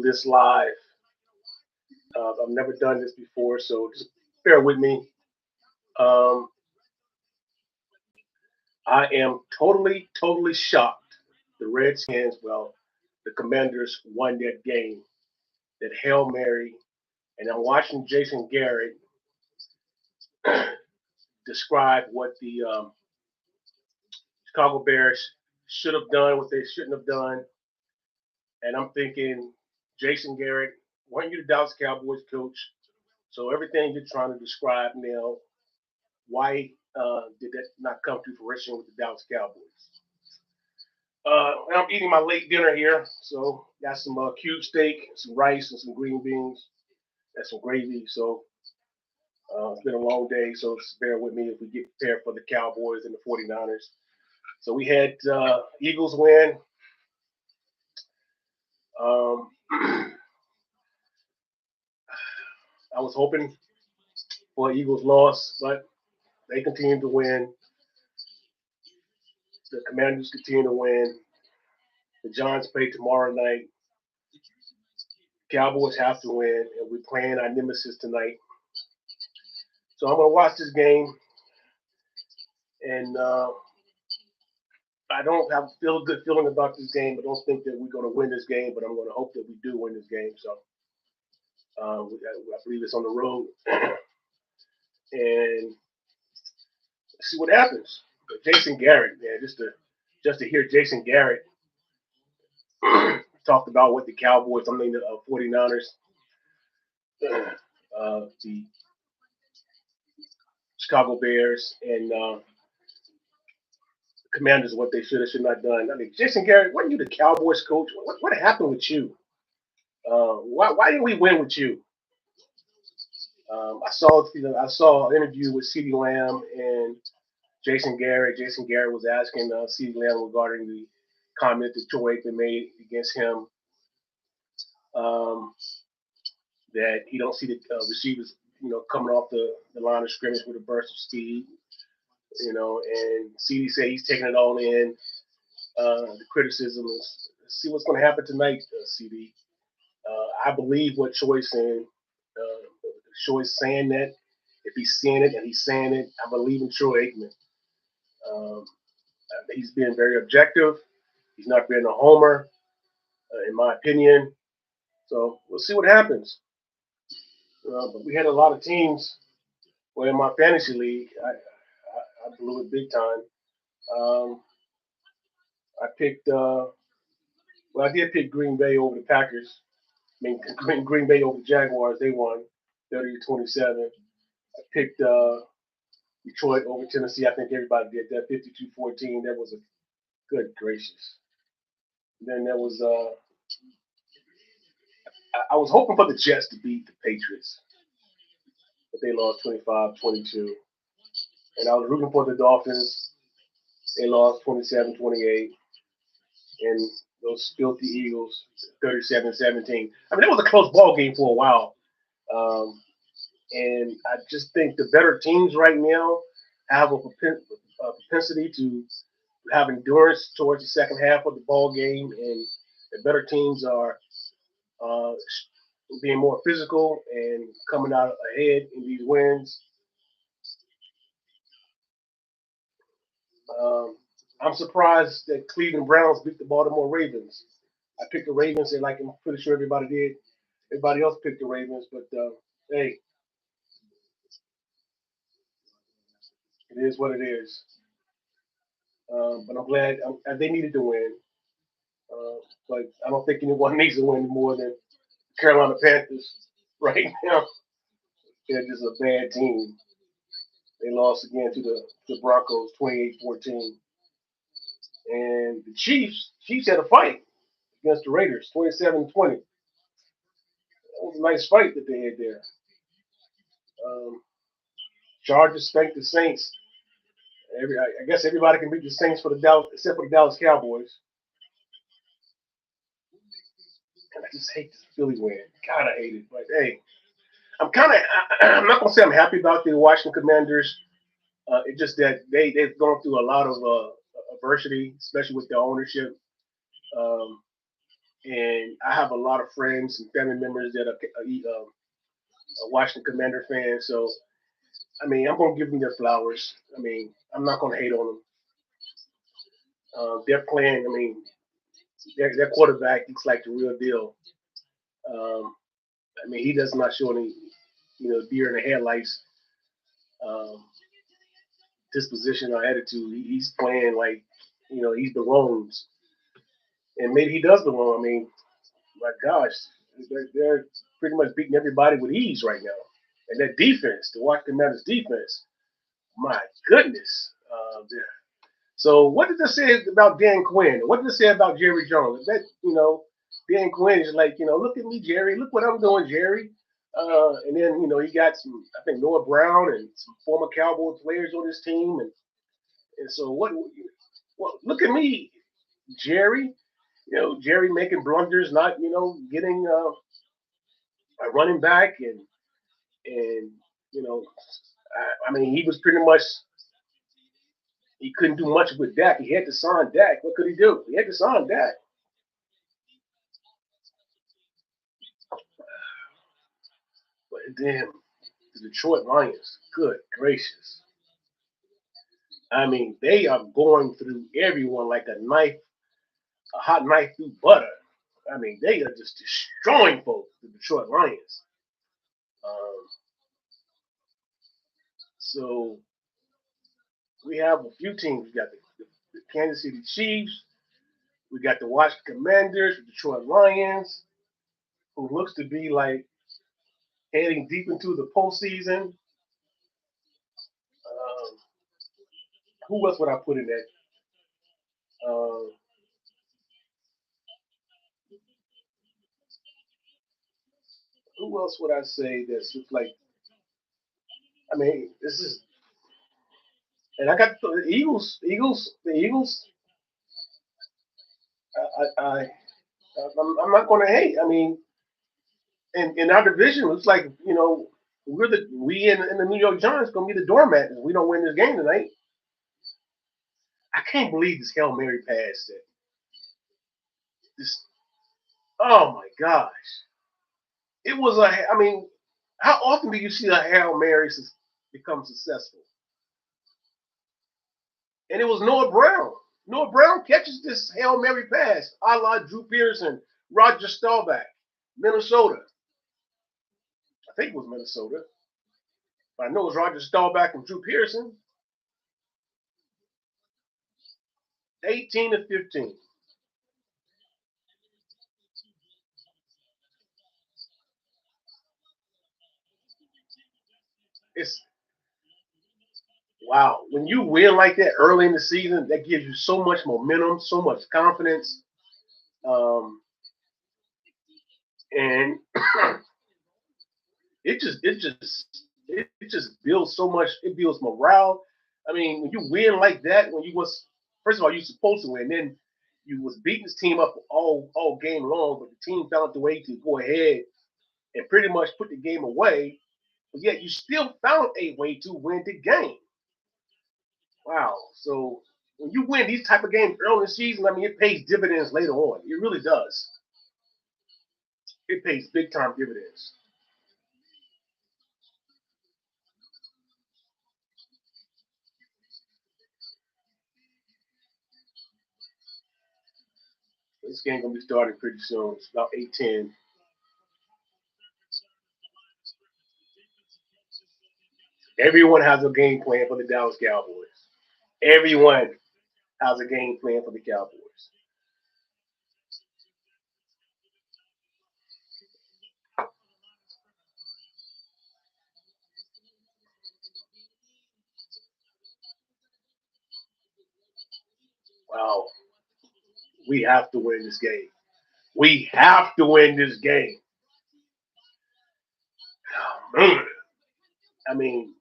this live. I've never done this before, so just bear with me. Um, I am totally shocked. The Redskins, well, the Commanders won that game, that Hail Mary, and I'm watching Jason Garrett describe what the Chicago Bears should have done, what they shouldn't have done, and I'm thinking, Jason Garrett, weren't you the Dallas Cowboys coach? So everything you're trying to describe now, why did that not come to fruition with the Dallas Cowboys? I'm eating my late dinner here, so got some cube steak, some rice, and some green beans, and some gravy. So it's been a long day, so just bear with me if we get prepared for the Cowboys and the 49ers. So we had Eagles win. Um, I was hoping for Eagles loss, but they continue to win. The Commanders continue to win. The Giants play tomorrow night. Cowboys have to win, and we're playing our nemesis tonight. So I'm going to watch this game, and I don't have feel a good feeling about this game. I don't think that we're going to win this game, but I'm going to hope that we do win this game. So I believe it's on the road, and see what happens. But Jason Garrett, man, just to hear Jason Garrett talked about what the Cowboys, the 49ers, the Chicago Bears, and Commanders, what they should not done. I mean, Jason Garrett, weren't you the Cowboys coach? What happened with you? Why didn't we win with you? I saw an interview with CeeDee Lamb and Jason Garrett. Jason Garrett was asking CeeDee Lamb regarding the comment that Troy Aikman made against him, um, that he don't see the receivers, coming off the line of scrimmage with a burst of speed, and CeeDee said he's taking it all in. The criticism is, see what's going to happen tonight, CeeDee. I believe what Troy's saying. Troy's saying that. If he's seeing it and he's saying it, I believe in Troy Aikman. Um, he's being very objective. He's not being a homer, in my opinion. So we'll see what happens. But we had a lot of teams. Well, in my fantasy league, I blew it big time. Um, I picked. I did pick Green Bay over the Packers. I mean, Green Bay over the Jaguars. They won 30-27. I picked Detroit over Tennessee. I think everybody did that 52-14. That was a good gracious. And then there was I was hoping for the Jets to beat the Patriots, but they lost 25-22. And I was rooting for the Dolphins. They lost 27-28. And those filthy Eagles 37-17. I mean, it was a close ball game for a while. And I just think the better teams right now have a propensity to have endurance towards the second half of the ball game, and the better teams are uh, being more physical and coming out ahead in these wins. Um, I'm surprised that Cleveland Browns beat the Baltimore Ravens. I picked the Ravens, and like I'm pretty sure everybody did. Everybody else picked the Ravens, but hey, it is what it is. But I'm glad they needed to win. Uh, but I don't think anyone needs to win more than Carolina Panthers right now. They're just a bad team. They lost again to the Broncos 28-14. And the Chiefs had a fight against the Raiders 27-20. That was a nice fight that they had there. Um, Chargers spanked the Saints. I guess everybody can beat the Saints for the Dallas, except for the Dallas Cowboys. And I just hate this Philly win. God, I hate it. But hey, I'm not gonna say I'm happy about the Washington Commanders. It's just that they've gone through a lot of adversity, especially with their ownership. Um, And I have a lot of friends and family members that are Washington Commander fans. So, I mean, I'm going to give them their flowers. I mean, I'm not going to hate on them. They're playing, I mean, their quarterback looks like the real deal. Um, I mean, he does not show any, deer in the headlights um, disposition or attitude. He's playing like, he's belongs. And maybe he does belong. I mean, my gosh, they're pretty much beating everybody with ease right now. And that defense, the Washington Commanders defense, my goodness. So what did this say about Dan Quinn? What did it say about Jerry Jones? That, Dan Quinn is like, look at me, Jerry. Look what I'm doing, Jerry. And then, he got some, I think, Noah Brown and some former Cowboy players on his team. And so well, look at me, Jerry. Jerry making blunders, not, getting a running back. And I mean, he was pretty much, he couldn't do much with Dak. He had to sign Dak. What could he do? He had to sign Dak. But then the Detroit Lions, good gracious. I mean, they are going through everyone like a hot knife through butter. I mean, they are just destroying folks, the Detroit Lions. Um, so we have a few teams. We got the Kansas City Chiefs. We got the Washington Commanders, the Detroit Lions, who looks to be like heading deep into the postseason. Um, who else would I put in that? Uh, who else would I say that's like? I mean, this is, and I got the Eagles. The Eagles. I I'm not going to hate. I mean, in our division, it's like we in the New York Giants going to be the doormat if we don't win this game tonight. I can't believe this Hail Mary pass. That this. Oh my gosh! It was a. I mean, how often do you see a Hail Mary become successful? And it was Noah Brown. Noah Brown catches this Hail Mary pass, a la Drew Pearson, Roger Staubach, Minnesota. I think it was Minnesota. But I know it was Roger Staubach and Drew Pearson. 18-15. It's wow. When you win like that early in the season, that gives you so much momentum, so much confidence. Um, and it just builds so much. It builds morale. I mean, when you win like that, when you was first of all you supposed to win, then you was beating this team up all game long, but the team found the way to go ahead and pretty much put the game away. But yet you still found a way to win the game. Wow. So when you win these type of games early in the season, I mean it pays dividends later on. It really does. It pays big time dividends. This game gonna be starting pretty soon. It's about 8:10. Everyone has a game plan for the Dallas Cowboys. Everyone has a game plan for the Cowboys. Wow, we have to win this game. We have to win this game. Oh, man. I mean,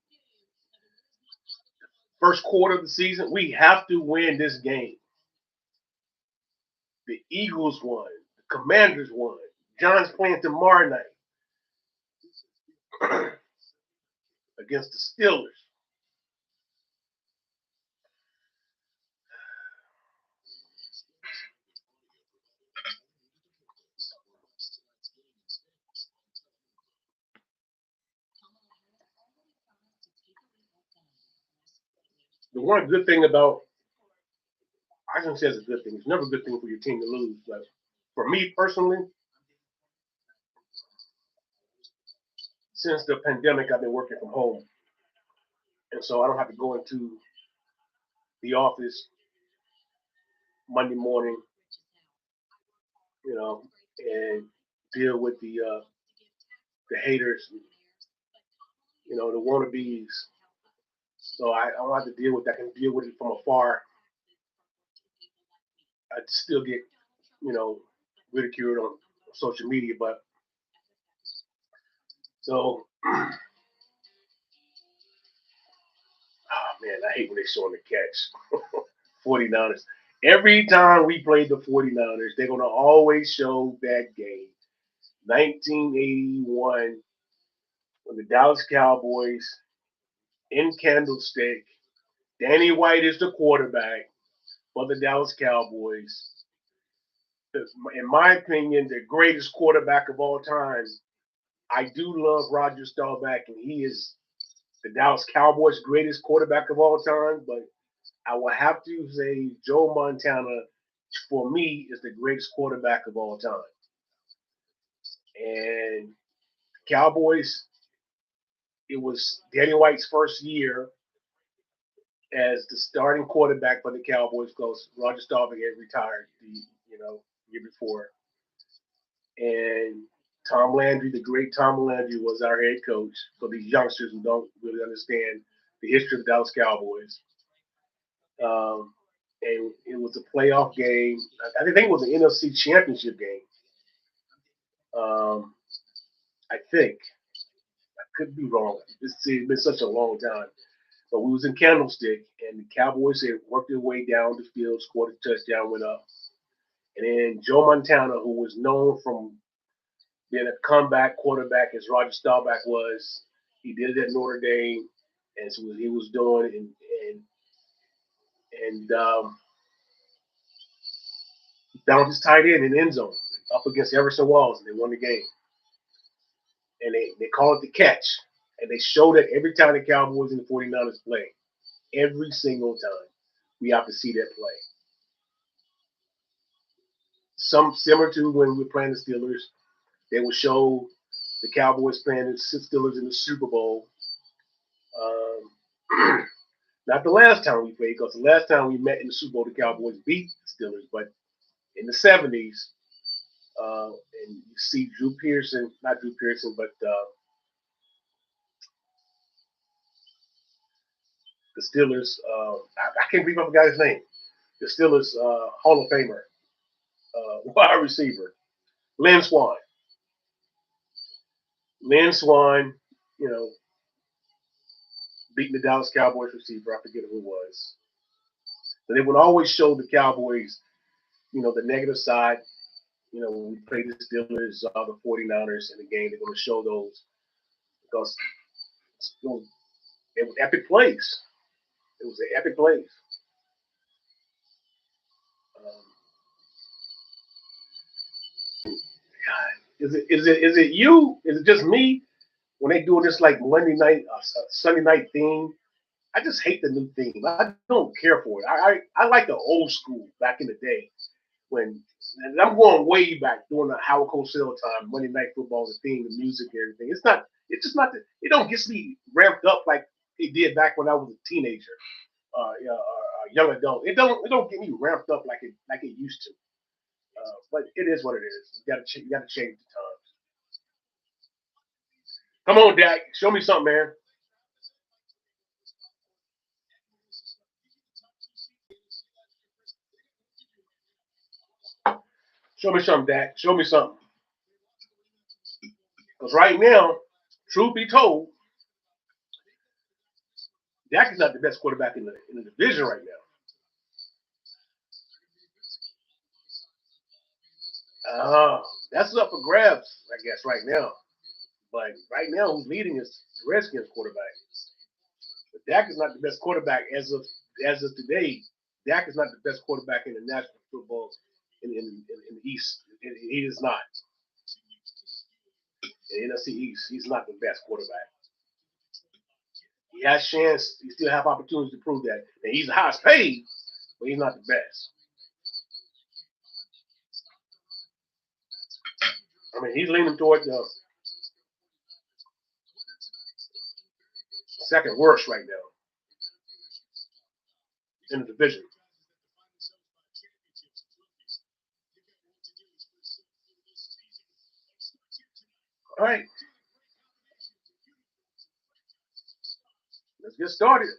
first quarter of the season, we have to win this game. The Eagles won. The Commanders won. John's playing tomorrow night against the Steelers. The one good thing about I shouldn't say it's a good thing. It's never a good thing for your team to lose. But for me personally, since the pandemic, I've been working from home, and so I don't have to go into the office Monday morning, you know, and deal with the haters, the wannabes. So I don't have to deal with that. I can deal with it from afar. I still get, you know, ridiculed on social media, but so man, I hate when they show the catch. 49ers. Every time we play the 49ers, they're going to always show that game. 1981, when the Dallas Cowboys in Candlestick, Danny White is the quarterback for the Dallas Cowboys. In my opinion, the greatest quarterback of all time. I do love Roger Staubach, and he is the Dallas Cowboys' greatest quarterback of all time, but I will have to say Joe Montana, for me, is the greatest quarterback of all time. And Cowboys, it was Danny White's first year as the starting quarterback for the Cowboys because Roger Staubach had retired the year before. And Tom Landry, the great Tom Landry, was our head coach for these youngsters who don't really understand the history of the Dallas Cowboys. And it was a playoff game. I think it was an NFC Championship game. Um, I think I could be wrong. It's been such a long time, but we was in Candlestick, and the Cowboys had worked their way down the field, scored a touchdown, went up, and then Joe Montana, who was known from being a comeback quarterback as Roger Staubach was, he did it at Notre Dame, and so he was doing, and he found his tight end in the end zone up against Everson Walls, and they won the game. And they call it the catch. And they showed it every time the Cowboys and the 49ers play. Every single time. We have to see that play. Some similar to when we were playing the Steelers, they would show the Cowboys playing the Steelers in the Super Bowl. Not the last time we played, because the last time we met in the Super Bowl, the Cowboys beat the Steelers. But in the 70s, and you see Drew Pearson, not Drew Pearson, but the Steelers. I can't believe I forgot his name. The Steelers Hall of Famer, wide receiver, Lynn Swann. Lynn Swann, you know, beating the Dallas Cowboys receiver. I forget who it was. But they would always show the Cowboys, the negative side. When we play the Steelers, the 49ers in the game, they're going to show those because it was epic plays. It was an epic plays. God, is it you? Is it just me? When they do this like Monday night, Sunday night theme, I just hate the new theme. I don't care for it. I like the old school back in the day when, and I'm going way back during the Howard Cosell time, Monday Night Football, the theme, the music, and everything. It's just not, it don't get me ramped up like it did back when I was a teenager, a young adult. It don't get me ramped up like it used to. But it is what it is. You got to change the times. Come on, Dak, show me something, man. Show me something, Dak. Show me something. Because right now, truth be told, Dak is not the best quarterback in the division right now. That's up for grabs, I guess, right now. But right now, who's leading is the Redskins quarterback. But Dak is not the best quarterback as of today. Dak is not the best quarterback in the National Football in the East. He is not. In the NFC East, he's not the best quarterback. He has chance. He still have opportunities to prove that. And he's the highest paid, but he's not the best. I mean, he's leaning toward the second worst right now in the division. All right, let's get started.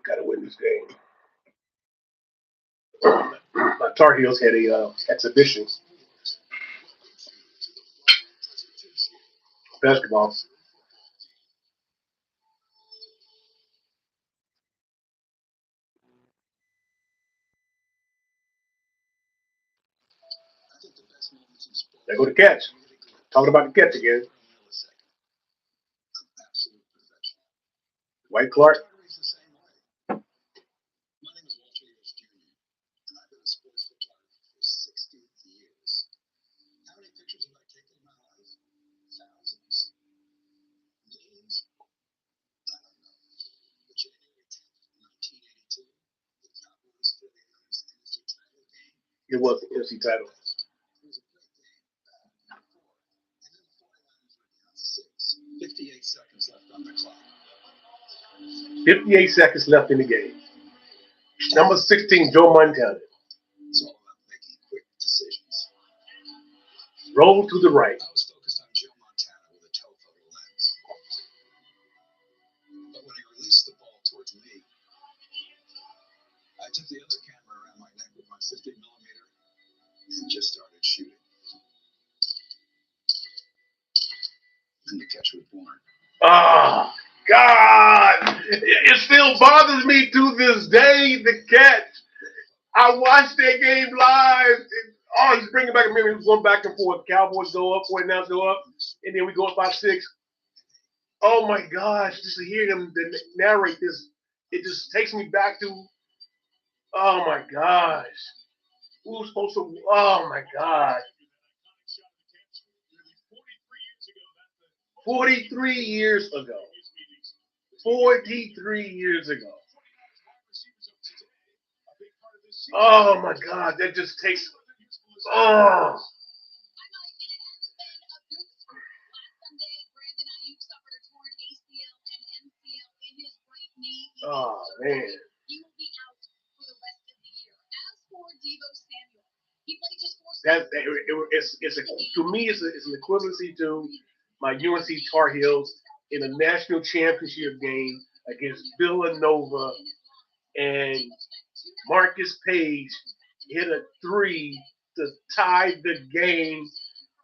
Got to win this game. My Tar Heels had a exhibition basketball. There go the catch. Talking about the catch again. White Clark. It was the NFC title. 58 seconds left in the game. Number 16, Joe Montana. Roll to the right. Oh, God. It still bothers me to this day, the catch. I watched that game live. Oh, he's bringing back a memory. He was going back and forth. Cowboys go up, 49ers go up, and then we go up by 6. Oh my gosh, just to hear them narrate this, it just takes me back to, oh my gosh. Who was supposed to, oh my God. 43 years ago. 43 years ago. Oh my God, that just takes, oh. Oh man. To me, it's an equivalency to my UNC Tar Heels in a national championship game against Villanova, and Marcus Page hit a 3 to tie the game,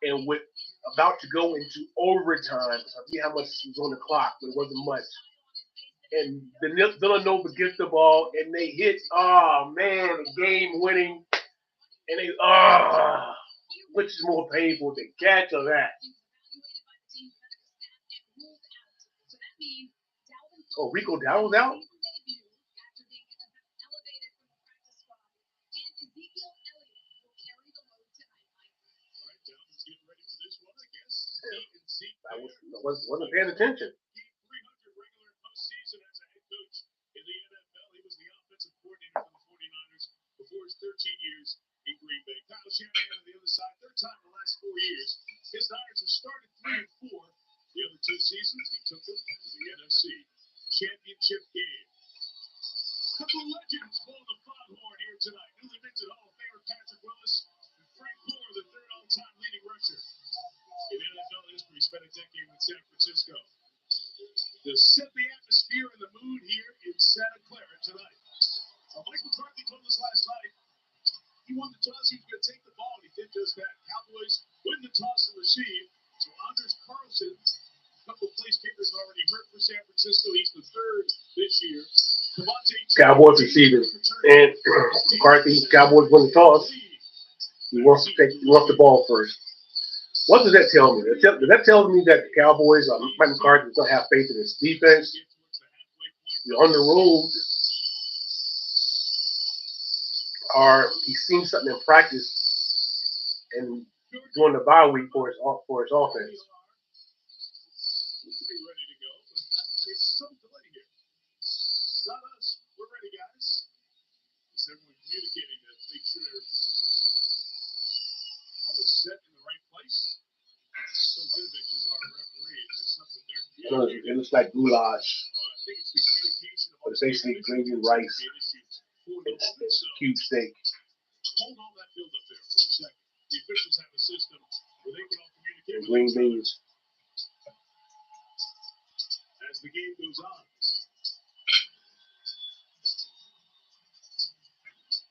and with about to go into overtime. I forget how much was on the clock, but it wasn't much. And the Villanova gets the ball, and they hit, oh man, the game winning, and they, which is more painful, the catch of that? Oh, Rico Dowdle's out? I wasn't paying attention. Before his 13 years in Green Bay. Kyle Shanahan on the other side, third time in the last 4 years. His Niners have started 3-4. The other 2 seasons, he took them to the NFC Championship game. A couple of legends blowing the foghorn here tonight. Newly minted Hall of Famer Patrick Willis and Frank Gore, the third all-time leading rusher in NFL history. Spent a decade with San Francisco. To set the atmosphere and the mood here in Santa Clara tonight. Mike McCarthy told us last night he won the toss, he was going to take the ball, and he did just that. Cowboys win the toss and receive. So Anders Carlson, a couple of place kickers already hurt for San Francisco. He's the third this year. Cowboys receivers and McCarthy. Cowboys win the toss. He wants the ball first. What does that tell me? That tells me that the Cowboys, Mike McCarthy, don't have faith in his defense. You're on the road. Or he's seen something in practice and during the bye week for his offense. Not us. We're ready, guys. Is everyone communicating to make sure they're always set in the right place? So Goodrich is our referee. There's something they're communicating. It looks like goulash. I think it's the communication of but it's basically gravy and rice. It's cube steak. Hold on that build up there for a second. The officials have a system where they can all communicate. And green beans. As the game goes on.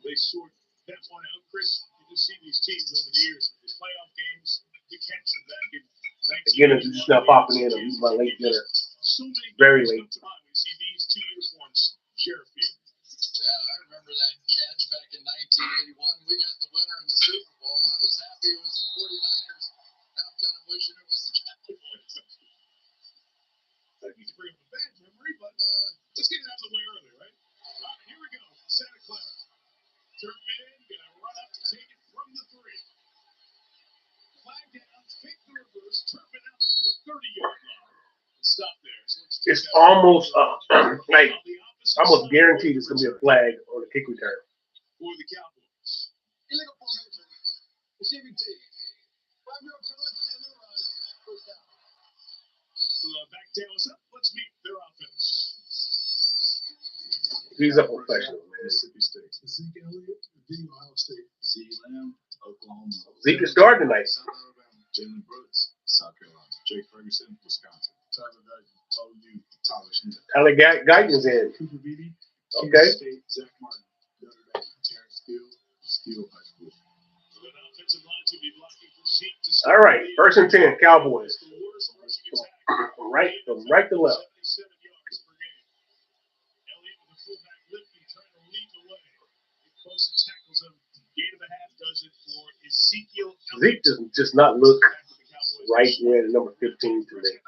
They sort that one out. Chris, you just see these teams over the years, the playoff games, you catch them back in 19. Again, it's just not popping in. I'm eating my late dinner. So very late. We see these 2 uniforms share a few. Yeah, I remember that catch back in 1981. We got the winner in the Super Bowl. I was happy it was the 49ers. Now I'm kind of wishing it was the Cowboys. I need to bring up a bad memory, but let's get it out of the way early, right? Here we go. Santa Clara. Turpin gonna run up to take it from the 3. Flag down, fake the reverse, Turpin out from the 30-yard line. Stop there. So it's almost like almost guaranteed it's gonna be a flag on the kick return. For the Cowboys. Illegal formation. Receiving team. 5-yard penalty and the run. First down. Back tail is up. Let's meet their offense. He's a professional, man. Mississippi State. Zeke Elliott, Ohio State. C. Lamb, Oklahoma. Zeke is starting tonight. South Alabama. Jalen Brooks, South Carolina. Jake Ferguson, Wisconsin. Tyler Guyton, OU. Tyler Schmidt. Tyler Guyton is in. Cooper Beatty, okay. State. Zach Martin, Notre Dame. Terrence Steele High School. All right, 1st and 10, Cowboys. From right to left. Zeke does not look right there at number 15 today.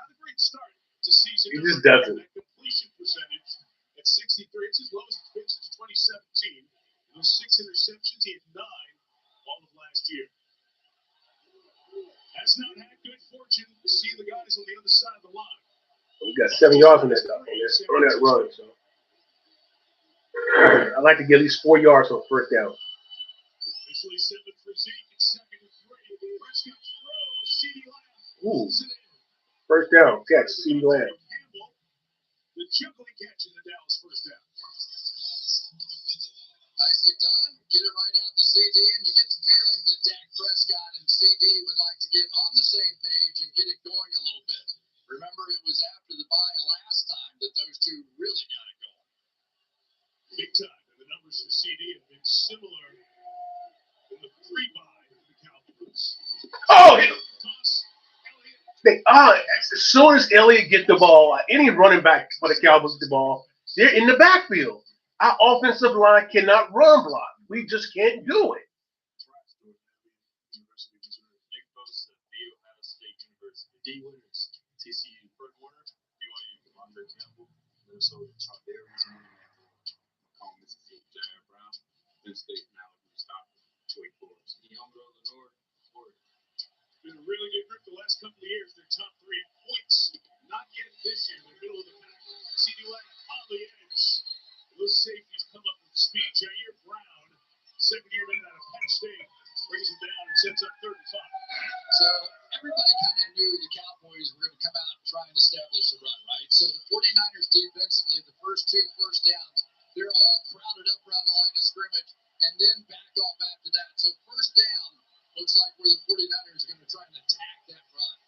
He just doesn't. At 63, it's his lowest pitch since 2017. Those 6 interceptions, he had 9 all of last year. Has not had good fortune to see the guys on the other side of the line. We got 7 yards on that run. So I like to get at least 4 yards on first down. Officially 7 for Zeke. It's 2nd and 3. Prescott throws. CeeDee Lamb. Ooh. First down. Catch. CeeDee Lamb. The juggling catch in the Dallas first down. Nicely done. Get it right out to CD, and you get the feeling that Dak Prescott and CD would like to get on the same page and get it going a little bit. Remember, it was after the bye last time that those two really got it going. Big time. And the numbers for CD have been similar in the pre-bye for the Cowboys. Oh, as soon as Elliott gets the ball, any running back for the Cowboys get the ball, they're in the backfield. Our offensive line cannot run block. We just can't do it. Nick Bosa, the Ohio State University. D winners, TCU, Fred Warner, BYU, Andre Campbell, Minnesota, Chuck Davis, Macomb, Mississippi, Jair Brown, Penn State, Malibu, Stockton, Wake Forest, Youngville, Illinois, Florida. Been a really good group the last couple of years. They're top 3 in points. Not yet this year. They're middle of the pack. CeeDee Lamb on the edge. Those safeties come up with speed. Jair Brown, 7-year man out of Penn State, brings it down and sets up 35. So everybody kind of knew the Cowboys were going to come out and try and establish a run, right? So the 49ers defensively, the first 2 first downs, they're all crowded up around the line of scrimmage and then back off after that. So first down looks like where the 49ers are going to try and attack that run.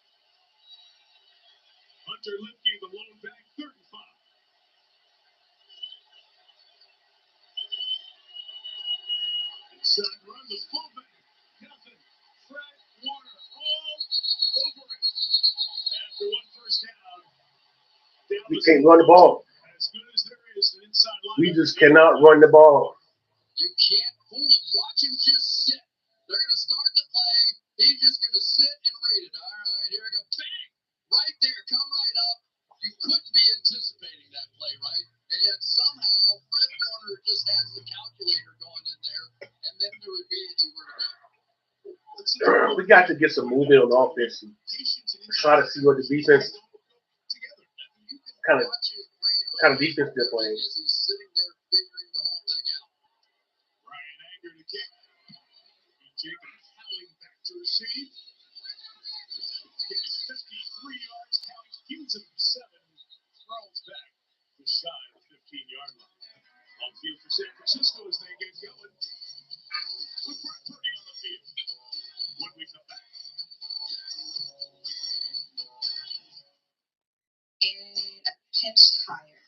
Hunter Lipke, the lone back, 35. Inside run, the fullback, nothing. Fred Warner all over it. After 1 first down, We can't run the ball. As good as there is an inside line. We just cannot run the ball. You can't fool him. Watch him just sit. They're going to start the play. He's just going to sit and read it. All right, here we go. Bang! Right there. Come right up. You couldn't be anticipating that play, right? And yet somehow Fred Warner just has the calculator going in there, and then knew immediately where to go. We got to get some movement on offense and try to see what the defense kind of defense they're playing. As he's sitting there figuring the whole thing out. Ryan Anger to kick. Jacob Howling back to receive. Kick is 53 yards. County keeps it for 7. Throws back to shy of the 15-yard line. On field for San Francisco as they get going. With Brock Purdy on the field. When we come back. A pinch higher.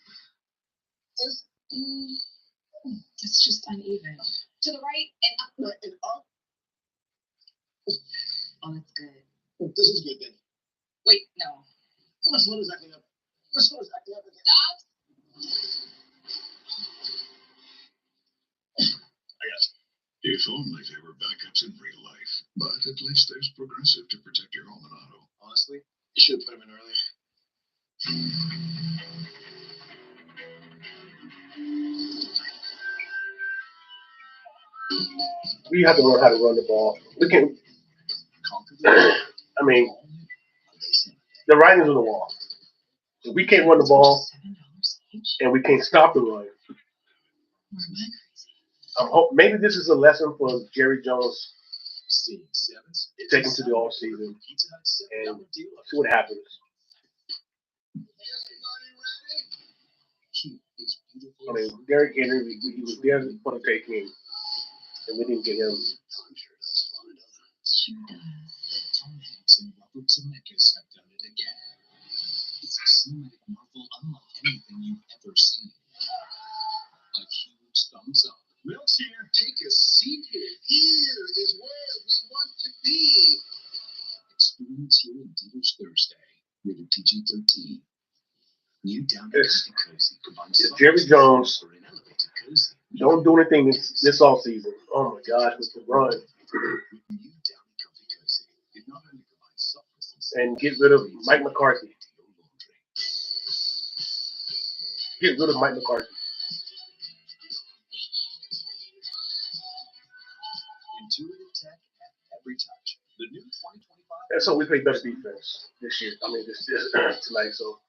It's just uneven. To the right and up. And up. Oh, that's good. This is good then. Wait, no. Which one is acting up? Which one is acting up again? Stop. I got you. If only there were backups in real life, but at least there's Progressive to protect your home and auto. Honestly, you should have put him in earlier. We have to learn how to run the ball. We can. I mean, the writing's on the wall. If we can't run the ball, and we can't stop the run. Maybe this is a lesson for Jerry Jones. Take him to the off season and see what happens. I mean, Derrick Henry, he was there for the taking, and we didn't get him. Sure does. Tom Hanks and Robert Zemeckis have done it again. It's a cinematic marvel unlike anything you've ever seen. A huge thumbs up. Milk's here. Take a seat here. Here is where we want to be. Experience your Adidas Thursday. Rated PG-13. New down to cozy combines Jerry Jones Don't do anything this off season. Oh my gosh, with the run. And get rid of Mike McCarthy. Get rid of Mike McCarthy. Intuitive tech at every touch. The new 2025. And so we play better defense this year. I mean, this tonight. So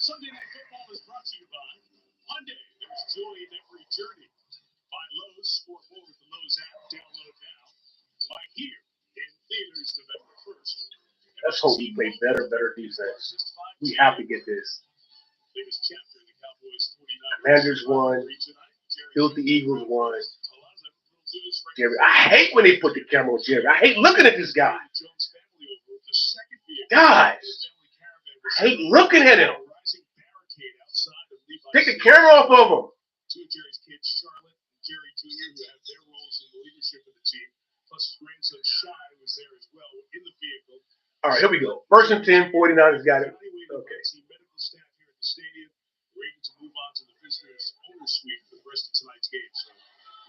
Sunday Night Football is brought to you by Monday. There's joy in every journey. By Lowe's, score more with the Lowe's app. Download now. By Here in theaters November 1st. let's hope we play better defense. We have to get this. Biggest chapter in the Cowboys 49ers. Commanders won. Filthy Eagles won. Jerry, I hate when they put the camera on Jerry. I hate looking at this guy. God, I hate looking at him. Take the camera off of him. Two of Jerry's kids, Charlotte and Jerry Jr., who have their roles in the leadership of the team. Plus his grandson, Shai, was there as well in the vehicle. All right, here we go. First and 10, 49ers got it. Okay. Medical staff here at the stadium were able to move on to the visitors' owner suite for the rest of tonight's game. So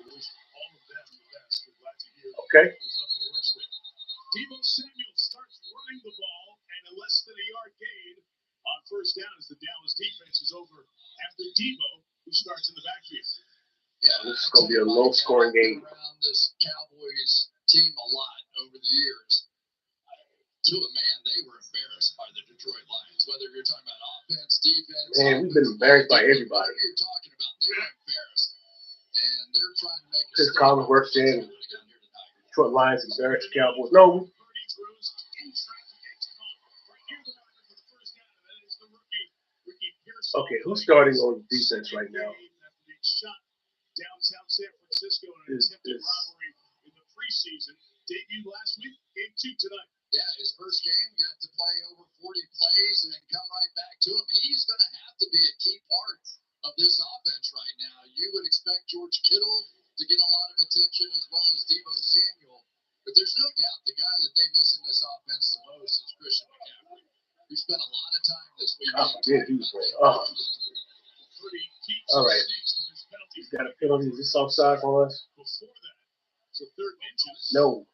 we wish all of them the best. We're glad to hear Okay. there's nothing worse there. Deebo Samuel starts running the ball, and a less than a yard gain on first down as the Dallas defense is over after Deebo, who starts in the backfield. Yeah, This is going to be a low-scoring game. Around this Cowboys team a lot over the years. To a man, they were embarrassed by the Detroit Lions. Whether you're talking about offense, defense, Man, we've been embarrassed by everybody. Whatever you're talking about, they were embarrassed, and they're trying to make. Chris Collinsworth said Detroit Lions embarrassed the Cowboys. No. Okay, who's starting on defense right now? Downtown San Francisco in an attempted robbery in the preseason. Debuted last week, game 2 tonight. Yeah, his first game got to play over 40 plays and then come right back to him. He's going to have to be a key part of this offense right now. You would expect George Kittle to get a lot of attention as well as Deebo Samuel. But there's no doubt the guy that they miss in this offense the most is Christian McCaffrey. We spent a lot of time this week. All right. He's got a penalty. Is this offside on us? Before that, so third and inches. No.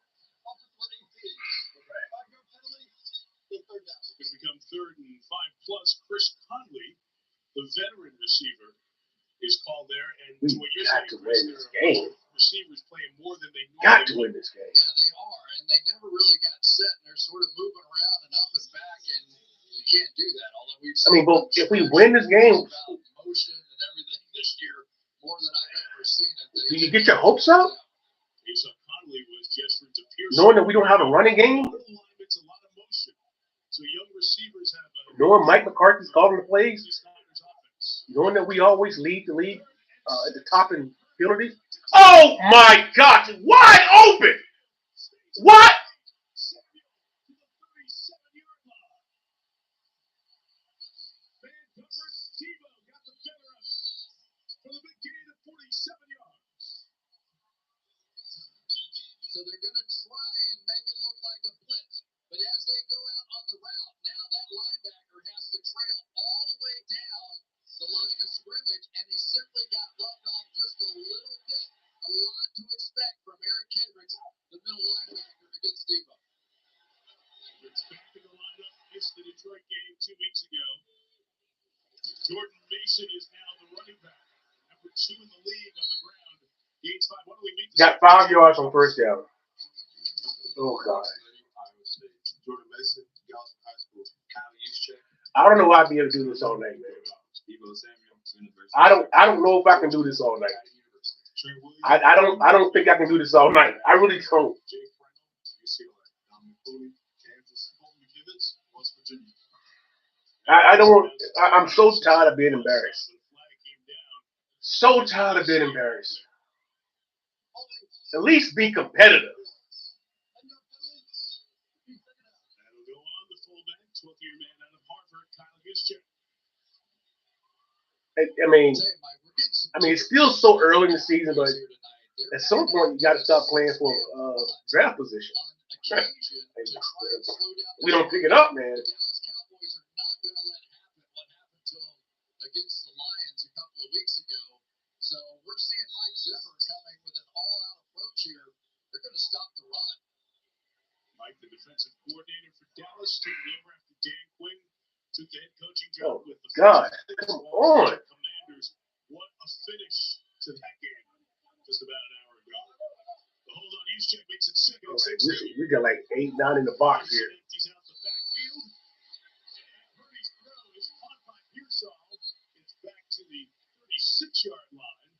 It's going to become 3rd and 5 plus. Chris Conley, the veteran receiver, is called there. And We to what you're got saying, to win this game. Receivers playing more than they Got to normally win this game. Yeah, they are, and they never really got set, and they're sort of moving around and up and back, and you can't do that. Although we've I mean, but if we win this game, about motion and everything this year more than I've ever seen it. do you get your hopes up? So Conley was gesturing to Pearson. Knowing that we don't have a running game? It's a lot of motion. So young receivers have a Knowing Mike McCarthy's calling the plays? Niners offense. Knowing that we always lead the league at the top in penalties? Oh my gosh! Wide open! What? So they're going to try and make it look like a blitz. But as they go out on the route, now that linebacker has to trail all the way down the line of scrimmage, and he simply got rubbed off just a little bit. A lot to expect from Eric Kendricks, the middle linebacker against Deebo. It's back in the lineup. Missed the Detroit game 2 weeks ago. Jordan Mason is now the running back. Number 2 in the league on the ground. Gains 5. Why don't we meet Got 5 yards on first down. Oh God. Jordan Mason, Galveston High School, Kyle Juszczyk. I don't know why I'd be able to do this all night, man. I don't know if I can do this all night. I don't think I can do this all night. I really don't. I don't want. I'm so tired of being embarrassed. So tired of being embarrassed. At least be competitive. That'll go on the fullback, 12-year man out of Harvard, Kyle Juszczyk. I mean, it's still so early in the season, but at some point you got to start playing for draft position. We don't pick it up, man. The Dallas Cowboys are not going to let happen what happened to them against the Lions a defensive coordinator for Dallas, taking over after Dan Quinn took the head coaching job with the God, come on. Commanders. What a finish to that game just about an hour ago. The hold on check makes it second and 16. We got like 8, 9 in the box here. Empties out the backfield. And Purdy's throw is caught by Pearsall. It's back to the 36-yard line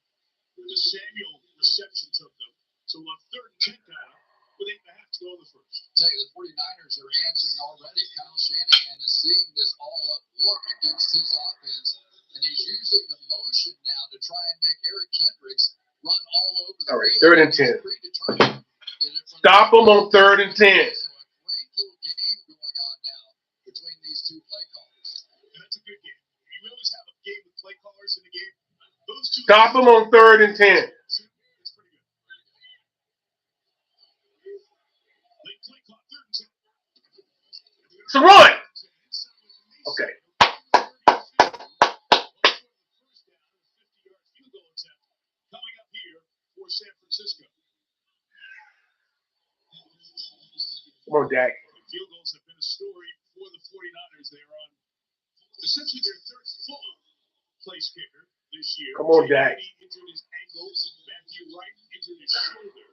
where the Samuel reception took them. So on 3rd and 10 now, with 8.5 to go in the first. Tell you, the 49ers are answering already. Kyle Shanahan is seeing this all-up look against his offense, and he's using the motion now to try and make Eric Kendricks run all over the all right, field. 3rd and 10. Stop them on 3rd and 10. So a great little game going on now between these two play callers. And that's a good game. You always have a game with play callers in the game. Those two Stop them on 3rd and 10. It's pretty good. Late play clock, 3rd and 10. It's a run. Okay. Coming up here for San Francisco. Come on, Dak. Field goals have been a story for the 49ers. They are on essentially their 3rd full place kicker this year. Come on, Dak. Injured his ankle. Matthew Wright injured his shoulder.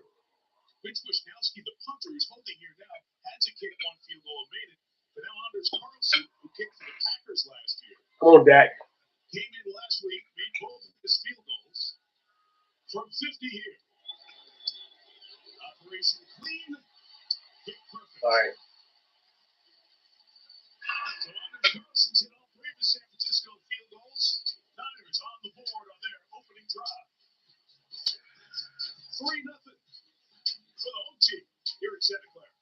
Mitch Wisnowski, the punter, who's holding here now, had to kick one field goal and made it. But now Anders Carlson, who kicked for the Packers last year, Come on, Dak. came in last week, made both of his field goals from 50 here. Operation Clean. Hit perfect. All right. So Anders Carlson's hit all 3 of the San Francisco field goals. Niners on the board on their opening drive. 3-0 for the home team here in Santa Clara.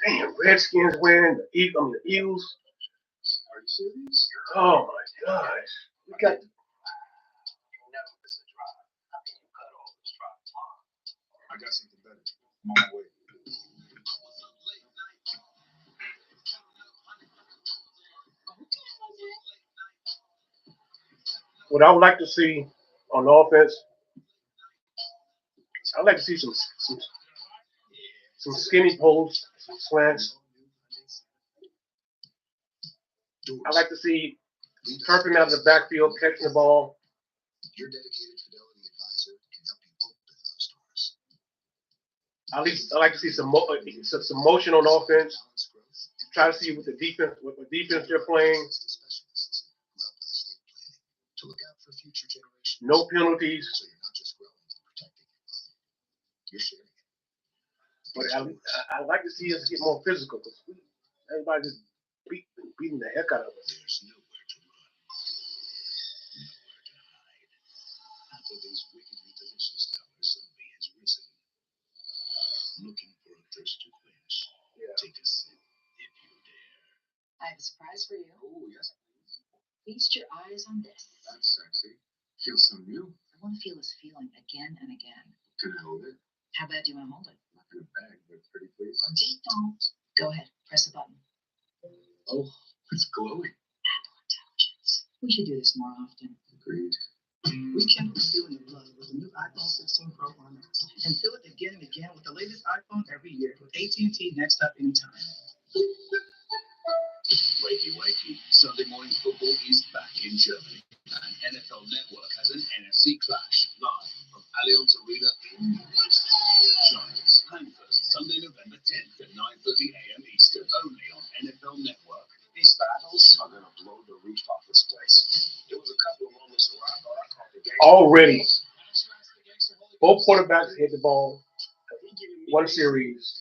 Damn, Redskins win. The Eagles. Are you serious? Oh my gosh. We got. I got something better. I'm on my way. What I would like to see on offense, I'd like to see some skinny posts, some slants. I'd like to see Turpin out of the backfield catching the ball. Your dedicated fidelity advisor can help you open those doors. At least I like to see some motion on offense. Try to see what defense they're playing. To look out for future generations. No penalties. So you're not just growing and protecting your body. You're sharing it. But I'd like to see us get more physical because everybody just beating the heck out of us. There's nowhere to run. Nowhere to hide. Half of these wickedly delicious dollars zombie has risen. Looking for a thirst to quench. Yeah. Take a sip if you dare. I have a surprise for you. Oh, yes, please. Feast your eyes on this. That's sexy. Feels so new. I want to feel this feeling again and again. Can I hold it? How bad do you want to hold it? Not in a bag, but pretty please. Don't. Go ahead. Press the button. Oh, it's glowing. Apple intelligence. We should do this more often. Agreed. Rekindle the feeling of love with the new iPhone 16 Pro Max, and feel it again and again with the latest iPhone every year with AT&T Next Up Anytime. Wakey, wakey. Sunday morning football is back in Germany. And NFL Network has an NFC clash live from Allianz Arena in Munich. Giants, Panthers, Sunday, November 10th at 9:30 a.m. Eastern, only on NFL Network. These battles are going to blow the roof off this place. There was a couple of moments where I thought I caught the game. Already, both quarterbacks hit the ball. One series.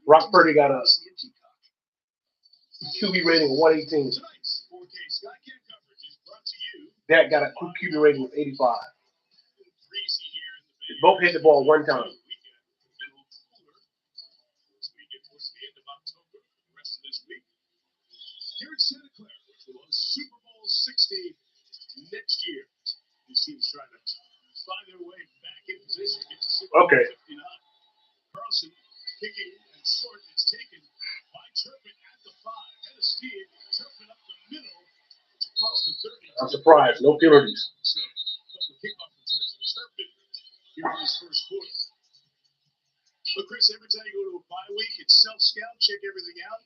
Brock Purdy got a QB rating of 118. Dak got a QB rating of 85. They both hit the ball one time. Here in Santa Clara, which will host Super Bowl 60 next year. These teams trying to find their way back in position. Okay. 59. Carlson kicking and short. It's taken by Turpin at the 5. Head of steam. Turpin up the middle. It's across the 30. I'm surprised. No penalties. So, kickoff returns to Turpin. here in this first quarter. But Chris, every time you go to a bye week, it's self-scout, check everything out.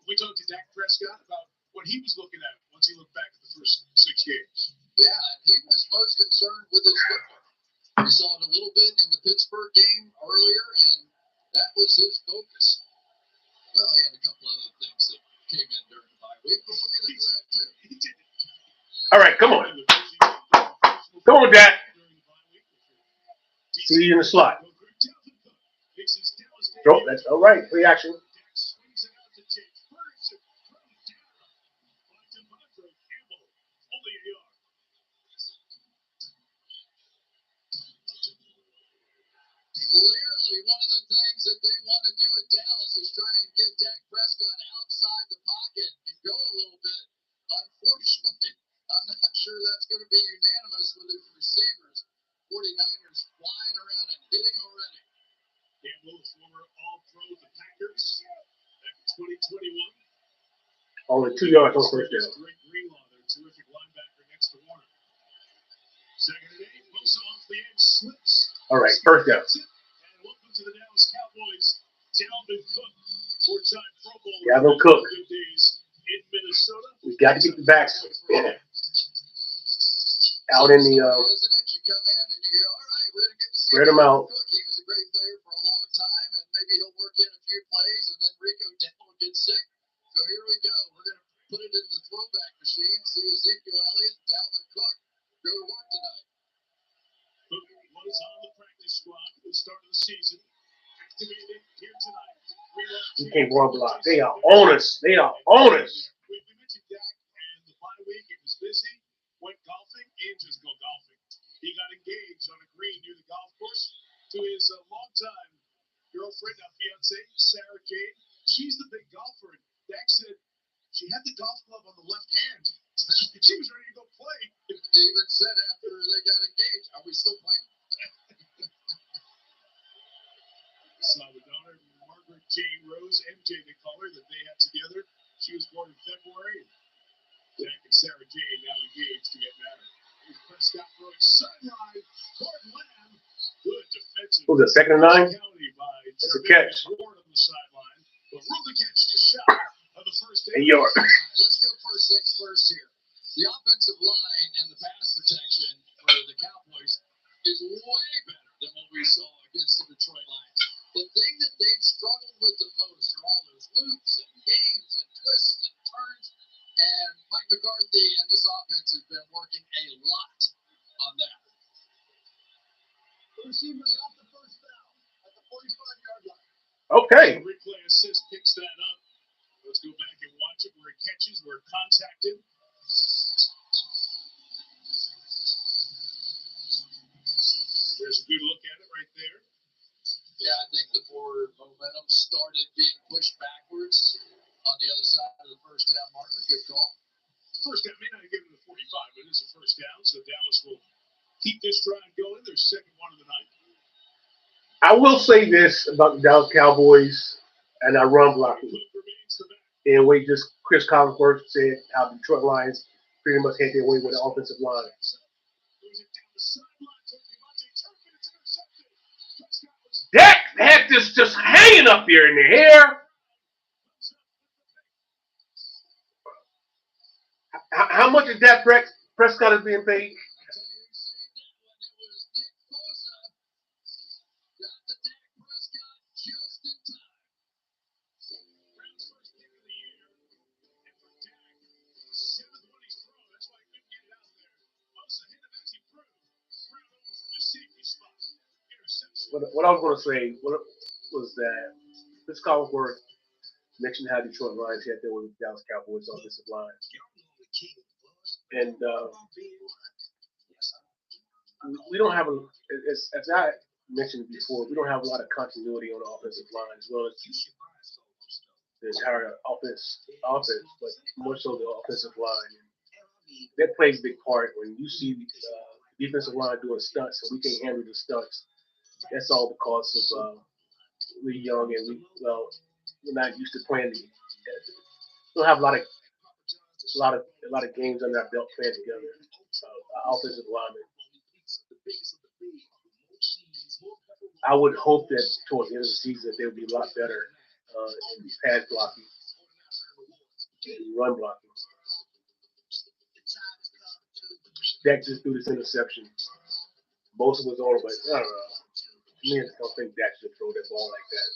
We talked to Dak Prescott about what he was looking at once he looked back at the first 6 games. Yeah, and he was most concerned with his footwork. We saw it a little bit in the Pittsburgh game earlier, and that was his focus. Well, he had a couple other things that came in during the bye week, but we'll get into that too. All right, come on. Come on, Dak. See you in the slot. Oh, that's all right. Play action. Clearly, one of the things that they want to do in Dallas is try and get Dak Prescott outside the pocket and go a little bit. Unfortunately, I'm not sure that's going to be unanimous with his receivers. 49ers flying around and hitting already. Campbell, former All-Pro of the Packers back in 2021. Only 2 yards on first down. Greg Greenlaw, their terrific linebacker next to Warner. Second and 8, Bosa off the edge, slips. All right, first down. And welcome to the Dallas Cowboys, Dalvin Cook, 4-time Pro Bowler. Dalvin Cook. Good days in Minnesota. We got to get the backs out in the You come in and you go, all right, we're going to get to see spread them out. Cook. He was a great player for a long time, and maybe he'll work in a few plays, and then Rico Dowdle gets sick. So here we go. We're going to put it in the throwback machine, see Ezekiel Elliott and Dalvin Cook go to work tonight. Cook was on the practice squad at the start of the season. Activated here tonight. You can't run block. They are on us. They are on us. We mentioned Dak and the bye week. It was busy. Went golfing and just go golfing. He got engaged on a green near the golf course to his longtime girlfriend, now fiance, Sarah Jane. She's the big golfer. And Dak said she had the golf club on the left hand. She was ready to go play. He even said after they got engaged, are we still playing? Saw the daughter, Margaret Jane Rose, MJ they call her, that they had together. She was born in February. Dak and Sarah Jane now engaged to get married. Here's Prescott throwing sideline toward Lamb. Good defensive. Who's it, 2nd and 9? That's a catch. Ward on the sideline. But ruled the catch just shy of the first down. 8 yards. Let's go first things first here. The offensive line and the pass protection for the Cowboys is way better than what we saw against the Detroit Lions. The thing that they've struggled with the most are all those loops and games and twists and turns. And Mike McCarthy and this offense has been working a lot on that. The receivers got the first down at the 45-yard line. Okay. Replay assist picks that up. Let's go back and watch it where it catches, where it contacted. There's a good look at it right there. Yeah, I think the forward momentum started being pushed backwards on the other side of the first down marker. Good call. First down, may not have given the 45, but it is a first down, so Dallas will keep this drive going. Their second one of the night. I will say this about the Dallas Cowboys and our run blocking. In a way, just Chris Collinsworth said how the Detroit Lions pretty much had their way with the offensive line. Dak had this just hanging up there in the air. How much is Dak Prescott is being paid? What I was going to say was that Chris Collinsworth mentioned how Detroit Lions had their way with the Dallas Cowboys offensive line. And we don't have as I mentioned before, we don't have a lot of continuity on the offensive line as well as the entire offense, but more so the offensive line. And that plays a big part when you see the defensive line doing stunts and we can't handle the stunts. That's all because of we're young and we're not used to playing. We don't have a lot of games under our belt playing together. Offensive linemen. I would hope that towards the end of the season that they'll be a lot better in pass blocking and run blocking. Dak just threw this interception. Most of it was on, but I don't know. I don't think Dak should throw that ball like that.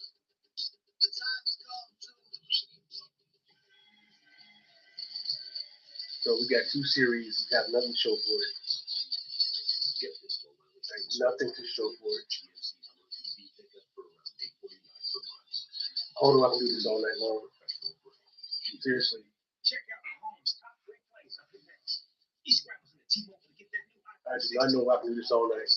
So we got 2 series, have nothing to show for it. Nothing to show for it. I don't know if I can do this all night long. Seriously. I do not know if I can do this all night.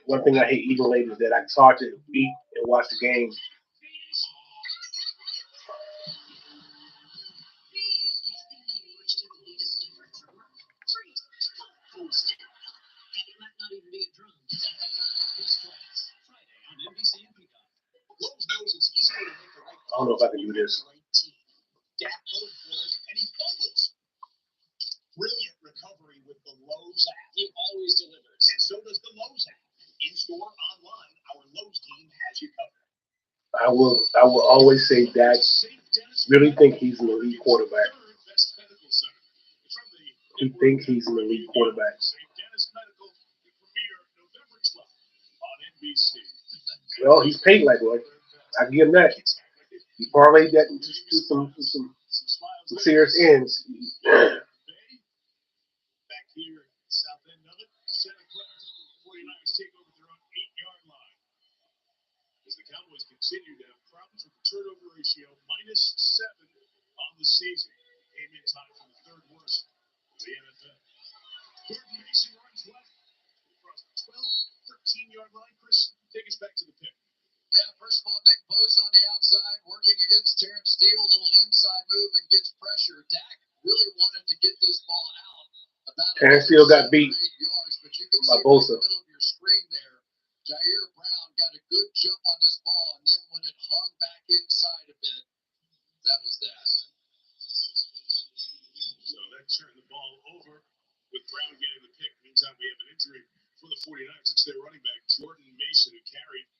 One thing I hate eating late is that it's hard to eat and watch the game. I don't know if I can do this. Brilliant recovery with the Lowe's app. It always delivers. And so does the Lowe's app. In store, online, our Lowe's team has you covered. I will always say Dak really think he's an elite quarterback. He thinks he's an elite quarterback. Well, he's paid like one. I give him that. He parlayed that into some serious ends. Back here at south end of it, Santa Clara, 49ers take over their own 8-yard line. As the Cowboys continue to have problems with the turnover ratio, -7 on the season. Came in time for the 3rd worst of the NFL. Jordan Mason runs left across the 12-13-yard line. Chris, take us back to the pick. Yeah, first of all, Nick Bosa on the outside, working against Terrence Steele, a little inside move and gets pressure. Dak really wanted to get this ball out. Terrence Steele got beat yards, but you can by see Bosa. right in the middle of your screen there, Jair Brown got a good jump on this ball, and then when it hung back inside a bit, that was that. So that turned the ball over with Brown getting the pick. Meantime, we have an injury for the 49ers. It's their running back, Jordan Mason, who carried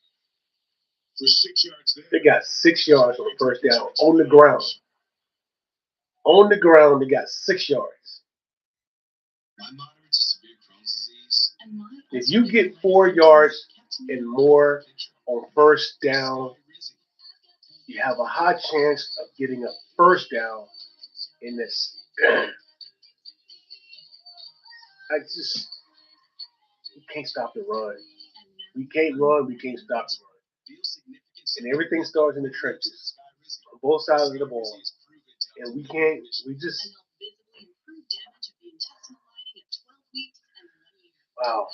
for 6 yards there. They got 6 yards on the first down on the ground. On the ground, they got 6 yards. My moderate to severe Crohn's disease. If you get 4 yards and more on first down, you have a high chance of getting a first down in this. We can't stop the run. We can't run, we can't stop the run. And everything starts in the trenches on both sides of the ball. And we just. Wow.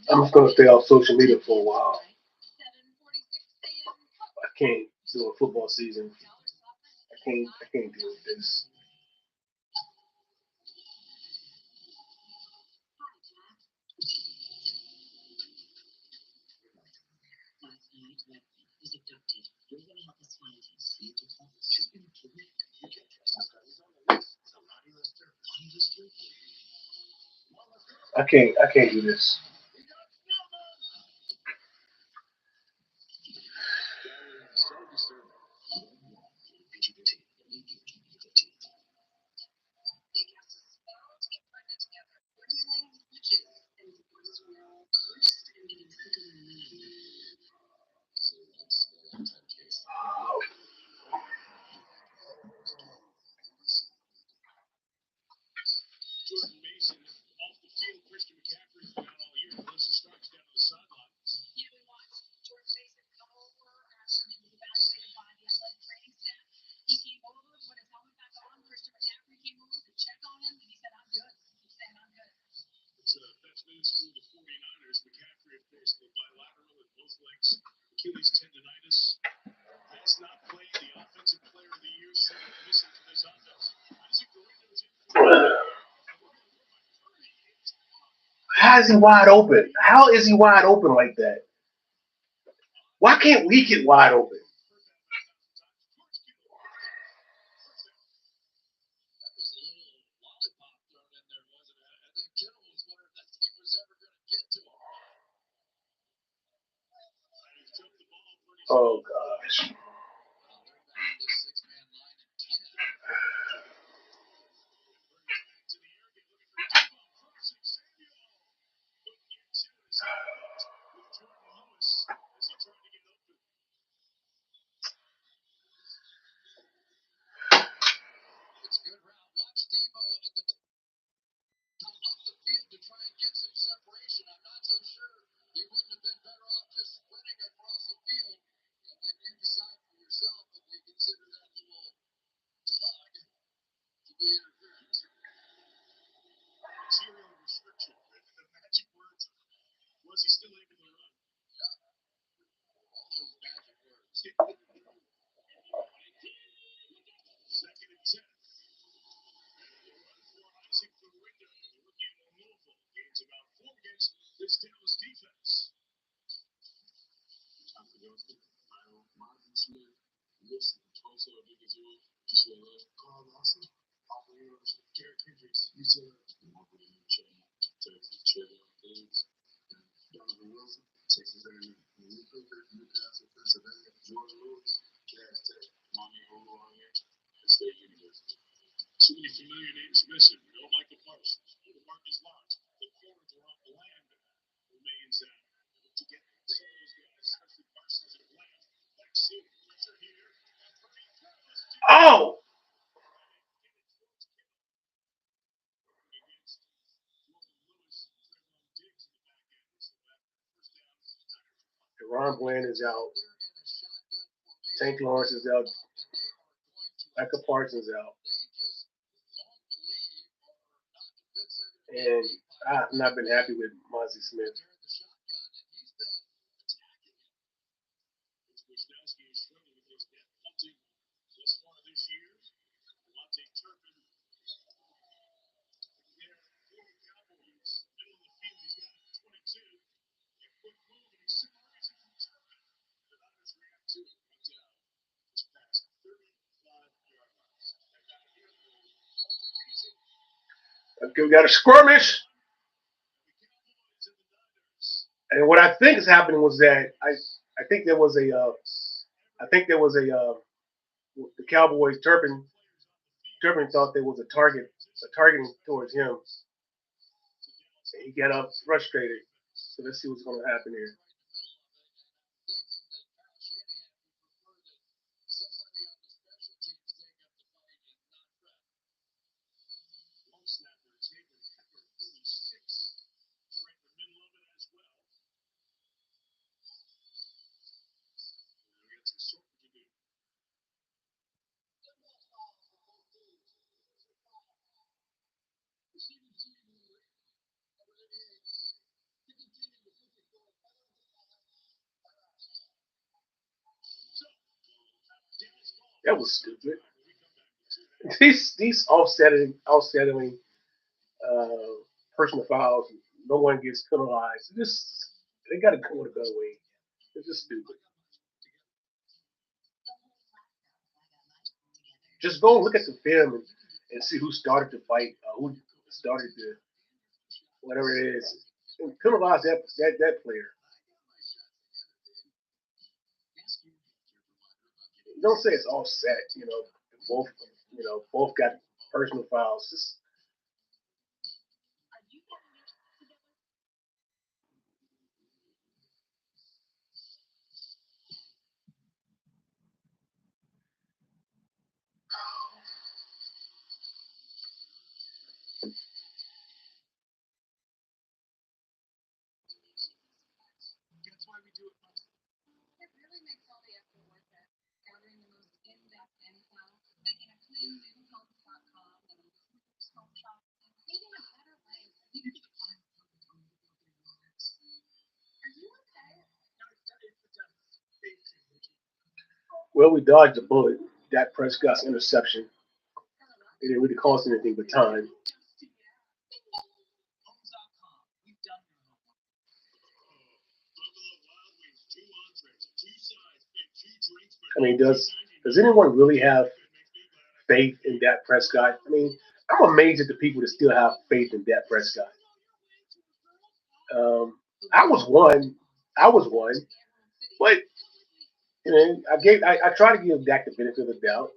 I'm just gonna stay off social media for a while. I can't do a football season. I can't deal with this. I can't do this. How is he wide open? How is he wide open like that? Why can't we get wide open? Oh gosh. Oh! Ron Bland is out. Tank Lawrence is out. Micah Parsons out. And I've not been happy with Mozzie Smith. Okay, we got a skirmish. And what I think is happening was that I think there was a the Cowboys Turpin thought there was a targeting towards him. And he got up frustrated. So let's see what's going to happen here. That was stupid. These offsetting personal fouls, no one gets penalized. They got to come with a better way. It's just stupid. Just go and look at the film and see who started the fight, who started the whatever it is. And penalize that player. Don't say it's offset. Both got personal fouls. Just well, we dodged a bullet. Dak Prescott's interception. It didn't really cost anything but time. I mean, does anyone really have faith in Dak Prescott? I mean, I'm amazed at the people that still have faith in Dak Prescott. Um, I was one. I was one, but I tried to give Dak the benefit of the doubt.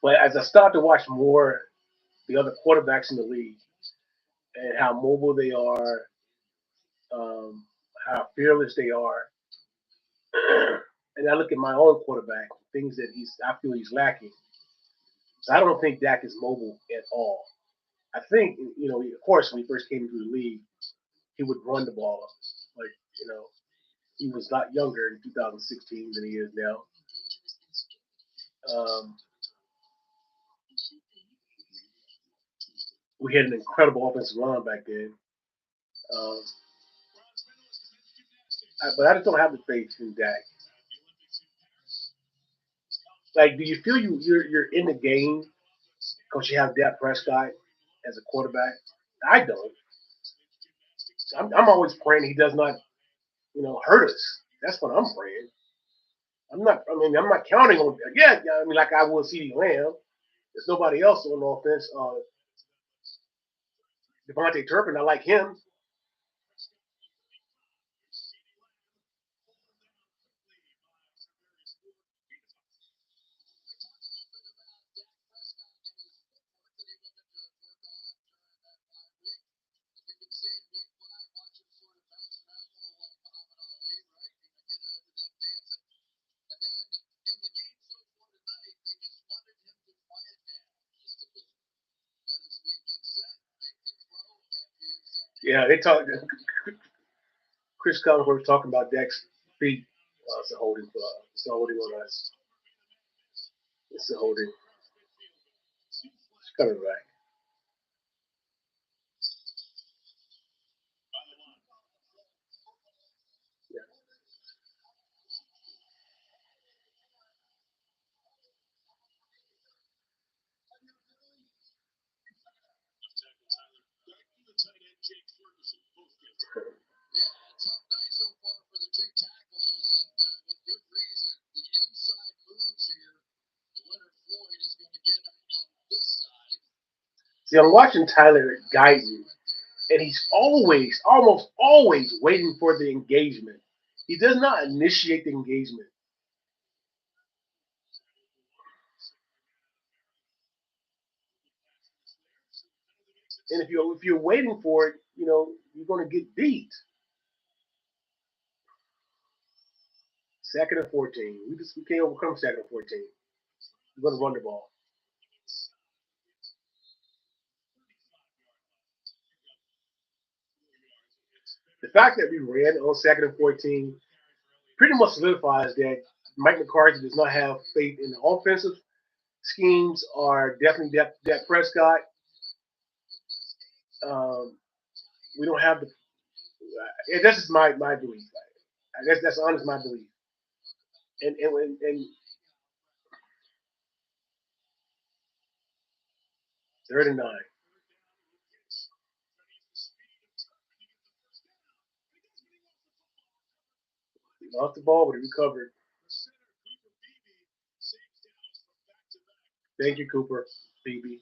But as I start to watch more the other quarterbacks in the league and how mobile they are, um, how fearless they are, and I look at my own quarterback, things that I feel he's lacking. So I don't think Dak is mobile at all. I think, of course, when he first came into the league, he would run the ball. Like, he was a lot younger in 2016 than he is now. Um, we had an incredible offensive line back then. Um, but I just don't have the faith in Dak. Like, do you feel you're in the game because you have Dak Prescott as a quarterback? I don't. I'm always praying he does not, hurt us. That's what I'm praying. I'm not. I mean, I'm not counting on. Again, I mean, like I will CeeDee Lamb. There's nobody else on offense. Devontae Turpin, I like him. Yeah, they talk. Chris Collinsworth was talking about Dak's feet. It's a holding. It's a holding on us. It's a holding. It's coming back. Yeah. Yeah, tough night so far for the two tackles, and with good reason. The inside moves here. Leonard Floyd is going to get him on this side. See, I'm watching Tyler Guyton, and he's almost always waiting for the engagement. He does not initiate the engagement. And if you're waiting for it, you're going to get beat. Second and 14. We can't overcome second and 14. We're going to run the ball. The fact that we ran on second and 14 pretty much solidifies that Mike McCarthy does not have faith in the offensive schemes or definitely Dak Prescott. Um, we don't have the. That's just my belief. That's honest my belief. And third and 9. He lost the ball, but he recovered. Thank you, Cooper. BB.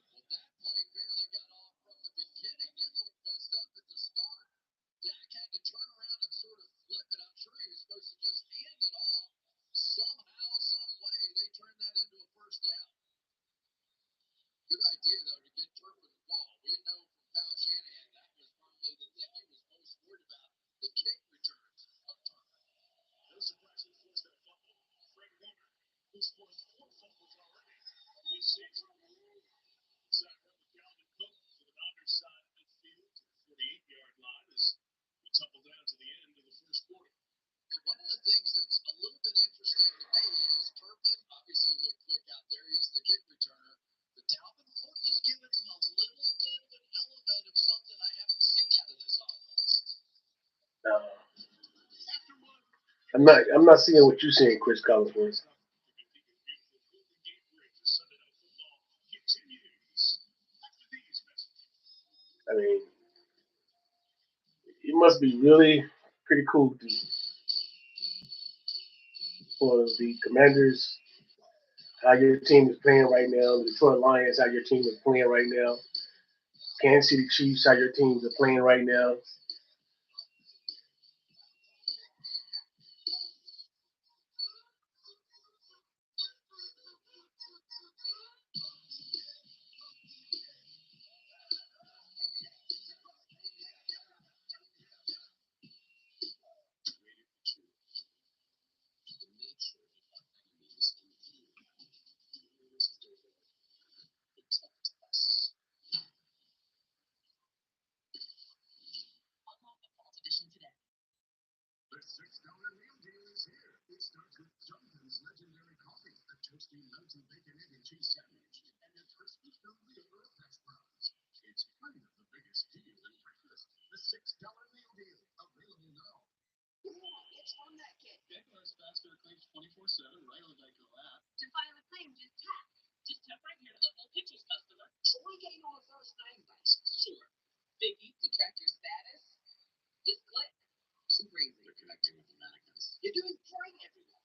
Good idea, though, to get Turpin the ball. We know from Kyle Shanahan that was probably the thing he was most worried about, the kick returns of Turpin. No surprise he forced that fumble. Fred Warner, who's forced 4 fumbles already this season. Sack up with Dalvin Cook to the Niners side of midfield to the 48-yard line as we tumble down to the end of the first quarter. And one of the things that's a little bit interesting to me is Turpin obviously looked quick out there. He's the kick returner. But Dalvin Cook is giving him a little bit of an element of something I haven't seen out of this offense. I'm not seeing what you're seeing, Chris Collinsworth. I mean, it must be really pretty cool. for the Commanders, how your team is playing right now. The Detroit Lions, how your team is playing right now. Kansas City Chiefs, how your teams are playing right now. The $6 meal deal is here. It starts with Jonathan's legendary coffee, a toasty, melty bacon, egg, and cheese sandwich, and a crispy filled or hash browns. It's kind of the biggest deal in breakfast. The $6 meal deal, available now. It's on that kid. Geico has faster claims 24/7 right on the Geico app. To file a claim, just tap. Just tap right here to upload pictures, customer. Troy getting on a first name basis. Sure. Biggie, to track your status. Just click. Super easy. They're connecting with the mannequins. You're doing great, everyone.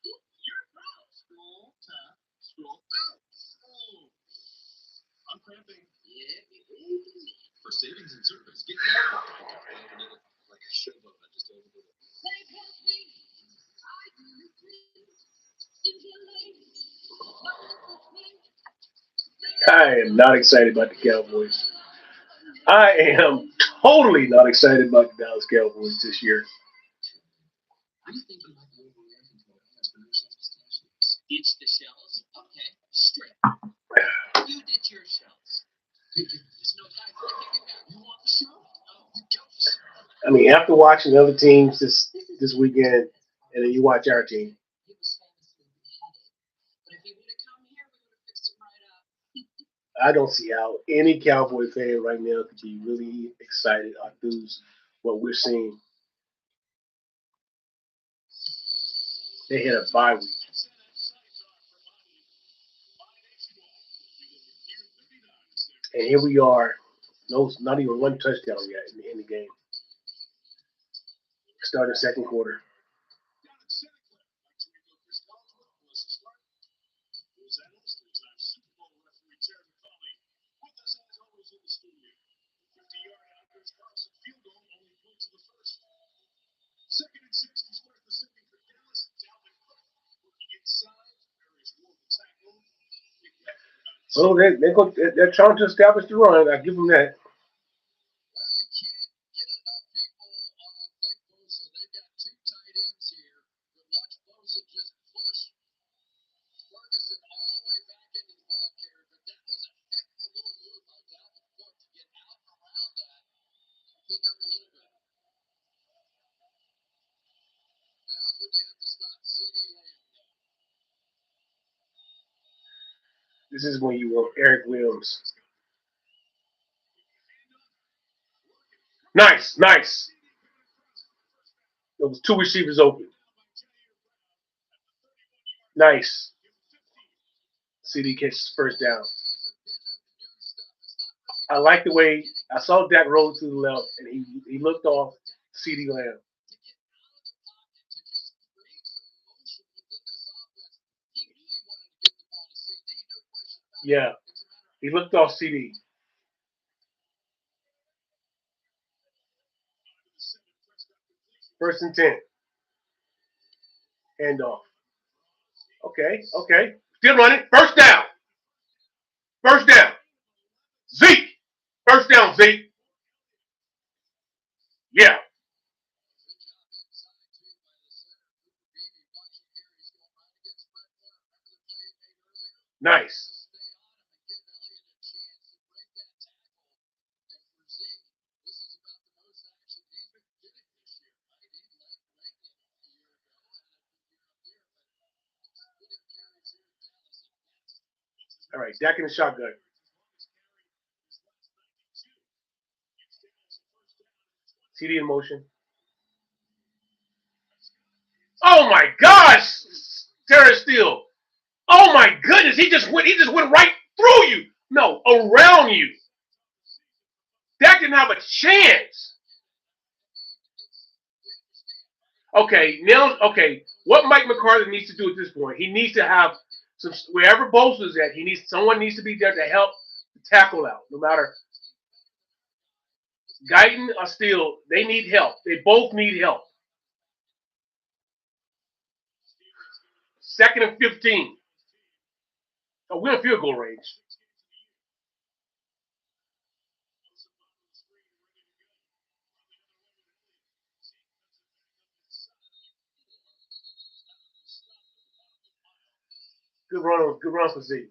You're proud. Scroll, tap, scroll out. Oh. I'm cramping. Yeah, For savings and service, get more. Like a showboat. I just opened it. Save help me. I do in your life. I am not excited about the Cowboys. I am totally not excited about the Dallas Cowboys this year. I'm thinking like an overreaction to it. That's when pistachios. Ditch the shells. Okay. Strip. You ditch your shells. There's no time for it. Take it back. You want the show? Oh, you don't. I mean, after watching other teams this weekend, and then you watch our team, He was famously beheaded. But if he would have come here, we would have fixed him right up. I don't see how any Cowboy fan right now could be really excited or enthused what we're seeing. They hit a bye week. And here we are. No, not even one touchdown yet in the game. Start the second quarter. Second and 6 to start the second for Dallas. Dalvin Cook working inside. There is more tackle. So they're trying to establish the run. I give them that. Well, you can't get enough people on Nick Bosa. They've got two tight ends here. But watch Bosa just push Ferguson all the way back into the ball carrier. But that was a heck of a little move by Dalvin Cook to get out and around that. Pick up a little bit. Now would they have to stop CD Lamb? This is when you want Eric Williams. Nice. There was two receivers open. Nice. CD catches first down. I like the way I saw Dak roll to the left, and he looked off CD Lamb. Yeah, he looked off CD. First and 10. Handoff. Okay. Still running. First down. Zeke. First down, Zeke. Yeah. Nice. All right, Dak in the shotgun. CD in motion. Oh my gosh, Terrence Steele. Oh my goodness, he just went right through you. No, around you. Dak didn't have a chance. Okay, What Mike McCarthy needs to do at this point, he needs to have some, wherever Bosa's at, someone needs to be there to help tackle out. No matter Guyton or Steele, they need help. They both need help. 2nd and 15. Oh, we're in field goal range. Good run for Zeke.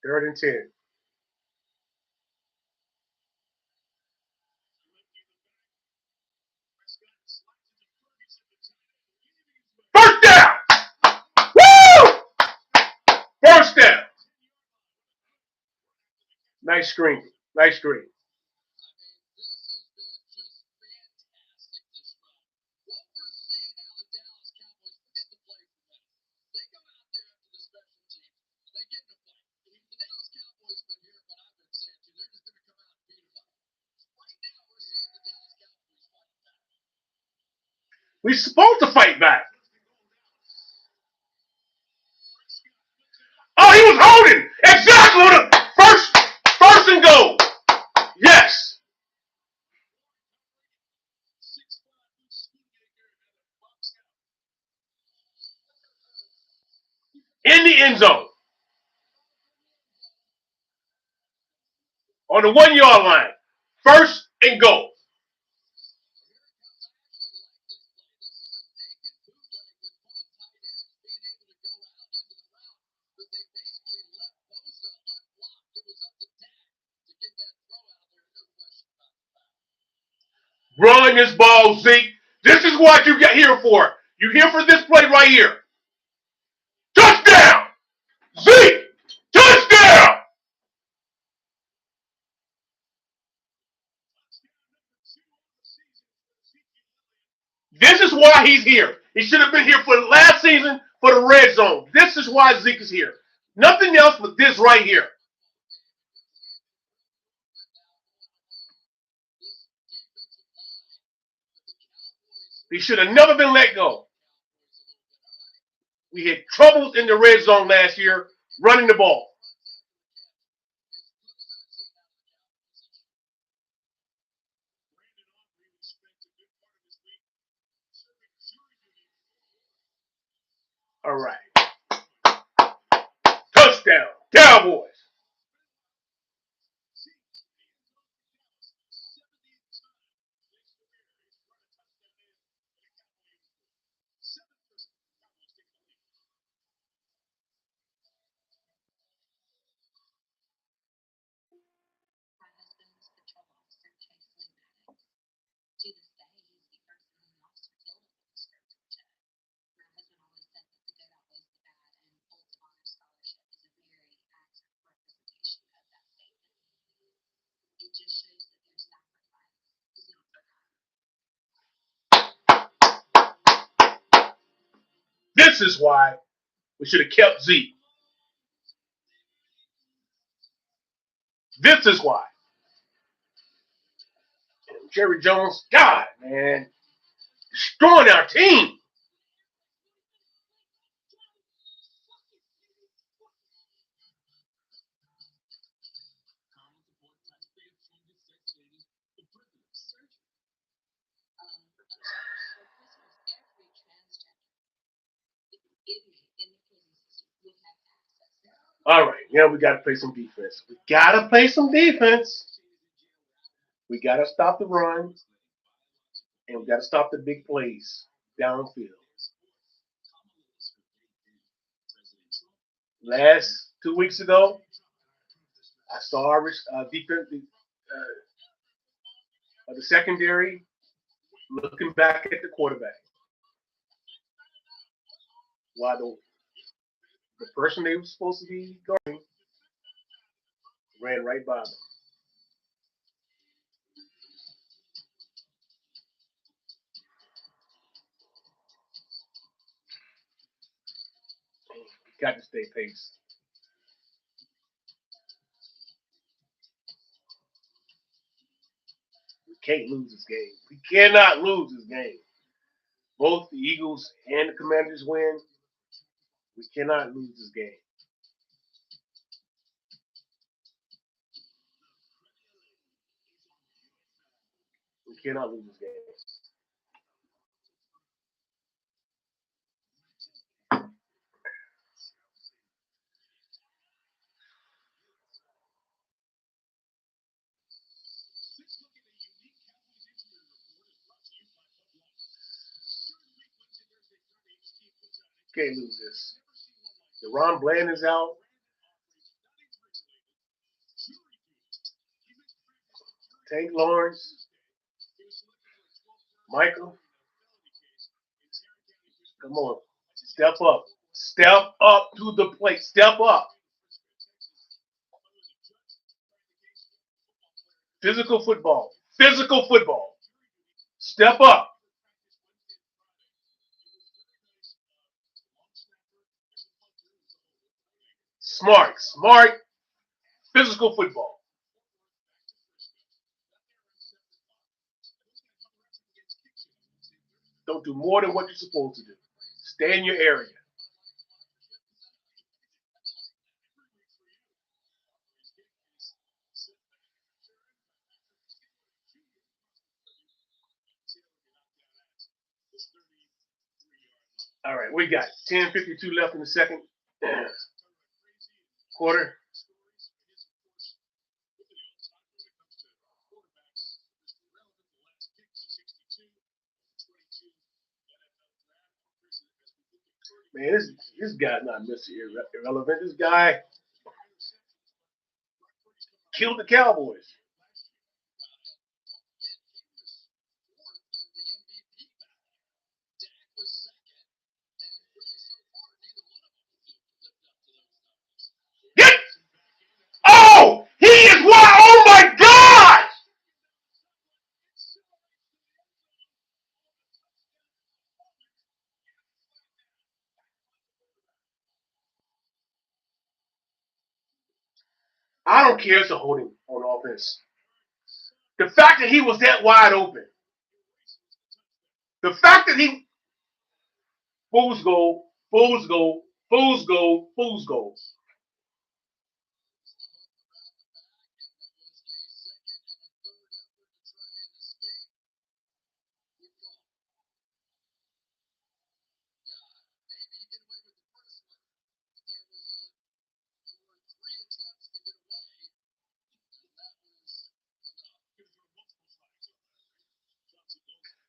Third and 10. First down! Woo! First down. Nice screen. Nice screen. We're supposed to fight back. Oh, he was holding. Exactly on the first and goal. Yes. In the end zone. On the 1 yard line. First and goal. Run this ball, Zeke. This is what you get here for. You're here for this play right here. Touchdown! Zeke! Touchdown! This is why he's here. He should have been here for last season for the red zone. This is why Zeke is here. Nothing else but this right here. He should have never been let go. We had troubles in the red zone last year running the ball. All right. Touchdown, Cowboys. This is why we should have kept Zeke. This is why. Jerry Jones, God, man, destroying our team. All right, now we got to play some defense. We got to play some defense. We got to stop the run, and we got to stop the big plays downfield. Last 2 weeks ago, I saw our defense, the secondary looking back at the quarterback. While the person they were supposed to be guarding ran right by them. Got to stay pace. We can't lose this game. We cannot lose this game. Both the Eagles and the Commanders win. We cannot lose this game. We cannot lose this game. Can't lose this. Deron Bland is out. Tank Lawrence. Michael. Come on. Step up. Step up to the plate. Step up. Physical football. Physical football. Step up. Smart. Physical football. Don't do more than what you're supposed to do. Stay in your area. All right, we got 10:52 left in the second quarter. Man, this guy's not Mr. Irrelevant. This guy killed the Cowboys. Get! Oh, he is wide. Oh my God! I don't care to hold him on offense. The fact that he was that wide open. The fact that he fool's goal, fool's goal, fool's goal, fool's goal.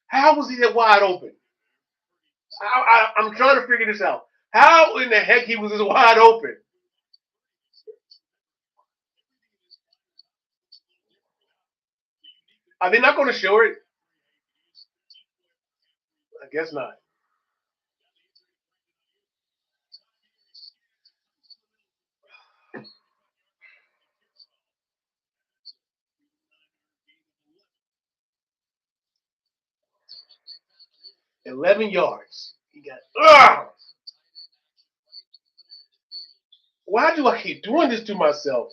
How was he that wide open? I'm trying to figure this out. How in the heck he was this wide open? Are they not going to show it? I guess not. $11 yards. He got. Ugh! Why do I keep doing this to myself?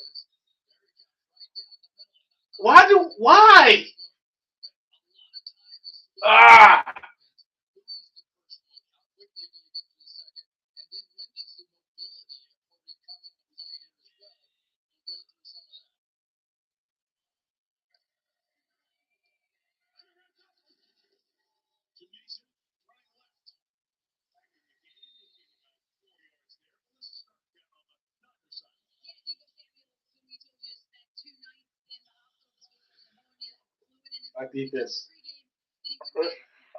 Why? Ah!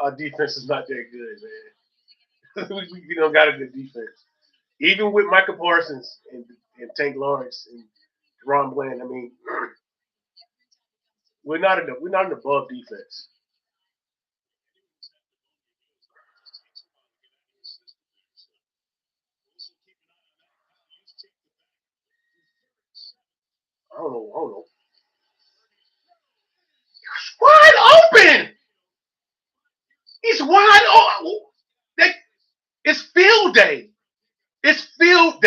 Our defense is not that good, man. we don't got a good defense. Even with Michael Parsons and Tank Lawrence and Ron Bland, I mean, we're not an above defense. I don't know. Wide open. He's wide open. It's field day. It's field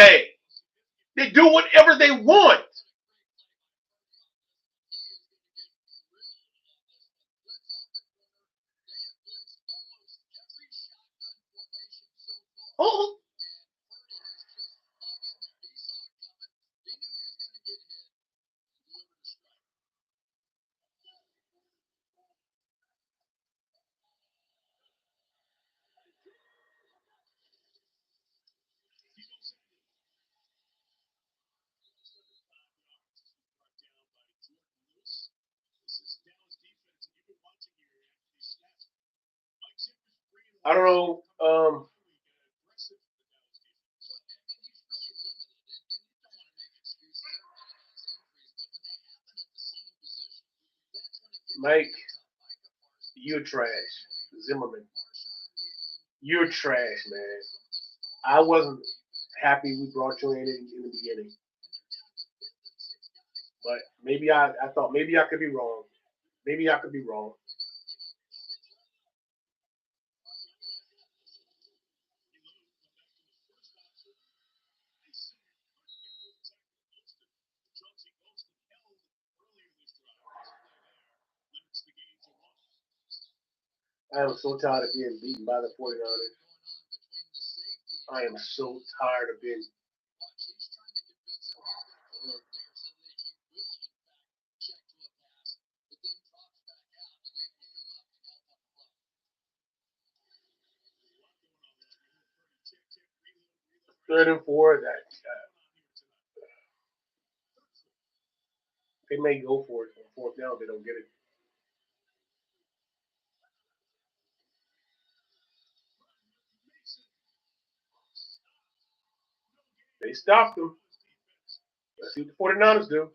Oh. I don't know. Mike, you're trash. Zimmerman, you're trash, man. I wasn't happy we brought you in the beginning, but maybe I thought maybe I could be wrong. Maybe I could be wrong. I am so tired of being beaten by the 49ers. I am so tired of being. Third and four. That they may go for it on fourth down. They don't get it. They stopped them. Let's see what the 49ers do.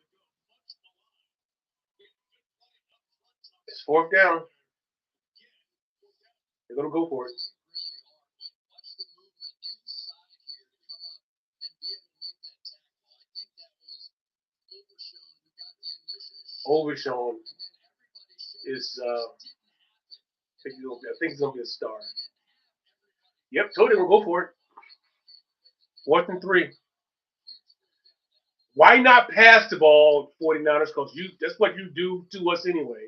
It's fourth down. They're gonna go for it. Overshown is. I think it's gonna be a star. Yep, told you we'll go for it. Fourth and three. Why not pass the ball, 49ers? Because that's what you do to us anyway.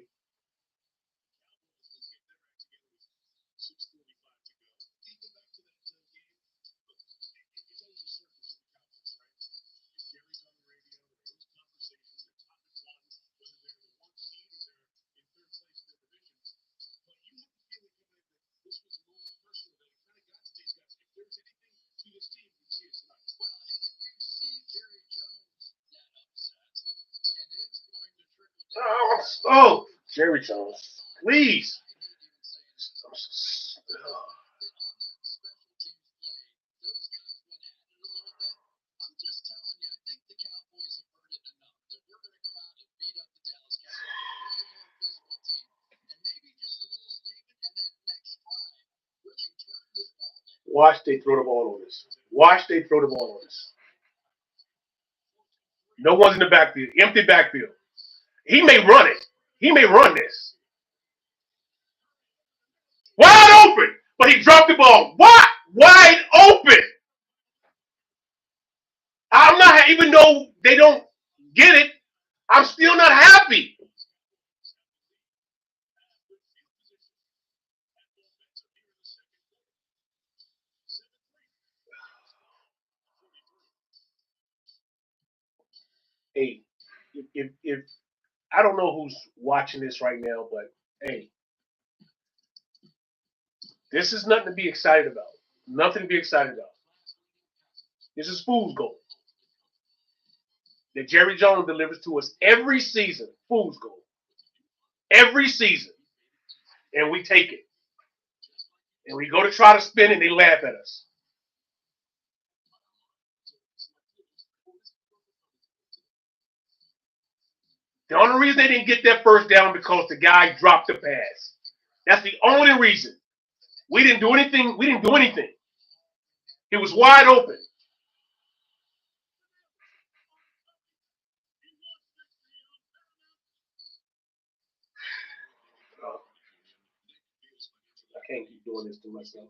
Oh, Jerry Jones, please. Watch they throw the ball on us. Watch they throw the ball on us. No one's in the backfield. Empty backfield. He may run it. He may run this. Wide open, but he dropped the ball. What? Wide open. I'm not, even though they don't get it, I'm still not happy. Hey, if I don't know who's watching this right now, but hey, this is nothing to be excited about. Nothing to be excited about. This is fool's gold that Jerry Jones delivers to us every season. Fool's gold. Every season. And we take it. And we go to try to spin it and they laugh at us. The only reason they didn't get that first down because the guy dropped the pass. That's the only reason. We didn't do anything. We didn't do anything. It was wide open. I can't keep doing this to myself.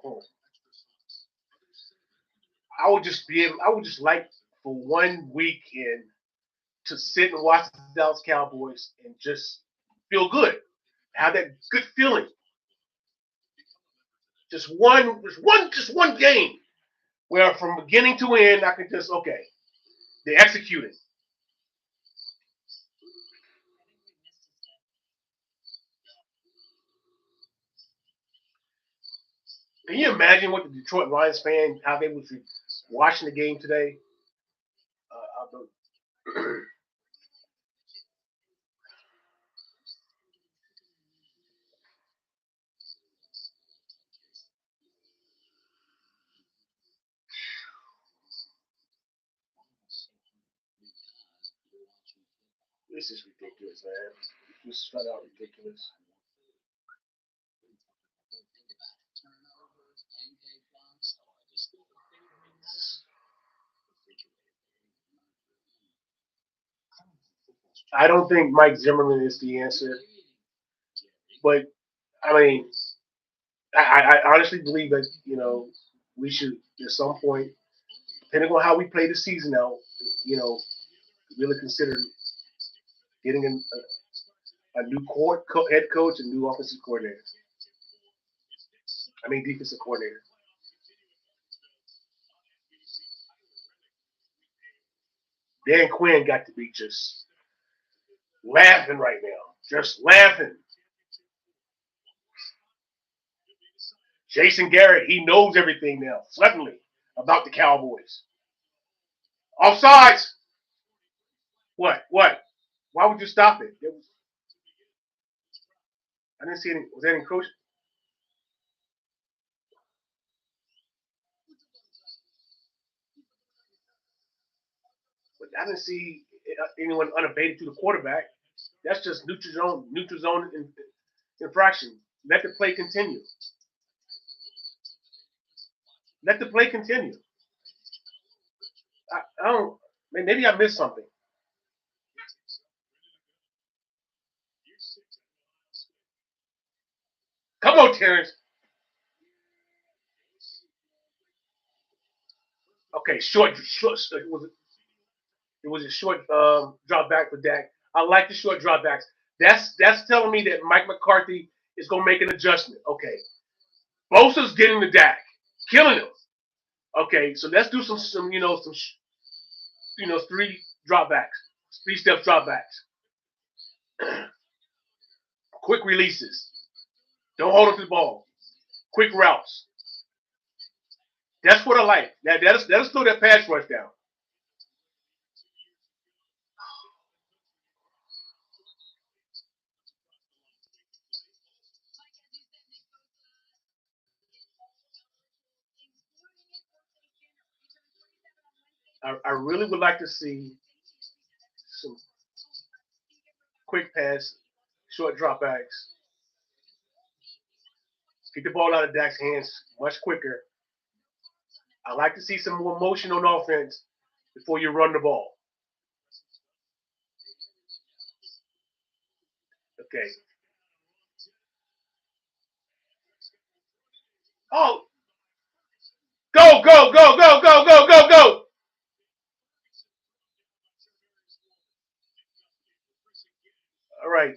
Oh. I would just like for 1 weekend to sit and watch the Dallas Cowboys and just feel good. have that good feeling. Just one game where from beginning to end I can just they executed. Can you imagine what the Detroit Lions fan, how they was watching the game today? This is ridiculous, man. This is flat out ridiculous. I don't think Mike Zimmerman is the answer, but I mean, I honestly believe that we should at some point, depending on how we play the season out, really consider getting a new head coach and new offensive coordinator. I mean, defensive coordinator. Dan Quinn got to be just laughing right now. Just laughing. Jason Garrett, he knows everything now, suddenly, about the Cowboys. Offsides! What? Why would you stop it? I didn't see any. Was that encroachment? But I didn't see anyone unabated to the quarterback. That's just neutral zone infraction. Let the play continue. Let the play continue. I don't. Maybe I missed something. Come on, Terrence. Okay, short. It was a short drop back for Dak. I like the short drop backs. That's telling me that Mike McCarthy is going to make an adjustment. Okay, Bosa's getting the Dak, killing him. Okay, so let's do some 3 drop backs, 3-step drop backs, quick releases. Don't hold on to the ball. Quick routes. That's what I like. That'll slow that pass rush down. I really would like to see some quick pass, short drop backs. Get the ball out of Dak's hands much quicker. I like to see some more motion on offense before you run the ball. Okay. Oh, go, go, go, go, go, go, go, go. All right.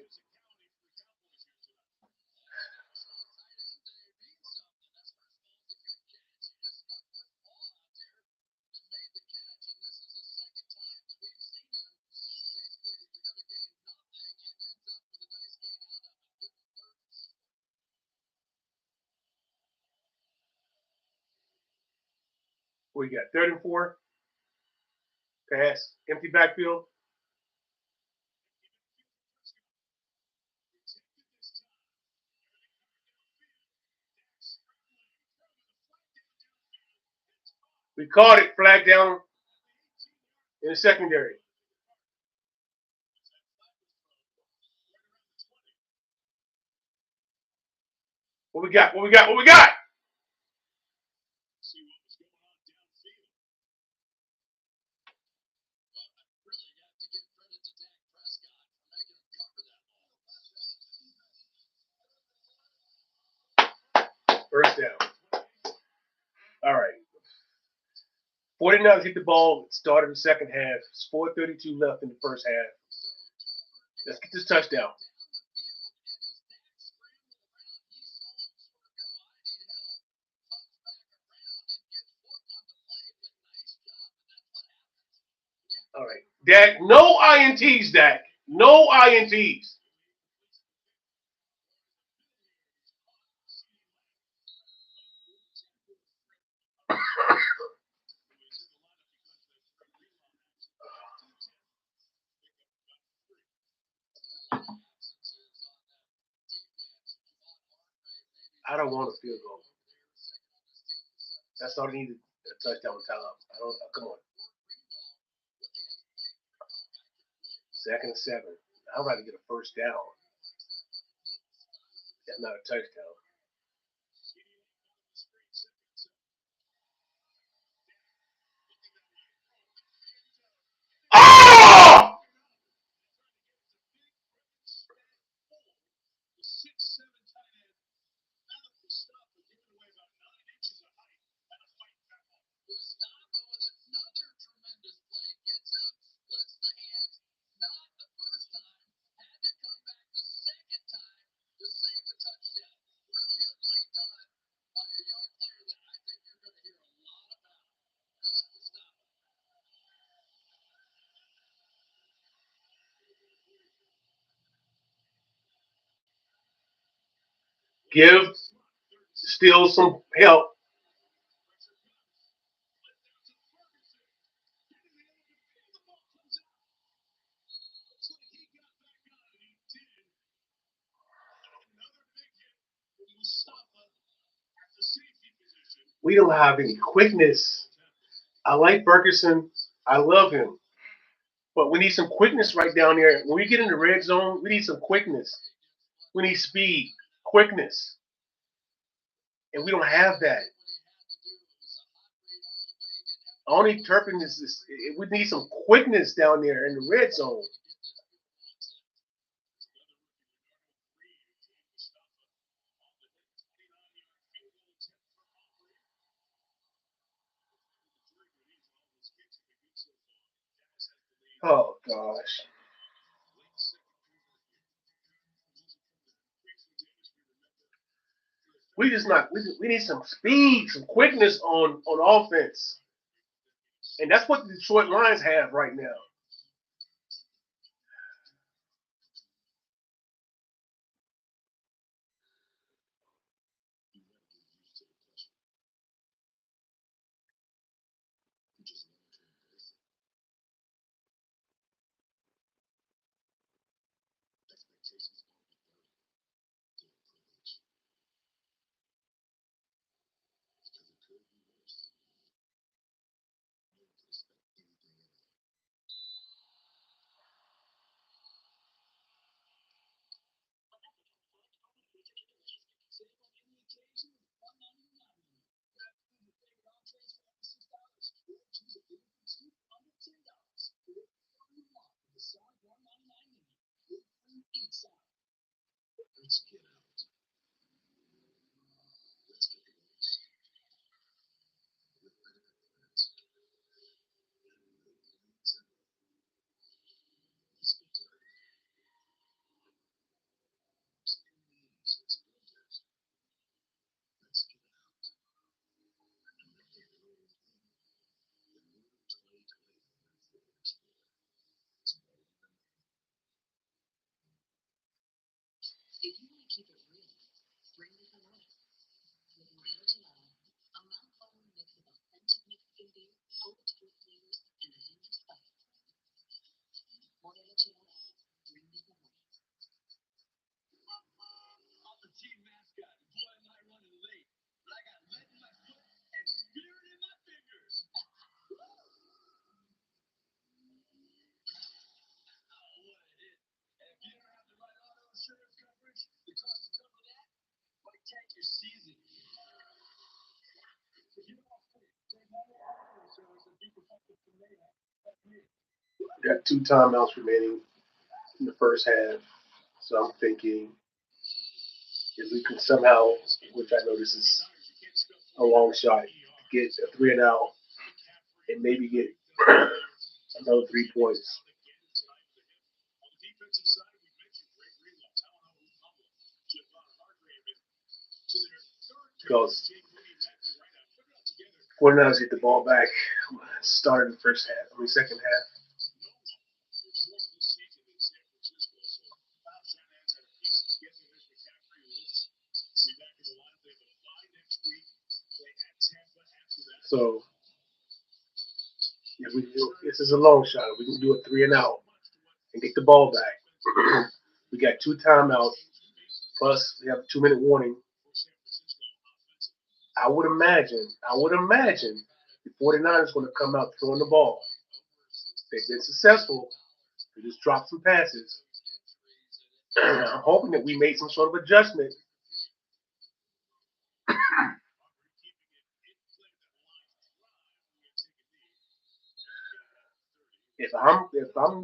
What you got? 3rd and 4. Pass. Empty backfield. We caught it. Flag down in the secondary. What we got? What we got? What we got? First down. All right. 49ers hit the ball, started the second half. It's 4:32 left in the first half. Let's get this touchdown. All right. Dak, no INTs, Dak. No INTs. I don't want a field goal. That's all I need, a touchdown time. I don't. Come on. 2nd and 7. I'd rather get a first down. That's not a touchdown. Oh! Mustafa with another tremendous play. Gets up, splits the hands. Not the first time. Had to come back the second time to save a touchdown. Brilliantly done by a young player that I think you're going to hear a lot about. That's Mustafa. Give still some help. We don't have any quickness. I like Ferguson. I love him. But we need some quickness right down there. When we get in the red zone, we need some quickness. We need speed, quickness. And we don't have that. Only Turpin is this. We need some quickness down there in the red zone. Oh gosh. We just not. We need some speed, some quickness on offense, and that's what the Detroit Lions have right now. If you want to keep it real, bring the Corona. With Modelo Gelado, a mouth-watering mix of authentic Mexican beer, old-school flavors, and a hint of spice. Modelo Gelado, bring the Corona. I'm the team mascot. Boy, am I running late. But I got lead in my foot and spirit in my fingers. Oh, what a hit. And if you don't have the right auto insurance coverage, the cost to cover that might tank your season. So you know what's funny? Take my auto insurance and be protected from mayhem. That's me. Got 2 timeouts remaining in the first half, so I'm thinking if we can somehow, which I know this is a long shot, get a 3-and-out and maybe get another 3 points. Because 49ers get the ball back, started the second half. So if this is a long shot. We can do a 3-and-out and get the ball back. We got 2 timeouts, plus we have a 2-minute warning. I would imagine the 49ers going to come out throwing the ball. They've been successful. They just dropped some passes. I'm hoping that we made some sort of adjustment. If I'm,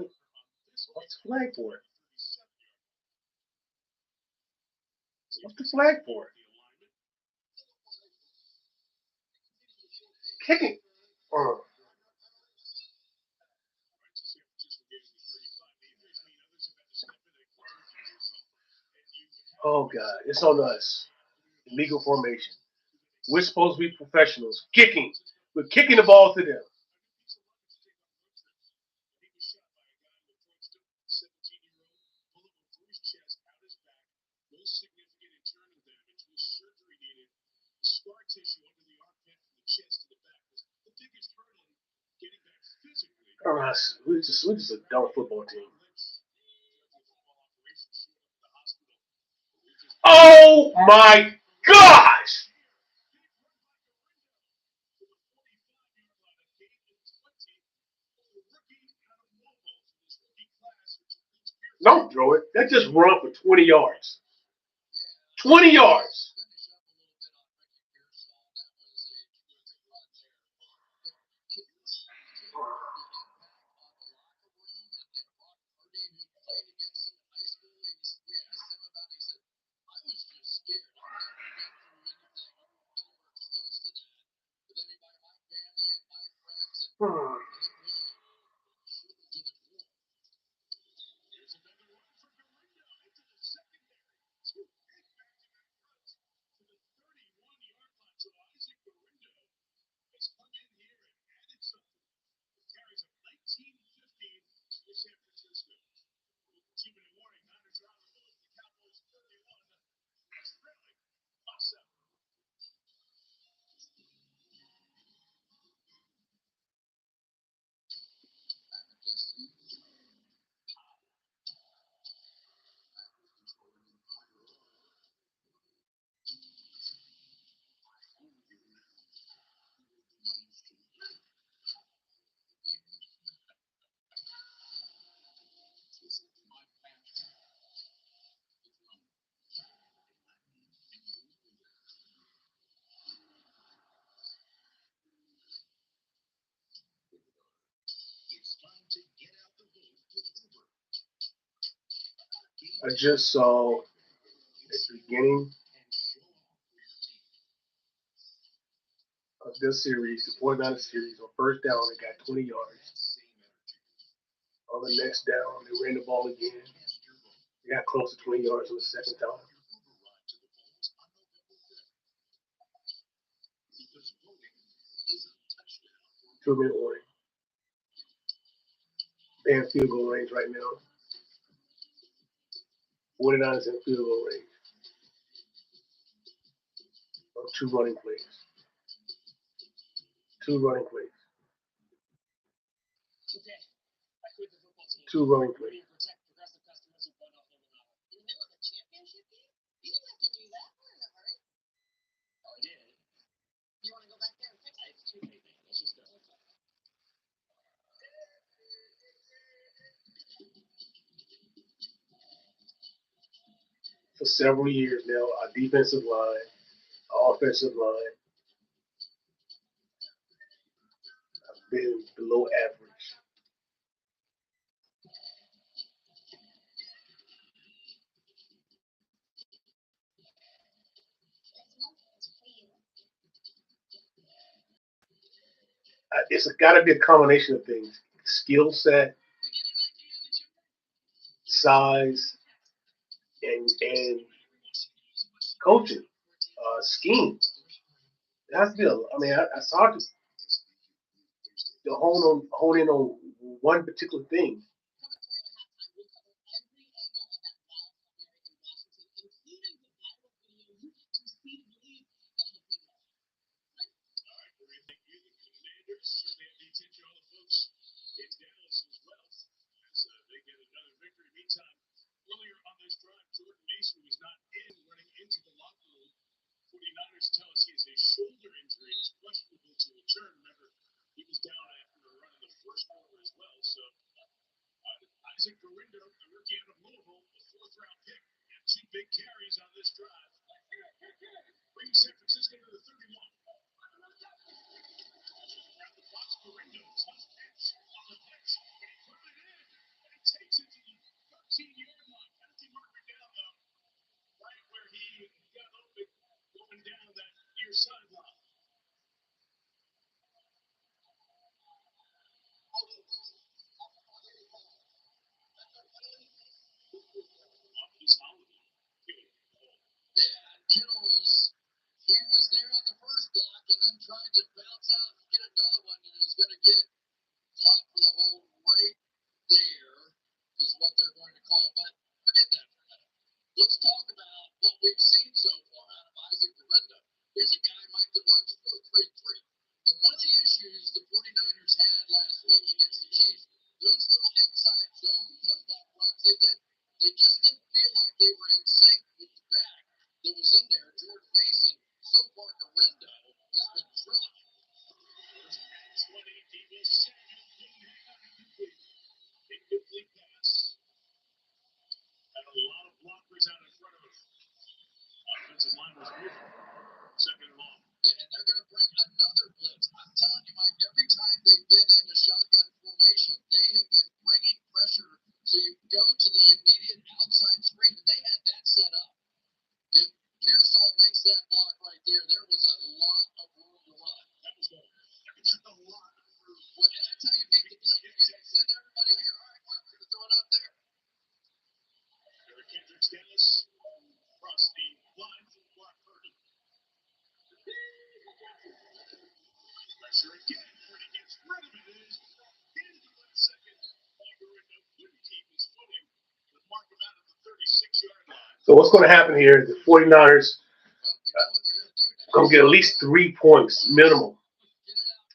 what's the flag for it? What's the flag for it? Kicking. Oh God, it's on us. Illegal formation. We're supposed to be professionals. Kicking. We're kicking the ball to them. We're just a dumb football team. Oh my gosh! Don't throw it. That just run for 20 yards. 20 yards. I just saw at the beginning of this series, the 49ers series, on first down, they got 20 yards. On the next down, they ran the ball again. They got close to 20 yards on the second time. Two-minute warning. They're in field goal range right now. 49ers in field goal range. On 2 running plays. 2 running plays. 2 running plays. For several years now, our defensive line, our offensive line have been below average. It's got to be a combination of things: skill set, size, and coaching, scheme. It has to be. It's hard to hone in on one particular thing. round pick and 2 big carries on this drive. Brings San Francisco to the 31. Around the box, Marino, tough catch on the pitch, and he put it in, and he takes it to the 13-yard line. Penalty marker down, though, right where he got a little bit going down that near sideline. Yeah, Kittles, he was there on the first block and then tried to bounce out and get another one, and is going to get caught for the hold right there, is what they're going to call. But forget that for a minute. Let's talk about what we've seen so far out of Isaac Dorinda. Here's a guy, Mike, that runs 4.33. And one of the issues the 49ers had last week against the Chiefs, those little inside zone football runs they just didn't feel like they were in sync with the back that was in there, George Mason. So far, Dorinda has been drilling. There's 20, Debo Samuel couldn't hang on incomplete. Incomplete pass. Had a lot of blockers out in front of him. Offensive line was moving. Second and long. And they're going to bring another blitz. I'm telling you, Mike, every time they've been in a shotgun formation, they have been bringing pressure. So you go to the immediate outside screen, and they had that set up. If Pearsall makes that block right there, there was a lot of room to run. That was a lot of room. Well, and that's how you beat the blitz. You didn't send everybody here. All right, we're going to throw it out there. Eric Kendricks Dennis across the line from Clark Purdy. Pressure again. Purdy gets rid of it. It is into the last second. Dorinda couldn't keep his footing. Would mark him out at the 36-yard line. So what's going to happen here is the 49ers going to get at least 3 points minimum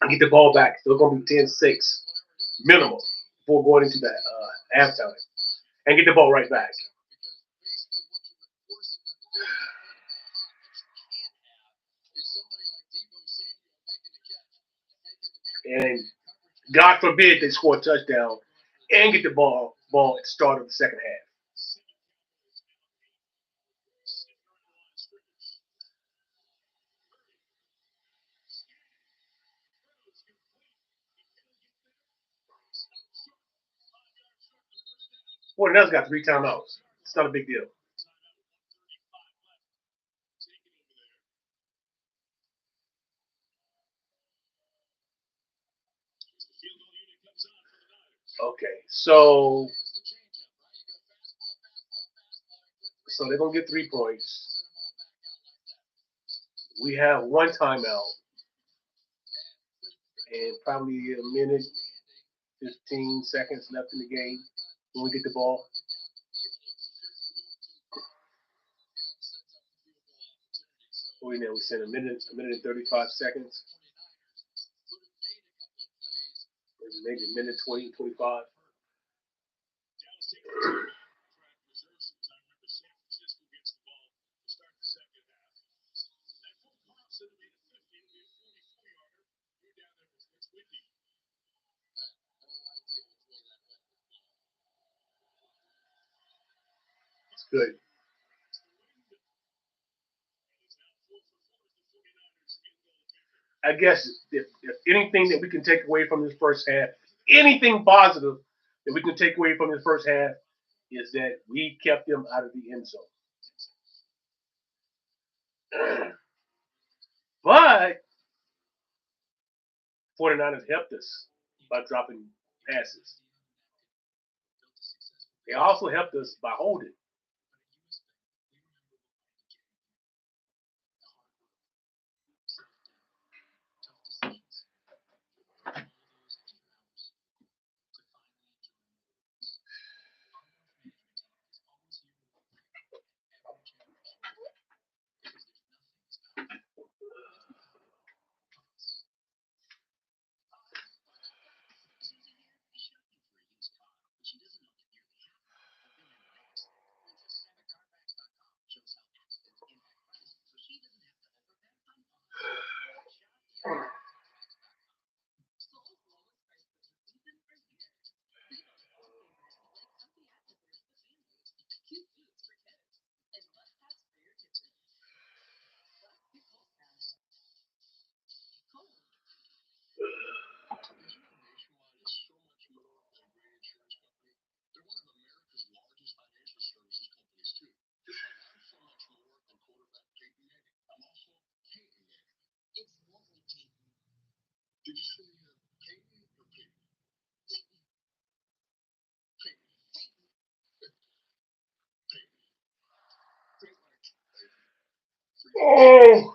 and get the ball back. So it's going to be 10-6 minimum before going into that halftime and get the ball right back. And God forbid they score a touchdown and get the ball at the start of the second half. Well, Nels got 3 timeouts. It's not a big deal. Okay, so they're going to get 3 points. We have 1 timeout and probably a minute, 15 seconds left in the game when we get the ball. We send a minute and 35 seconds. Maybe a minute 20, 25. It's good. I guess if anything that we can take away from this first half, anything positive that we can take away from this first half is that we kept them out of the end zone. But 49ers helped us by dropping passes. They also helped us by holding. Oh.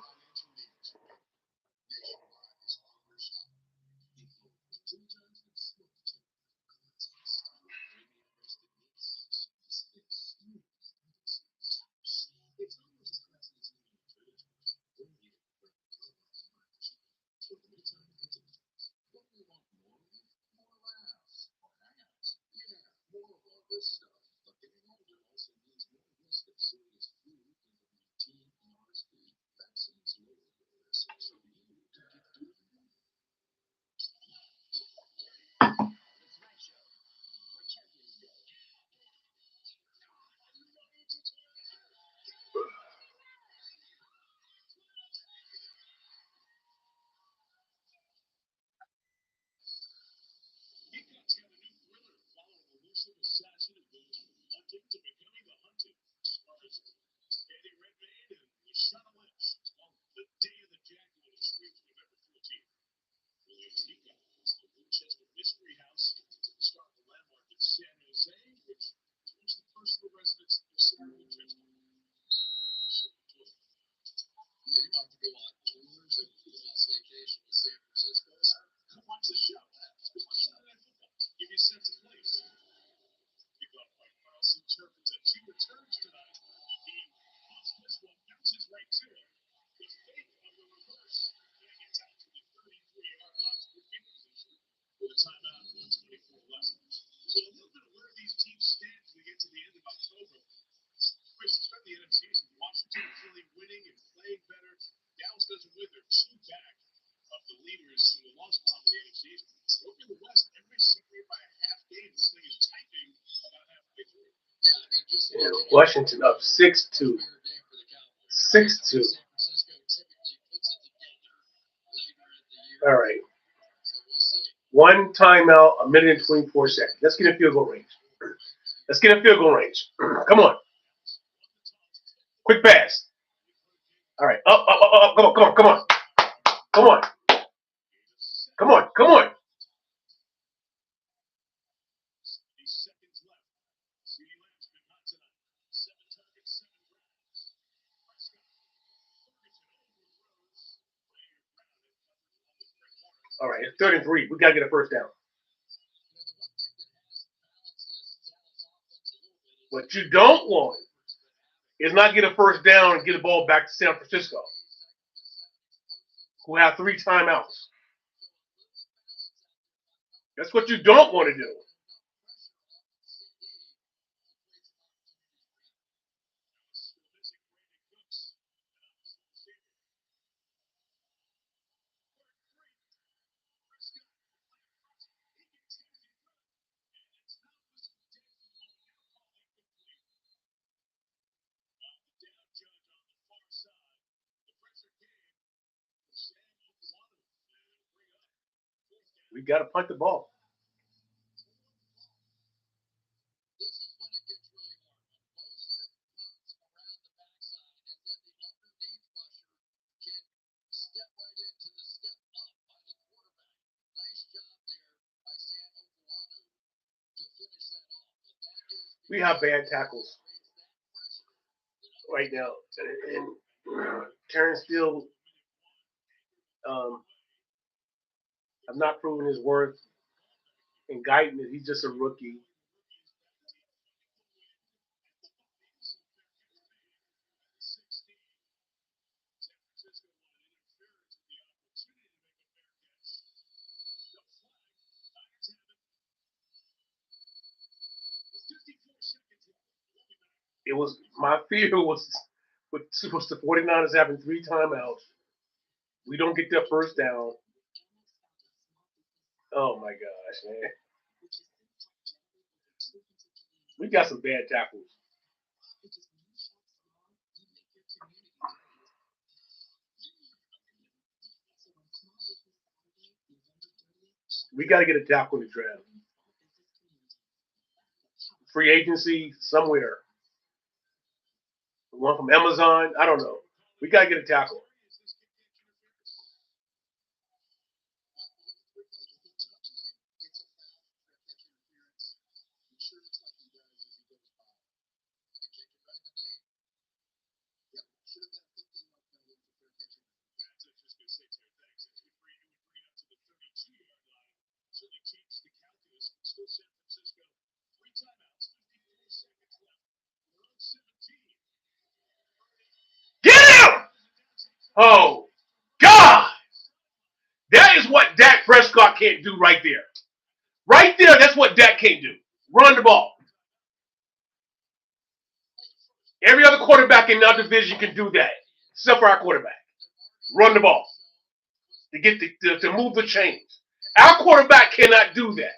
Washington up 6-2. 6-2. All right. One timeout, a minute and 24 seconds. Let's get a field goal range. Come on. Quick pass. All right. Up. Come on. All right. It's 3rd and 3. We got to get a first down. What you don't want is not get a first down and get the ball back to San Francisco, who have 3 timeouts. That's what you don't want to do. We got to punt the ball. We have bad tackles right now. And Terrence Steele have not proven his worth. And Guyton, he's just a rookie. It was my fear was the 49ers having 3 timeouts. We don't get their first down. Oh my gosh, man. We got some bad tackles. We got to get a tackle in the draft. Free agency somewhere. One from Amazon. I don't know. We got to get a tackle. can do right there. Right there, that's what Dak can't do. Run the ball. Every other quarterback in our division can do that, except for our quarterback. Run the ball to get to move the chains. Our quarterback cannot do that.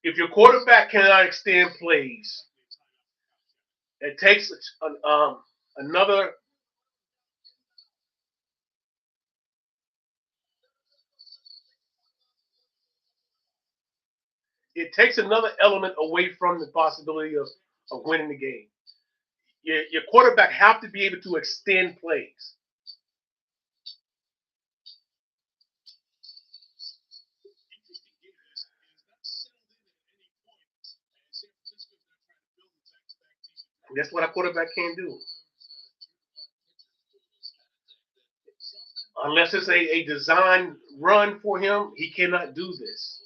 If your quarterback cannot extend plays, it takes another. It takes another element away from the possibility of winning the game. Your quarterback have to be able to extend plays. That's what a quarterback can't do. Unless it's a design run for him, he cannot do this.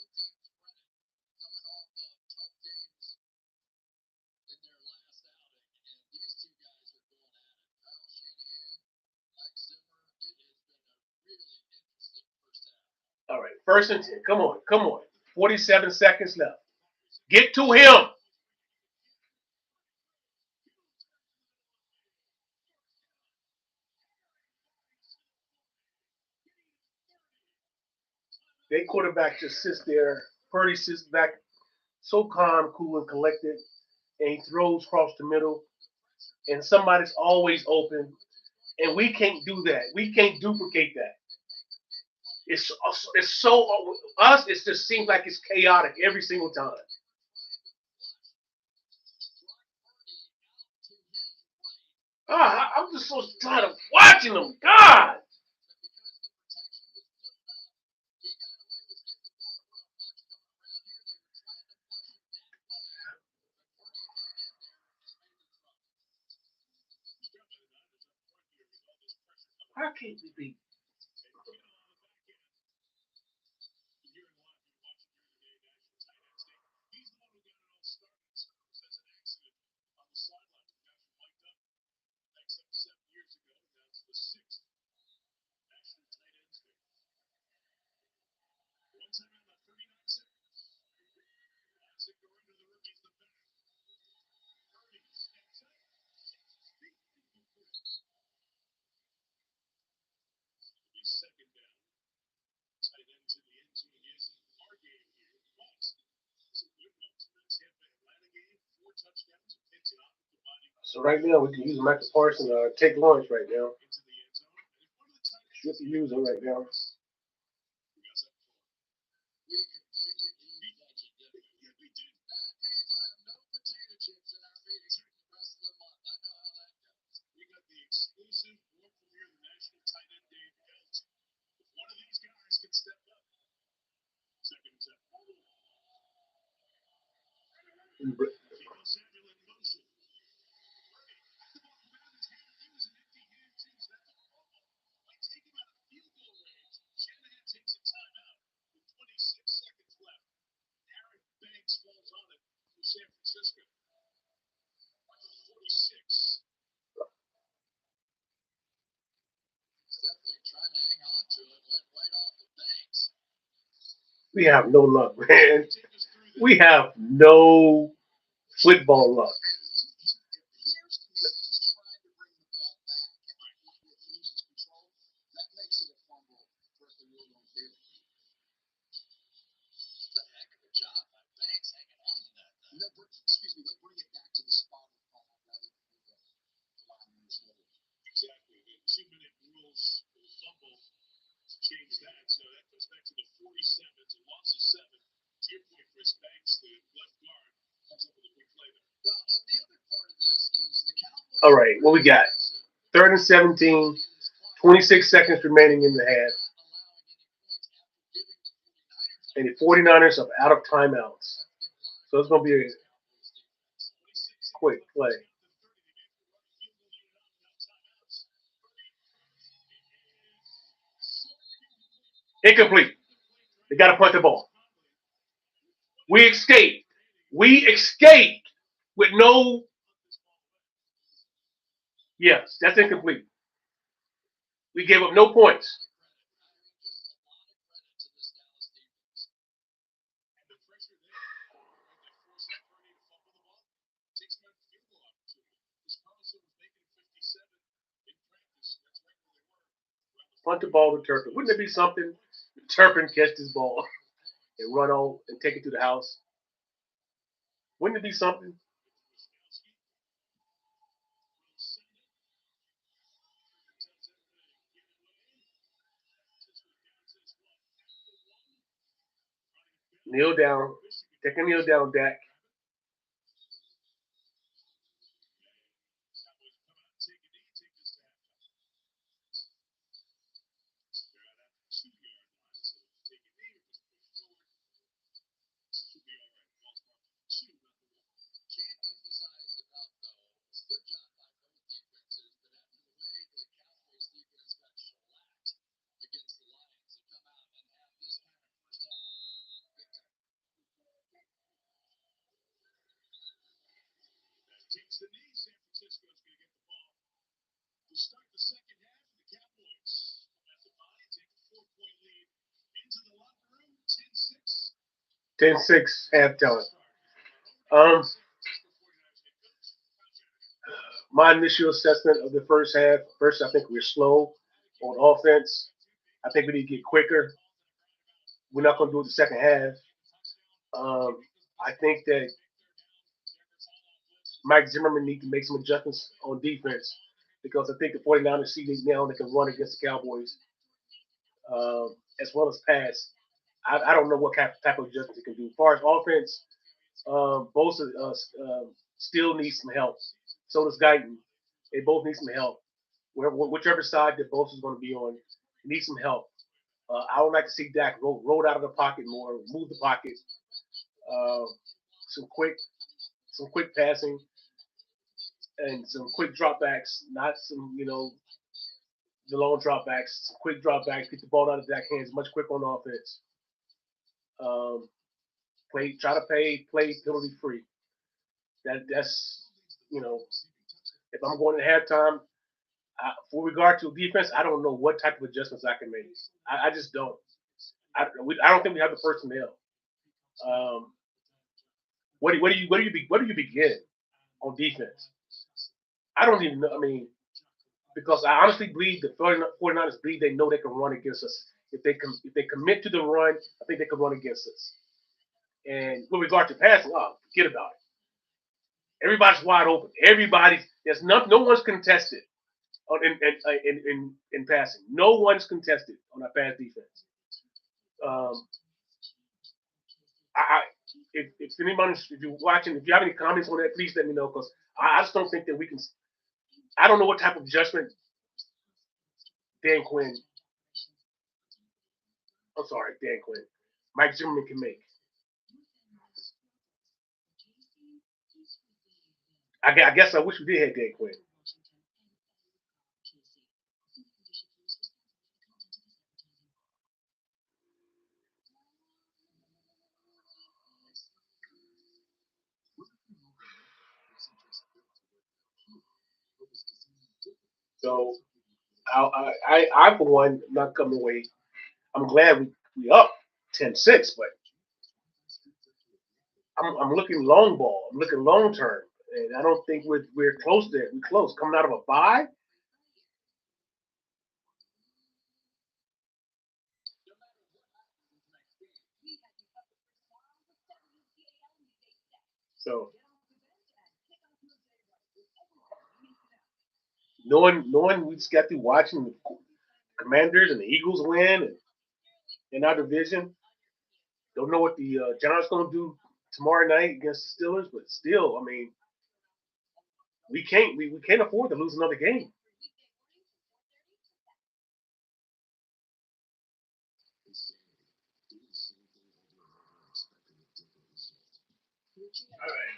All right, 1st and 10. Come on. 47 seconds left. Get to him. Their quarterback just sits there. Purdy sits back so calm, cool, and collected, and he throws across the middle, and somebody's always open, and we can't do that. We can't duplicate that. It's so us. It just seems like it's chaotic every single time. I'm just so tired of watching them. God. How can't we be? So right now we can use Michael Parsons or take Lawrence right now. Should use him right now. We have no luck, man. We have no football luck. All right, what we got? 3rd and 17, 26 seconds remaining in the half. And the 49ers are out of timeouts. So it's going to be a quick play. Incomplete. They got to punt the ball. We escaped. With no. Yes, that's incomplete. We gave up no points. Punt the ball to Turpin. Wouldn't it be something? Turpin catch this ball and run on and take it to the house. Wouldn't it be something? Kneel down. Take a kneel down, Dak. Takes the knee. San Francisco is going to get the ball to start the second half. The Cowboys at the bye take a 4-point lead into the locker room. 10-6. 10-6 halftime. My initial assessment of the first half. First, I think we're slow on offense. I think we need to get quicker. We're not going to do it the second half. I think that Mike Zimmerman needs to make some adjustments on defense because I think the 49ers see now they can run against the Cowboys as well as pass. I don't know what type of adjustments they can do. As far as offense, both still need some help. So does Guyton. They both need some help. Whichever side that both is going to be on, need some help. I would like to see Dak roll out of the pocket more, move the pocket, some quick passing, and some quick dropbacks. Not some the long dropbacks. Some quick dropbacks. Get the ball out of Dak's hands much quicker on offense. Try to play penalty free. That's if I'm going to halftime. For regard to defense, I don't know what type of adjustments I can make. I just don't. I don't think we have the personnel. Where do you begin on defense? I don't even know. I mean, because I honestly believe the 49ers believe they know they can run against us. If they commit to the run, I think they can run against us. And with regard to passing, forget about it. Everybody's wide open. There's no one's contested in passing. No one's contested on our pass defense. If anybody, if you're watching, if you have any comments on that, please let me know because I just don't think that we can. I don't know what type of adjustment Dan Quinn. Mike Zimmerman can make. I guess I wish we did have Dan Quinn. So I for one, not coming away. I'm glad we up 10-6, but I'm looking long ball. I'm looking long term, and I don't think we're close there. We're close coming out of a bye. So knowing we just got through watching the Commanders and the Eagles win and in our division, don't know what the Giants going to do tomorrow night against the Steelers, but still, I mean, we can't afford to lose another game. All right.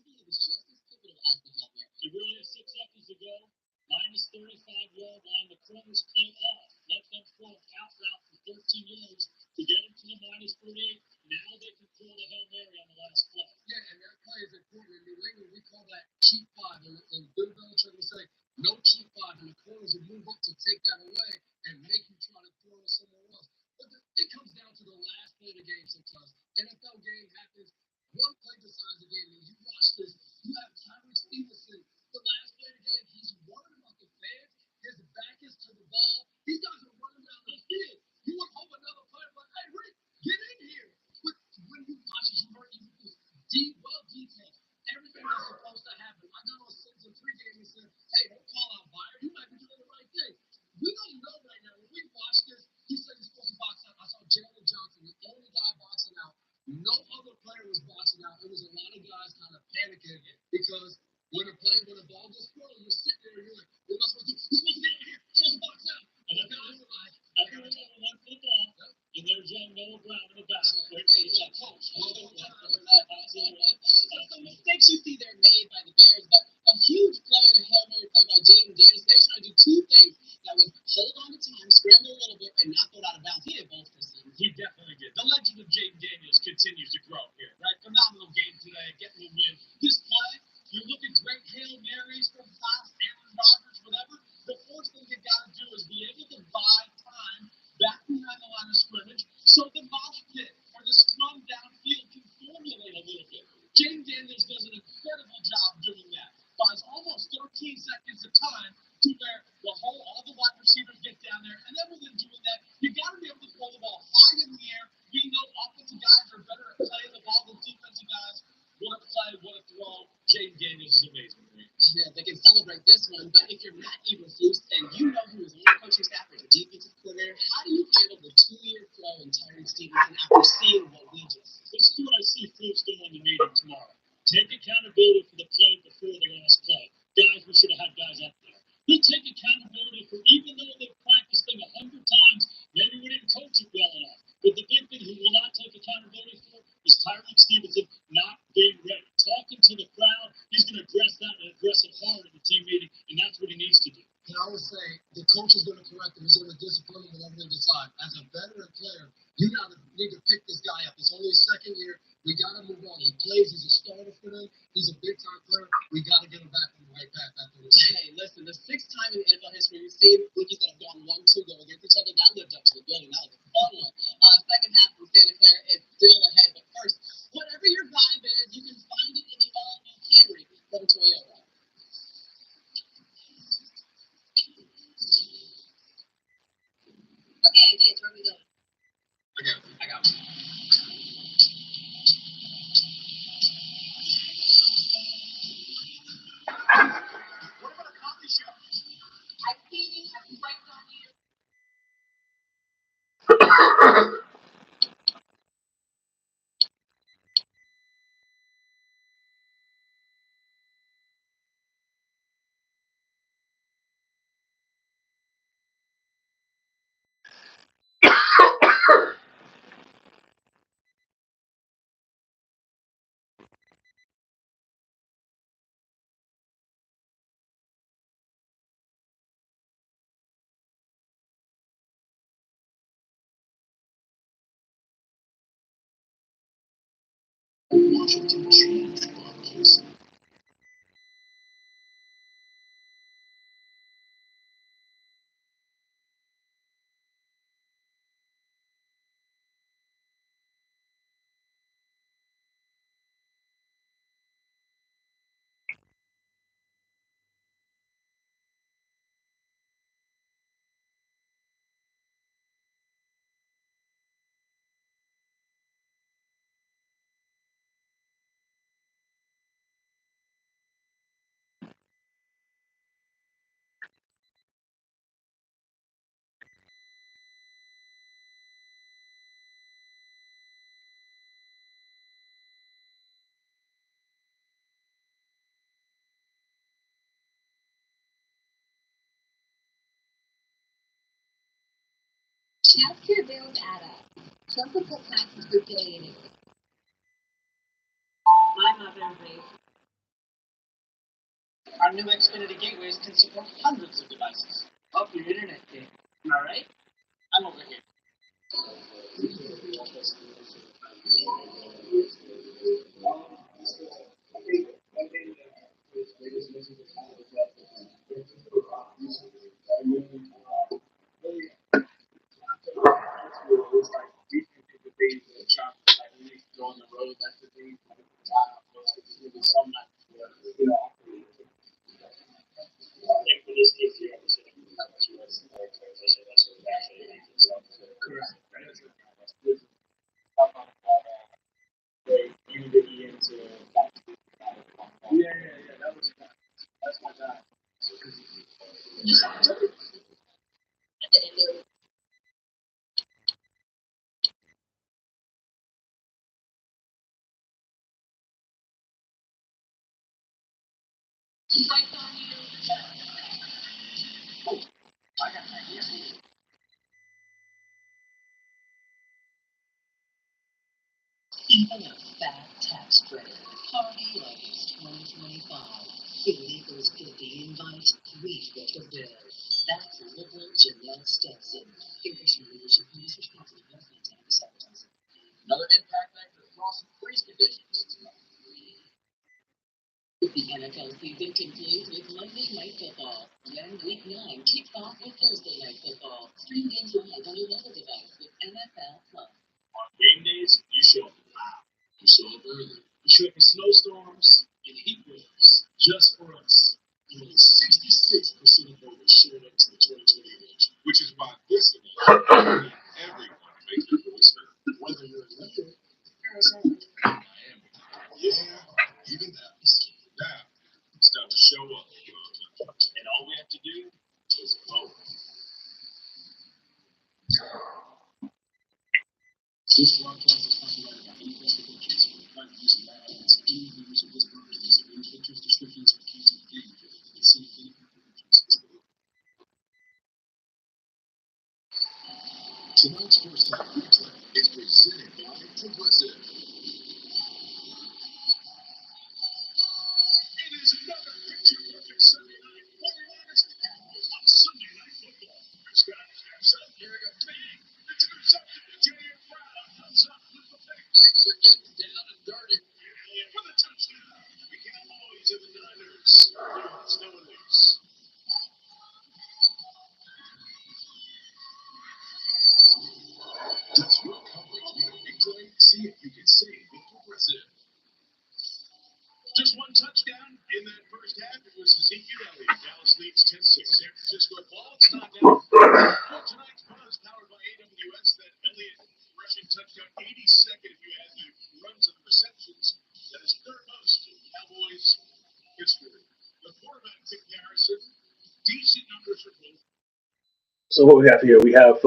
believe is just as pivotal as the Hail Mary. It really is 6 seconds to go. Minus 35-yard line. The corners play off. Let them throw an out route for 13 yards to get them to the minus 48. Now they can throw the Hail Mary on the last play. Yeah, and that play is important. In New England, we call that cheap five. And Bill Belichick will say, no cheap five. And the corners will move up to take that away and make you try to throw it somewhere else. But it comes down to the last play of the game sometimes. NFL game happens. One play decides the game. And you watch this. You have Tyreek Stevenson. The last play of the game, he's worried about the fans. His back is to the ball. These guys are running down the field. You would hope another player like, hey, Rick, get in here. But when you watch it, you heard deep, well detailed. Everything that's supposed to happen. I got on Simpson pregame and said, hey, don't call out fire. You might be doing the right thing. We don't know right now. When we watch this, he said he's supposed to box out. I saw Jalen Johnson, the only guy boxing out. No other player was boxing out. There was a lot of guys kind of panicking because when the ball gets thrown, you're sitting there and you're like, what am I supposed to do? He's supposed to get in here. He's supposed to box out. And the guys are like, everyone had one football, and there's young Noah Brown in the back. The mistakes you see there made by the Bears, but a huge play and a Hail Mary play by Jaden Daniels. They're trying to do two things. That was hold on to time, scramble a little bit, and not go out of bounds. He did both for season. He definitely did. The legend of Jaden Daniels continues to grow here, right? Phenomenal game today, getting the win. This play, you look at great Hail Marys from Fox, Aaron Rodgers, whatever. The first thing you got to do is be able to buy time back behind the line of scrimmage so the mosh pit or the scrum downfield can formulate a little bit. Jaden Daniels does an incredible job doing that. Buys almost 13 seconds of time to where all the wide receivers get down there. And then within doing that, you got to be able to throw the ball high in the air. We know offensive guys are better at playing the ball than defensive guys. What a play, what a throw. Jaden Daniels is amazing. Yeah, they can celebrate this one, but if you're Matt Eberflus and you know who is on the coaching staff or the defensive coordinator, how do you handle the 2-year flow in Tyreek Stevenson after seeing what we just? This is what I see Flus doing in the meeting tomorrow. Take accountability for the play before the last play. Guys, we should have had guys out there. He'll take accountability for, even though they've practiced thing 100 times, maybe we didn't coach it well enough. But the big thing he will not take accountability for is Tyreek Stevenson not being ready. Talking to the crowd, he's going to address that and address it hard in the team meeting, and that's what he needs to do. And I would say the coach is going to correct him. He's going to discipline him whenever they decide. As a veteran player, you need to pick this guy up. It's only his second year. We got to move on. He plays. He's a starter for them. He's a big-time player. We got to get him back on the right path after this. Hey, listen, the 6th time in NFL history we've seen rookies that have gone 1-2 go against each other. That lived up to the billing. That was a fun one. Second half from Santa Clara is still ahead. But first, whatever your vibe is, you can find it in the all-new Camry from Toyota. Okay, I did. Where are we going? I got it. What about a coffee shop? I've seen you. I've liked on you. Washington changed barbecues. Childcare bills add up. Plentiful taxes for billionaires. My mother raised Our new Xfinity gateways can support hundreds of devices. Up your internet game. All right? I'm over here. Even a fat tax credit. Party August 2025. Illegals get the invite, we get the bill. That's liberal Janelle Stetson. Congressional leadership news responsible for cannabis advertising. Another impact factor across freeze conditions. The NFL season concludes with Monday Night Football. Then Week 9 kicks off with Thursday Night Football. Stream games live on your mobile device with NFL Plus. On game days, you show up loud. You show up early. You show up in snowstorms and heat waves. Just for us. Only 66% of voters showed up to the 2020 election, which is why this election, everyone makes their voice heard. Whether you're in Lincoln, Arizona, Miami, yeah, even Dallas. Now, it's time to show up. And all we have to do is vote. This broadcast is copyrighted by any Investor Pictures. Private use of license. Any of the use of this broadcast, any pictures, descriptions, or accounts of the game, and see any pictures. Tonight's first half replay is presented by Progressive. It is another picture-perfect Sunday night 49ers and the Cowboys on Sunday Night Football. Prescott snaps up, hearing a bang. It's intercepted to J.M. Brown. Comes up with the pick. Thanks for getting down and dirty. With a touchdown. The Cowboys and the Niners. It's no release. Does your coverage need a victory? See if you can save with Progressive. Just one touchdown in that first half. It was Ezekiel Elliott. Dallas leads 10-6. San Francisco ball. It's not down. Tonight's buzz powered by AWS. That Elliott rushing touchdown, 82nd if you add the runs and receptions. That is third most in Cowboys history. The quarterback comparison, decent numbers for both. So what we have here, we have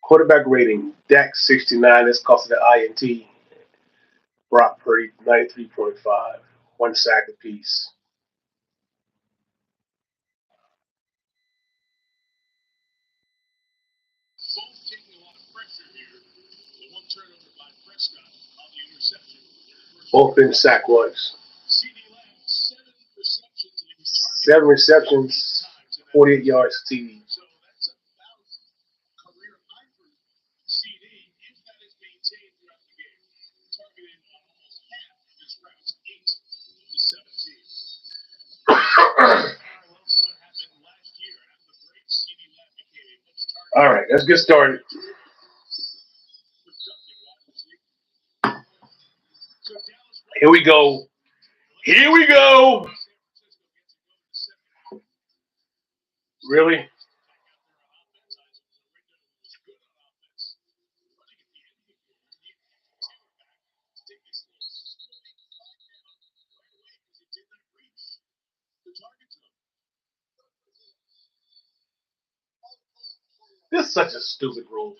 quarterback rating, Dak 69, that's costing the INT. Brock Purdy 93.5, 1 sack apiece. Both taking a lot of pressure here. The one turnover by Prescott on the interception. Both been sacked once. CD Lamb, 7 receptions, and he was 7 receptions, 48 yards TD. So that's about career high for CD if that is maintained throughout the game. Targeted on almost half of his routes, 8 of the 17. Parallel to what happened last year after the break, CD Lamb became a much targeted. All right, let's get started. Here we go. Here we go. Really? This is such a stupid rule.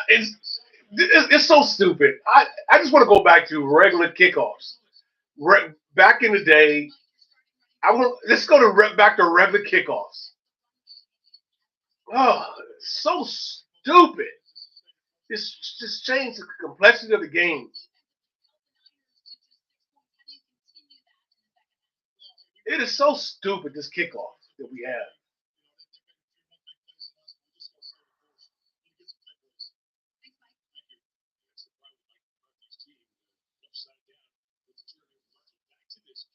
It's so stupid. I just want to go back to regular kickoffs. Back in the day, let's go back to regular kickoffs. Oh, it's so stupid. It's just changed the complexity of the game. It is so stupid, this kickoff that we have.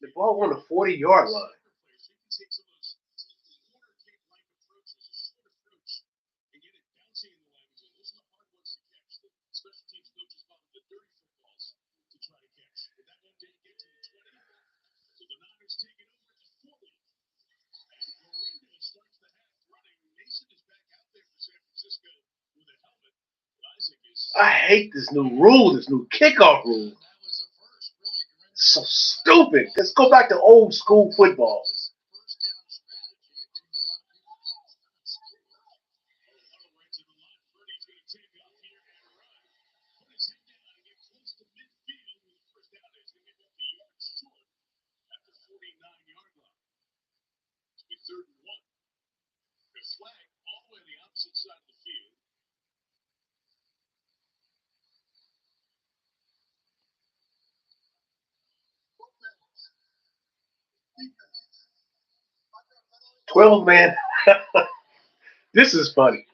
The ball on the 40-yard line. I hate this new rule, this new kickoff rule. So stupid. Let's go back to old school football. Man. This is funny.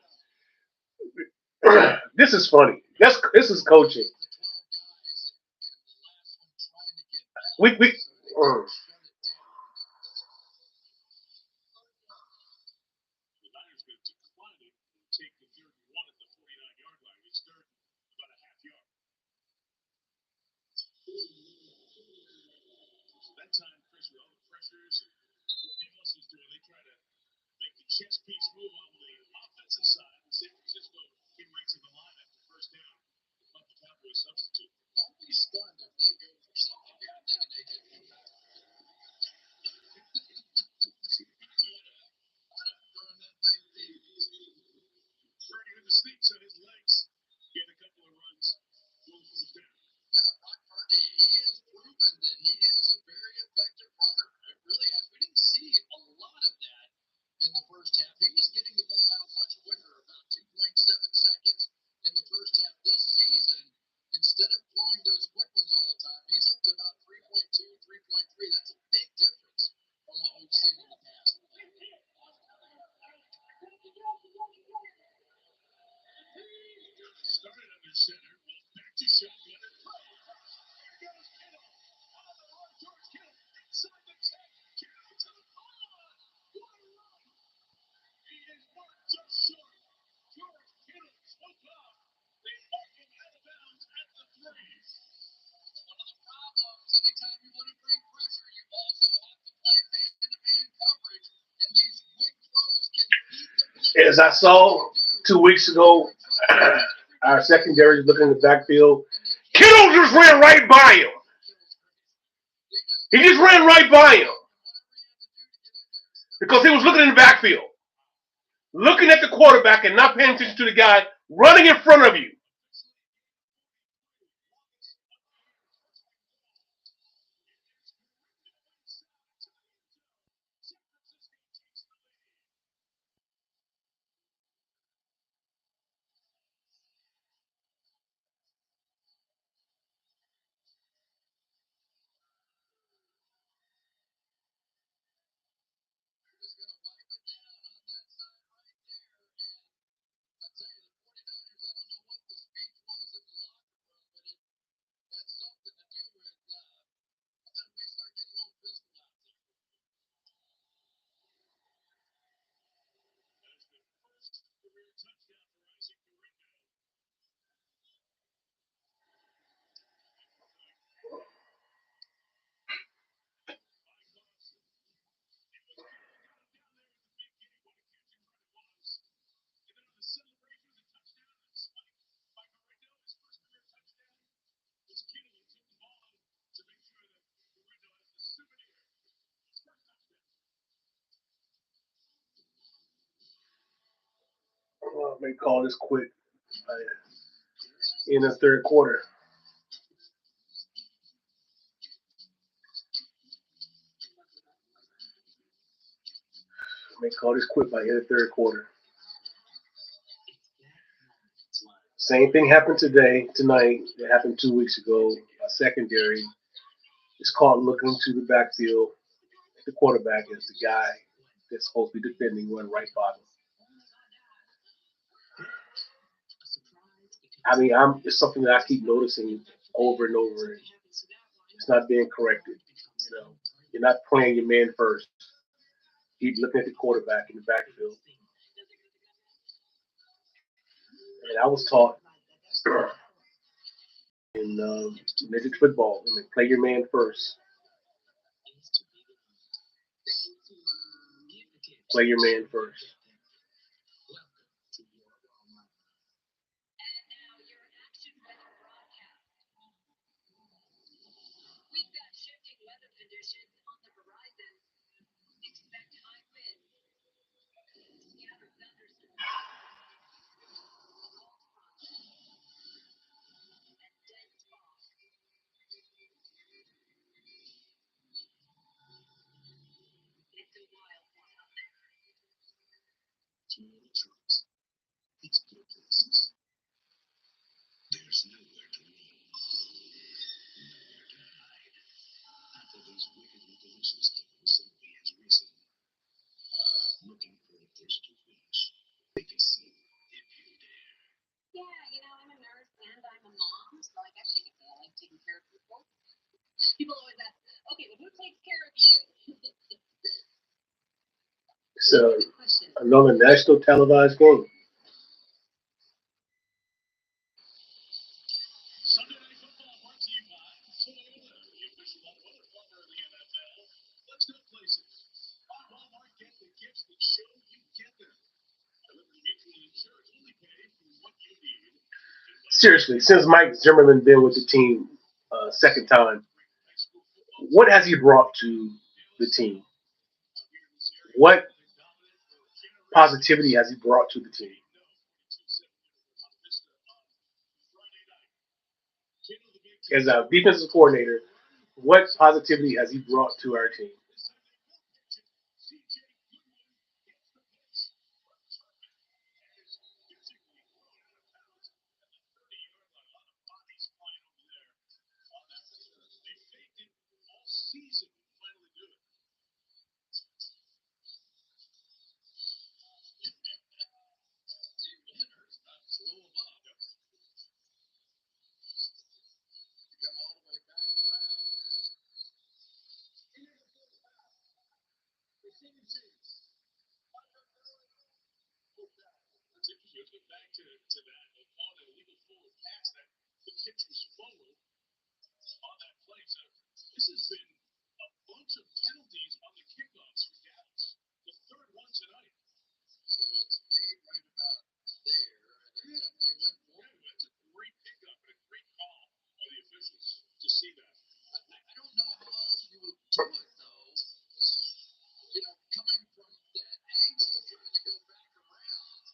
This is funny. This is coaching. We as I saw 2 weeks ago, our secondary is looking in the backfield. Kittle just ran right by him. He just ran right by him because he was looking in the backfield, looking at the quarterback and not paying attention to the guy running in front of you. I may call this quit in the third quarter. I may call this quit by the third quarter. Same thing happened tonight. It happened 2 weeks ago. Our secondary is caught looking to the backfield the quarterback as the guy that's supposed to be defending run right by him. I mean, it's something that I keep noticing over and over. It's not being corrected. You're not playing your man first. Keep looking at the quarterback in the backfield. And I was taught in midget football, play your man first. Play your man first. It's good places. There's nowhere to run, nowhere to hide. After these wickedly delicious things, somebody has risen, looking for a thirsty fish. They can see if you dare. Yeah, I'm a nurse and I'm a mom, so I guess you could say I like taking care of people. People always ask, okay, well, who takes care of you? So another national televised game. Sunday Night Football brought to you by Toyota, the official automotive partner of the NFL. Let's go places. By Walmart, get the gifts that show you get them. Liberty Mutual Insurance only pay for what you need. Seriously, since Mike Zimmerman been with the team second time, what has he brought to the team? What positivity has he brought to the team? As a defensive coordinator, what positivity has he brought to our team? Back to that, on an illegal forward pass that the pitch was forward on that play. So this has been a bunch of penalties on the kickoffs for Dallas. The third one tonight. So it's made right about there. And they went for it. That's a great pickup and a great call by the officials to see that. I don't know how else you would do it, though. Coming from that angle, trying to go back around.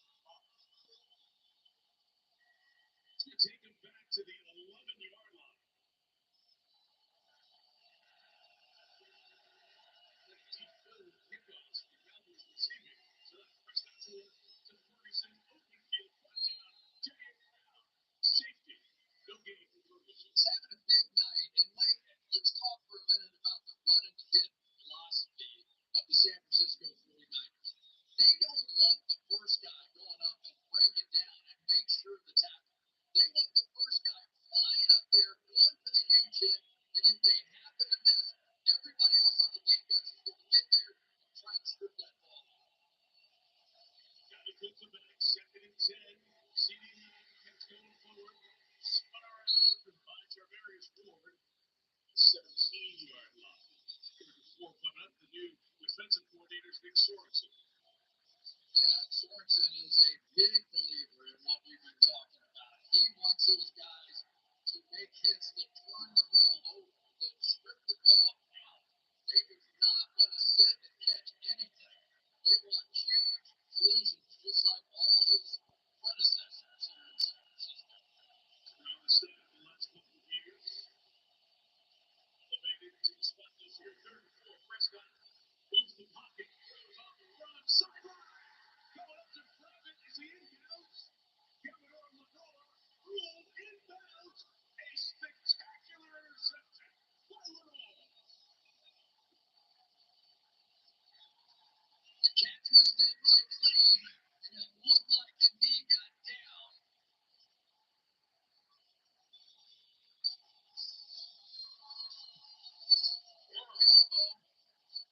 To take him back to the 11-yard line. Kickoffs for Cowboys receiving. So that's first down to Ferguson. Open field. Touchdown. J.A. Brown. Safety. No gain for Ferguson. He's having a big night. And Mike, let's talk for a minute about the run and hit philosophy of the San Francisco 49ers. They don't want the first guy going up and break it down and make sure the tackle. They want the first guy flying up there, going for the huge hit, and if they happen to miss, everybody else on the defense is going to get there and try and strip that ball. Got to go to back, 2nd and 10. CD kept going forward. Spun around and by Tarvarius Ward. 17-yard line. Before coming up, the new defensive coordinator's Nick Sorensen. Yeah, Sorensen is a big believer in what we've been talking about. He wants those guys to make hits that turn the ball over, that strip the ball out. They do not want to sit and catch anything. They want huge collisions, just like all his predecessors here in San Francisco. Around the state of the last couple of years. Elevated to the spot this year. 3rd and 4. Prescott moves the pocket. Throws on the run. Sideline. Coming up to grab it. Is he in bounds? Kevin Orr ruled inbounds. A spectacular was definitely clean, and it looked like the knee got down. Or elbow.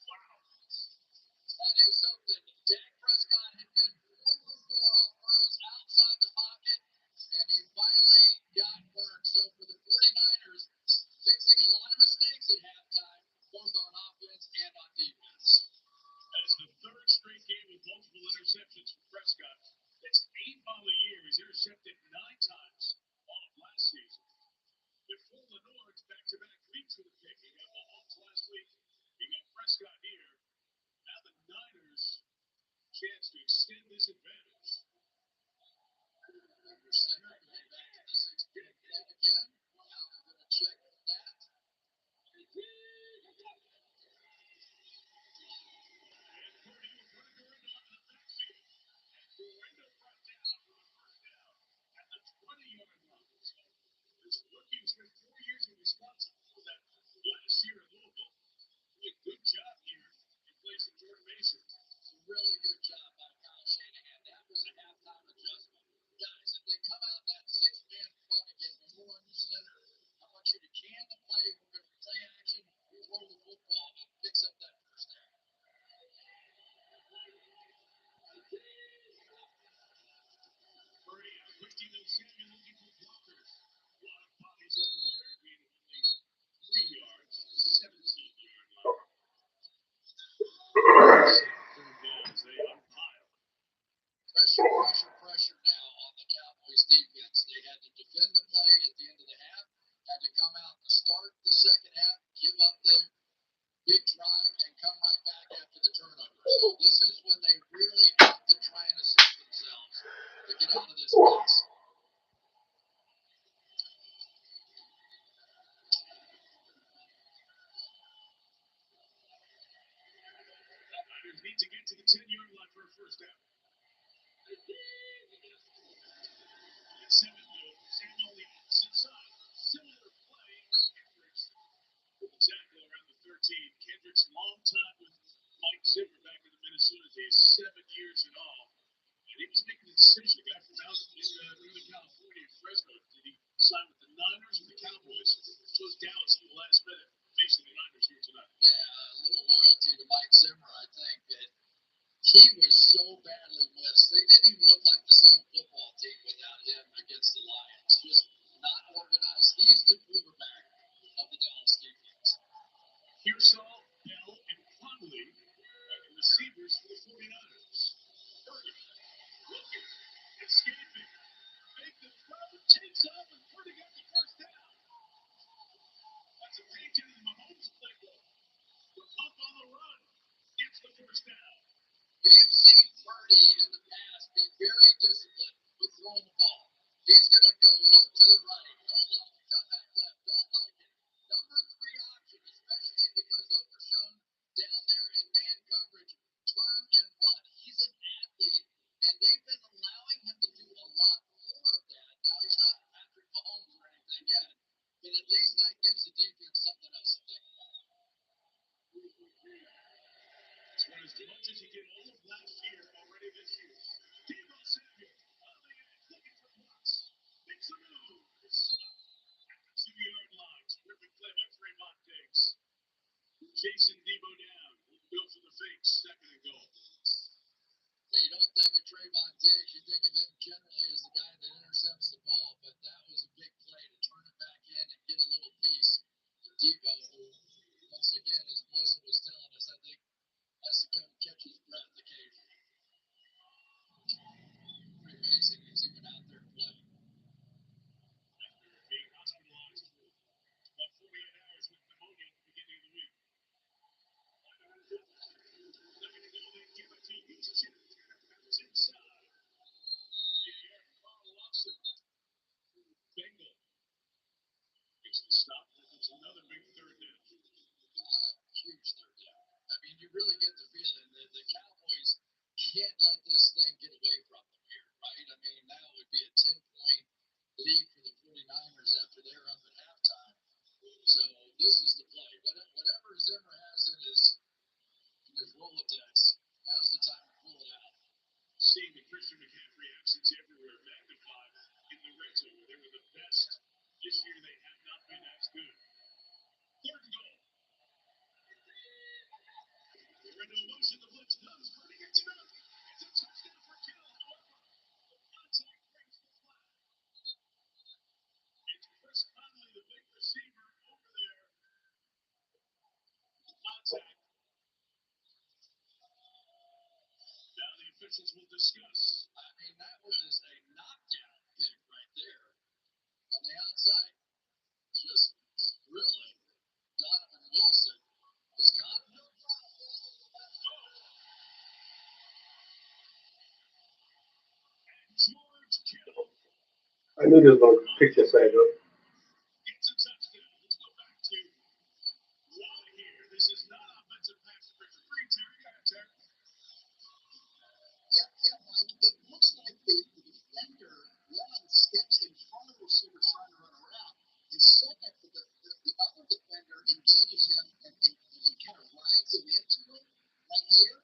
Wow. That is something. Dak Prescott had been 4 for 4 on throws outside the pocket, and he finally got burned. So for the 49ers, fixing a lot of mistakes at halftime, both on offense and on defense. That is the third straight game with multiple interceptions for Prescott. That's 8 on the year. He's intercepted 9 times all of last season. If full Lenore, it's back-to-back weeks with a pick. He got Mahomes last week. He got Prescott here. Now the Niners chance to extend this advantage. Under center, going back to the 6-pick play again. Now they're going to check that. And Purdy with Whitaker into the backfield. And Miranda brought down for the first down at the 20-yard line. So this rookie has been 4 years in Wisconsin for that last year at Louisville. Did a good job here in place of Jordan Mason. Really good job by Kyle Shanahan. That was a halftime adjustment. Guys, if they come out that 6-man front again, we're under center. I want you to can the play. We're going to play action, throw the football, and fix up that first down. Murray out of 15 and Samuel looking for blockers. A lot of bodies over there, being only 3 yards, 17-yard line. Third down as they unpile. Pressure now on the Cowboys defense. They had to defend the play at the end of the half, had to come out and start the second half, give up the big drive, and come right back after the turnover. So this is when they really have to try and assist themselves to get out of this mess. Niners need to get to the 10-yard line for a first down. It's 7 Samuel on the opposite side. Similar play for Kendricks with the tackle around the 13. Kendricks, long time with Mike Zimmer back in the Minnesota days, 7 years in all. And he was making a decision. A guy from out in Northern California, Fresno. Did he sign with the Niners or the Cowboys? Chose Dallas at the last minute, facing the Niners here tonight. Yeah, a little loyalty to Mike Zimmer, I think, that he was so badly missed. They didn't even look like the same football team without him against the Lions. Just not organized. He's the quarterback of the Dallas defense. Pearsall, Bell, and Conley are the receivers for the 49ers. Purdy, looking, escaping, make the throw, takes off, and Purdy got the first down. That's a page into the Mahomes playbook. We're up on the run, gets the first down. We've seen Purdy in the past be very disciplined with throwing the ball. He's going to go look to the right, go left, come back left, don't like it. Number 3 option, especially because Overshown down there in man coverage, turn and run. He's an athlete, and they've been allowing him to do a lot more of that. Now, he's not Patrick Mahomes or anything yet, but at least that gives the defense something else to think about. It's won as much as he did all of last year already this year. Deebo Samuel, on the edge, looking for blocks. Makes a move. At the 2-yard line. Terrific play by Trayvon Diggs. Chasing Deebo down. He'll go for the fake, 2nd and goal. Now, you don't think of Trayvon Diggs, you think of him generally as the guy that intercepts the ball, but that was a big play to turn it back in and get a little piece to Deebo, who, once again, as Melissa was telling us, I think has to come catch his breath occasionally. Pretty amazing he's even out there playing. After being hospitalized for about 48 hours with pneumonia at the beginning of the week. 2nd and goal, they give it to Houston. It's inside. The air, Carl Lawson. Bengal. Makes the stop. It's another big 3rd down. Huge 3rd down. I mean, you really get the feeling that the Cowboys can't let this thing get away from them here, right? I mean, now it would be a 10-point lead for the 49ers after they're up at halftime. So this is the play. Whatever Zimmer has in his Rolodex, now's the time to pull it Christian McCaffrey absence everywhere magnified in the red zone. They were the best. This year they have not been as good. Third and goal. They're in no motion. The blitz comes. Running it to them. It's a touchdown for Kittle. However, the contact breaks the flag. It's Chris Conley, the big receiver, over there. Contact. Now the officials will discuss. I mean, that was a knockdown kick right there on the outside. Just really, Donovan Wilson has got no problem. George Kittle I knew they were going to pick this back up. gets a touchdown. Let's go back to Watt here. This is not offensive pass interference. Terry, got it, Terry. Yeah, Mike. It looks like the defender, one, steps in front of the receiver trying to run around, and second, the other defender engages him and kind of rides him into it right here.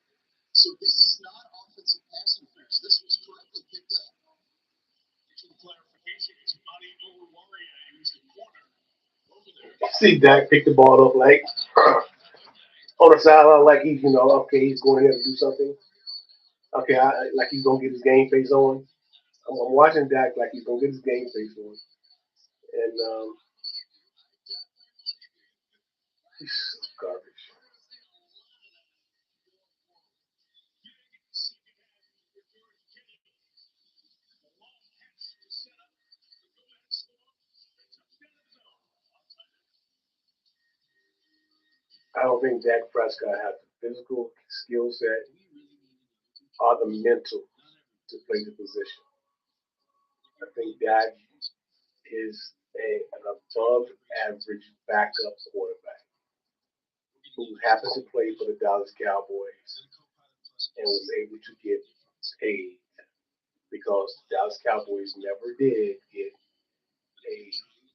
So this is not offensive pass interference. This was correctly picked up. For clarification, it's Monty Oruwariye, who's the corner over there. See Dak pick the ball up like on the sideline, like he's okay, he's going here to do something. Okay, like he's gonna get his game face on. I'm watching Dak like he's gonna get his game face on, and he's garbage. I don't think Dak Prescott has the physical skill set or the mental to play the position. I think Dak is an above average backup quarterback who happens to play for the Dallas Cowboys and was able to get paid because the Dallas Cowboys never did get a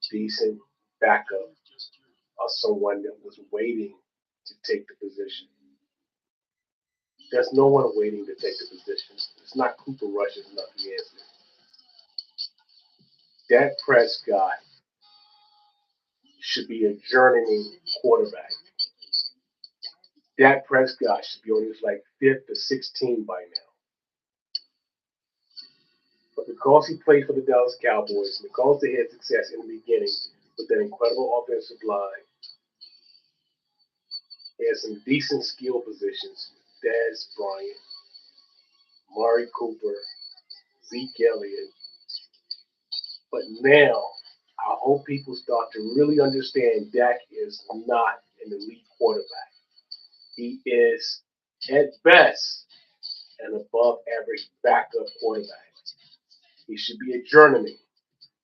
decent backup or someone that was waiting to take the position. There's no one waiting to take the position. It's not Cooper Rush, it's not the answer. Dak Prescott should be a journeyman quarterback. Dak Prescott should be on his like 5th or 16th by now. But because he played for the Dallas Cowboys, and because they had success in the beginning with that incredible offensive line, he had some decent skill positions. Dez Bryant, Mari Cooper, Zeke Elliott. But now, I hope people start to really understand Dak is not an elite quarterback. He is, at best, an above average backup quarterback. He should be a journeyman,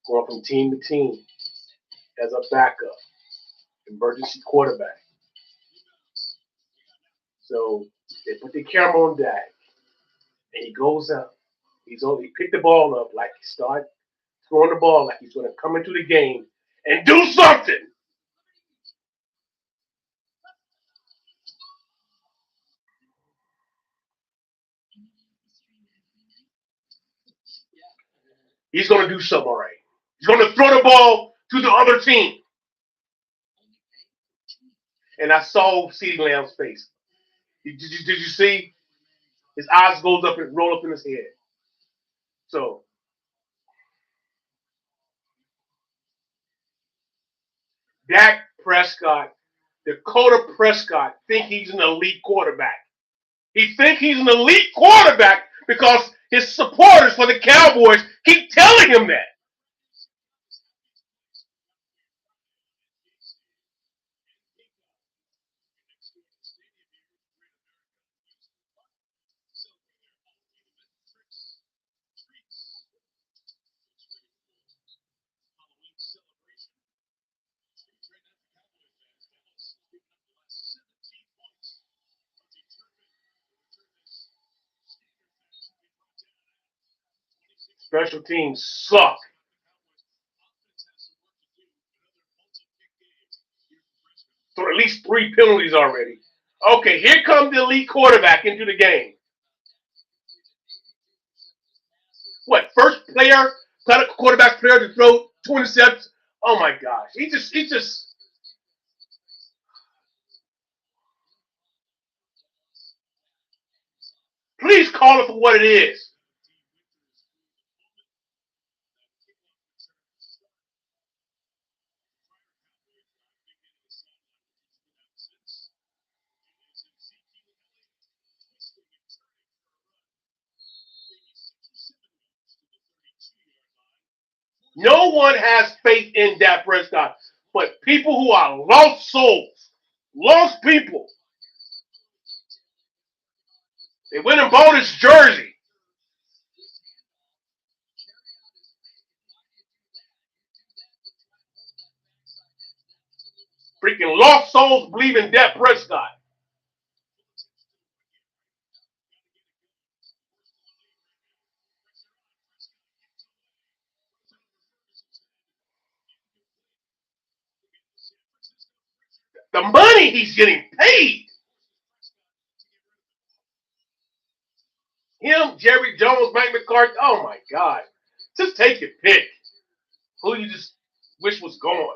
going from team to team as a backup, emergency quarterback. So they put the camera on Dak, and he goes out. He picked the ball up like he started throwing the ball like he's going to come into the game and do something. He's going to do something all right. He's going to throw the ball to the other team. And I saw CeeDee Lamb's face. Did you see? His eyes goes up and roll up in his head. So Dak Prescott, Dakota Prescott, think he's an elite quarterback. He think he's an elite quarterback because his supporters for the Cowboys keep telling him that. Special teams suck. So at least 3 penalties already. Okay, here comes the elite quarterback into the game. first quarterback player to throw 2 interceptions. Oh my gosh, he just. Please call it for what it is. No one has faith in Dak Prescott, but people who are lost souls, lost people. They went and bought his jersey. Freaking lost souls believe in Dak Prescott. The money he's getting paid. Him, Jerry Jones, Mike McCarthy. Oh my God. Just take your pick. Who you just wish was gone.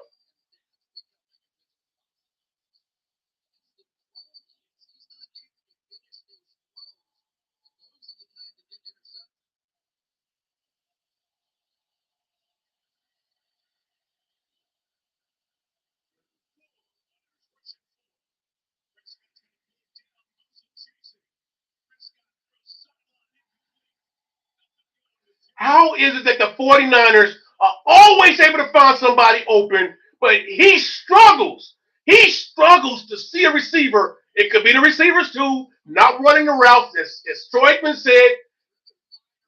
How is it that the 49ers are always able to find somebody open, but he struggles? He struggles to see a receiver. It could be the receivers too, not running the routes. As Troyman said,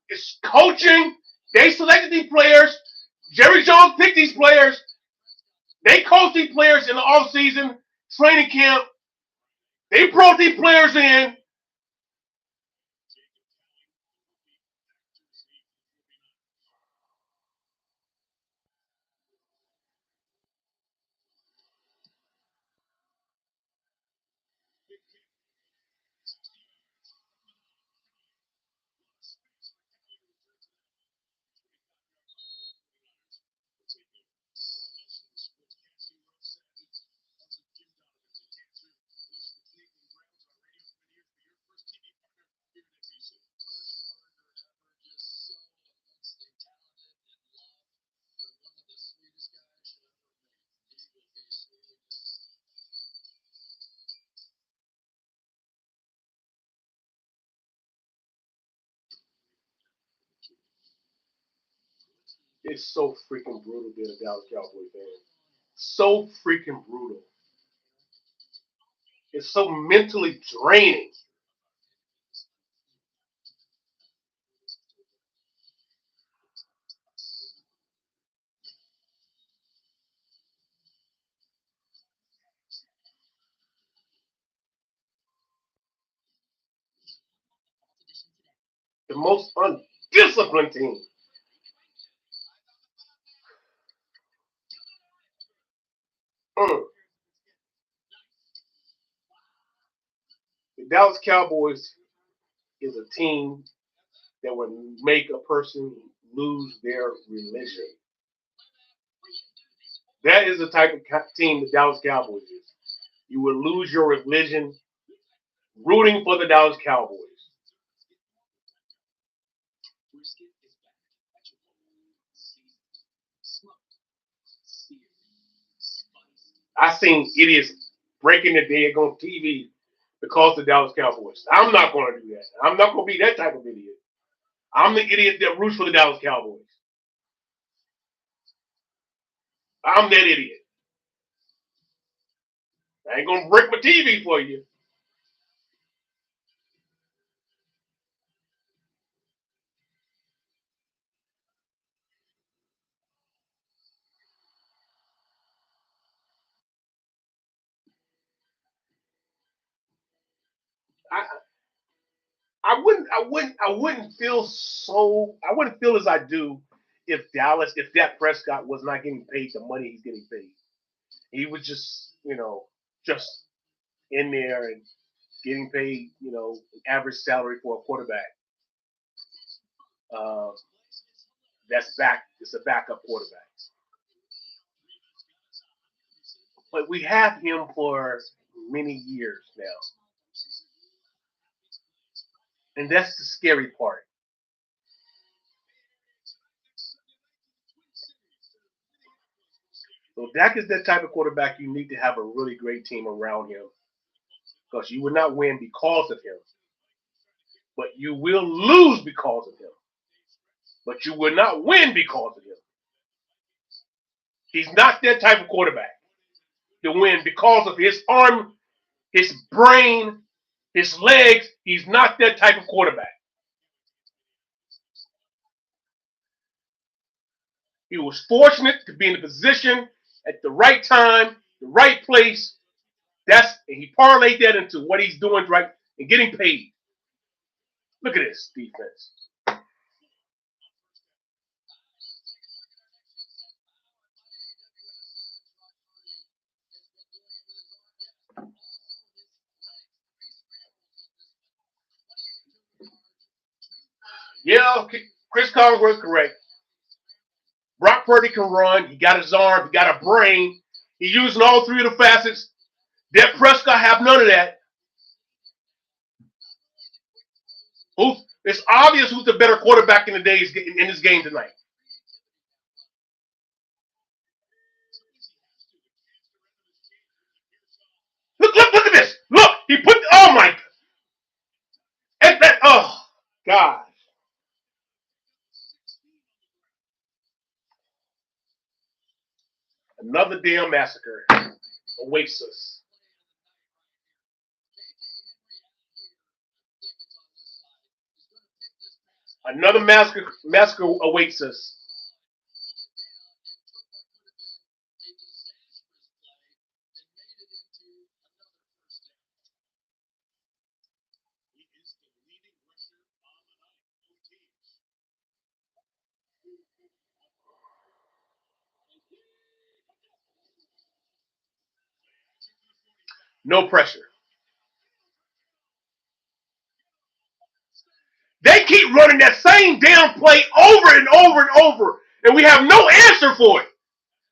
it's coaching. They selected these players. Jerry Jones picked these players. They coached these players in the offseason, training camp. They brought these players in. It's so freaking brutal being a Dallas Cowboys fan. So freaking brutal. It's so mentally draining. The most undisciplined team. Mm. The Dallas Cowboys is a team that would make a person lose their religion. That is the type of team the Dallas Cowboys is. You would lose your religion rooting for the Dallas Cowboys. I seen idiots breaking the egg on TV because of the Dallas Cowboys. I'm not going to do that. I'm not going to be that type of idiot. I'm the idiot that roots for the Dallas Cowboys. I'm that idiot. I ain't going to break my TV for you. I, I wouldn't feel as I do if Dak Prescott was not getting paid the money he's getting paid. He was just, just in there and getting paid, an average salary for a quarterback. Uh, It's a backup quarterback. But we have him for many years now. And that's the scary part. So Dak is that type of quarterback you need to have a really great team around him because you will not win because of him. But you will lose because of him. But you will not win because of him. He's not that type of quarterback to win because of his arm, his brain, his legs. He's not that type of quarterback. He was fortunate to be in a position at the right time, the right place. And he parlayed that into what he's doing right and getting paid. Look at this defense. Yeah, Chris Collinsworth correct. Brock Purdy can run. He got his arm. He got a brain. He's using all three of the facets. Dak Prescott have none of that. It's obvious who's the better quarterback in this game tonight. Look at this. Look, he put. Oh my. Oh God. Another damn massacre awaits us. Another massacre awaits us. No pressure. They keep running that same damn play over and over and over, and we have no answer for it.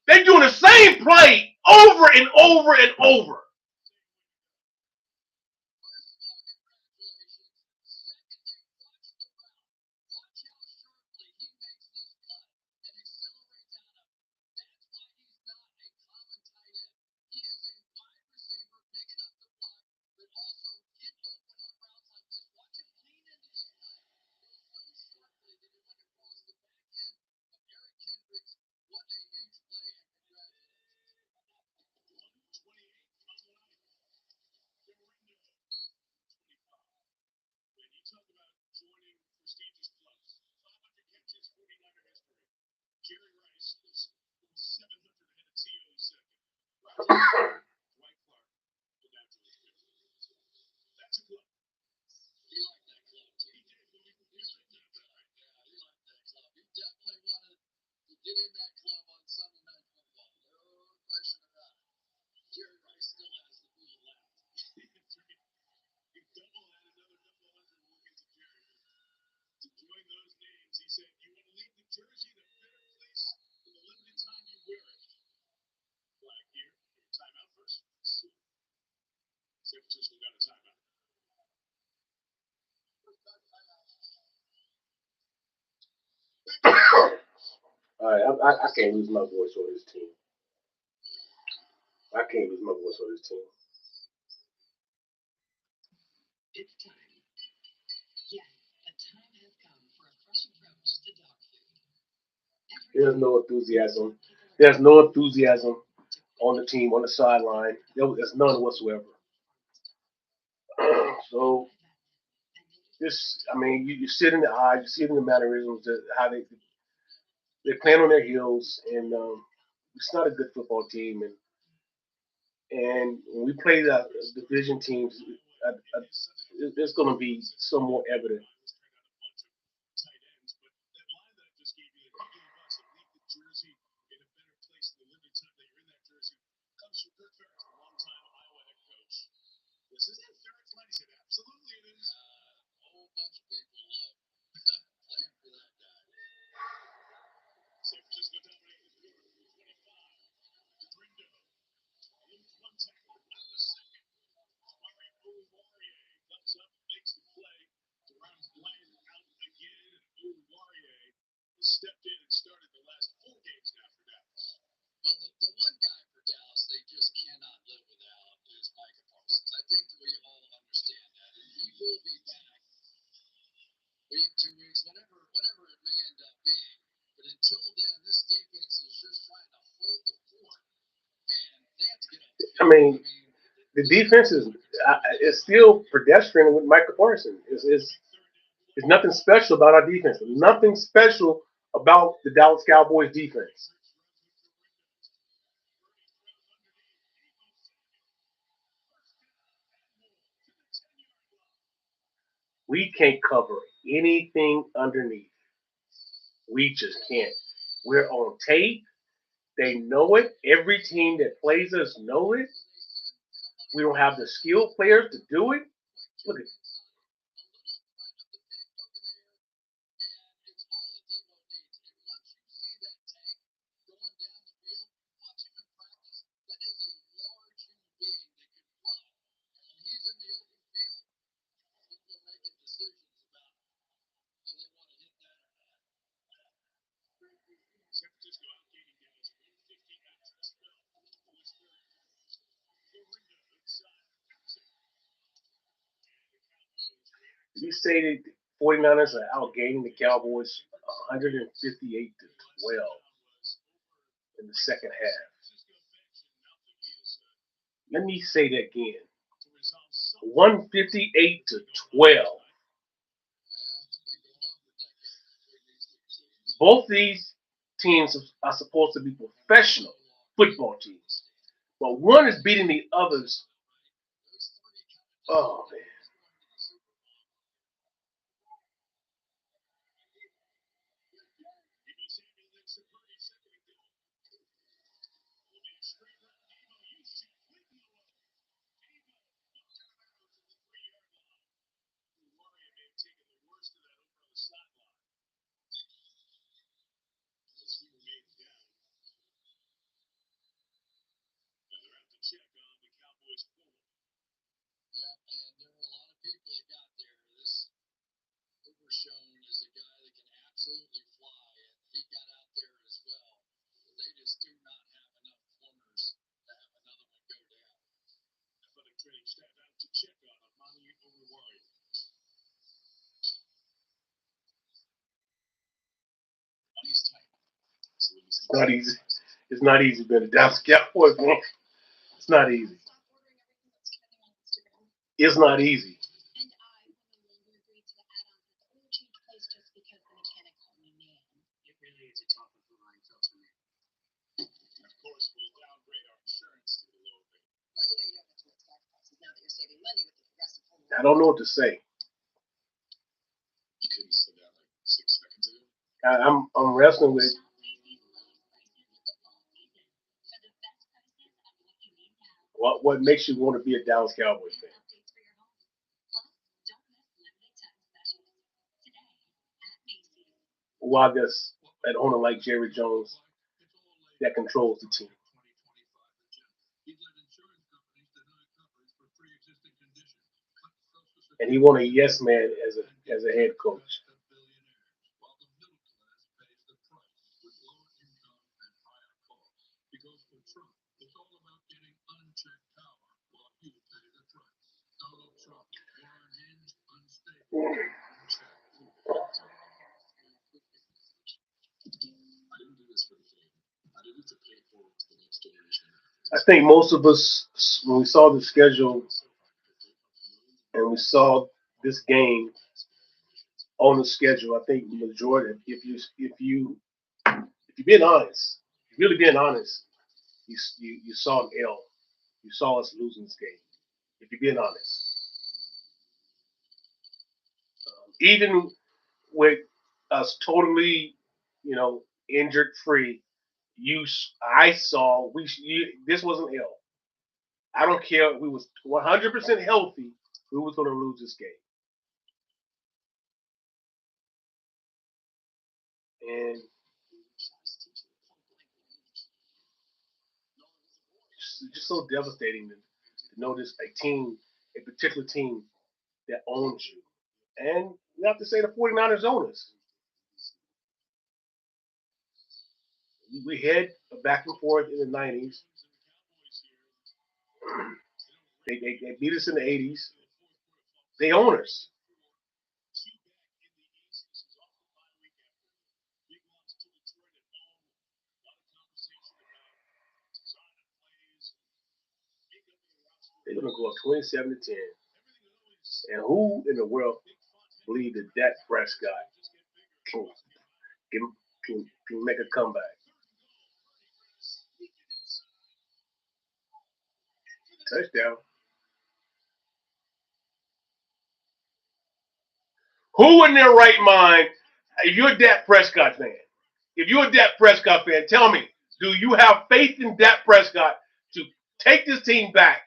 They're doing the same play over and over and over. All right, I can't lose my voice on this team. I can't lose my voice on this team. It's time. Yes, the time has come for a fresh approach to dog food. There's no enthusiasm. There's no enthusiasm on the team, on the sideline. There's none whatsoever. So, you sit in the eyes, you see it in the mannerisms, how they're playing on their heels, and it's not a good football team. And when we play the division teams, it's going to be some more evident. being. But until then, this defense is just trying to hold the fort. And they have to get up. I mean, the defense is still pedestrian with Michael Parsons. There's nothing special about our defense. Nothing special about the Dallas Cowboys defense. We can't cover anything underneath. We just can't. We're on tape. They know it. Every team that plays us know it. We don't have the skilled players to do it. Look at San Francisco outgaining Dallas 159-12. you say that the 49ers are outgaining the Cowboys 158 to 12 in the second half. Let me say that again. 158 to 12. Both these teams are supposed to be professional football teams, but one is beating the others. Oh man. Check on the Cowboys forward. Yeah, and there were a lot of people that got there. This Overshown is a guy that can absolutely fly, and he got out there as well. But they just do not have enough corners to have another one go down. Athletic training staff out to check on Amani Oruwari. Money's tight. It's not easy. It's not easy being a Dallas Cowboys fan. It's not easy. It's not easy. And I will no longer agree to the add-on that the oil change place just because the mechanic called me man. It really is a top of the line filter. Of course, we'll downgrade our insurance to the lower rate. Well, you don't have to make sacrifices now that you're saving money with the progressive home. I don't know what to say. You couldn't say that like 6 seconds ago. I'm wrestling with. Shop Macy's lowest prices in the fall season. For the best prices on what you need now. What makes you want to be a Dallas Cowboys fan? Updates for your home. Plus, don't miss limited time specials. Today at Macy's. Why does an owner like Jerry Jones that controls the team? And he want a yes man as a head coach. I didn't do this for the fame. I did it to pay it forward to the next generation. I think most of us, when we saw the schedule and we saw this game on the schedule, I think the majority, if you're being honest, really being honest, you saw an L. You saw us losing this game. If you're being honest, even with us totally, injured free, I saw this was an L. I don't care. We was 100% healthy. We was going to lose this game. And just so devastating to notice a particular team that owns you. And you have to say the 49ers own us. We had a back and forth in the 90s. They beat us in the 80s. They own us. They're going to go up 27-10. And who in the world believe that Dak Prescott can, can make a comeback? Touchdown. Who in their right mind, if you're a Dak Prescott fan, tell me, do you have faith in Dak Prescott to take this team back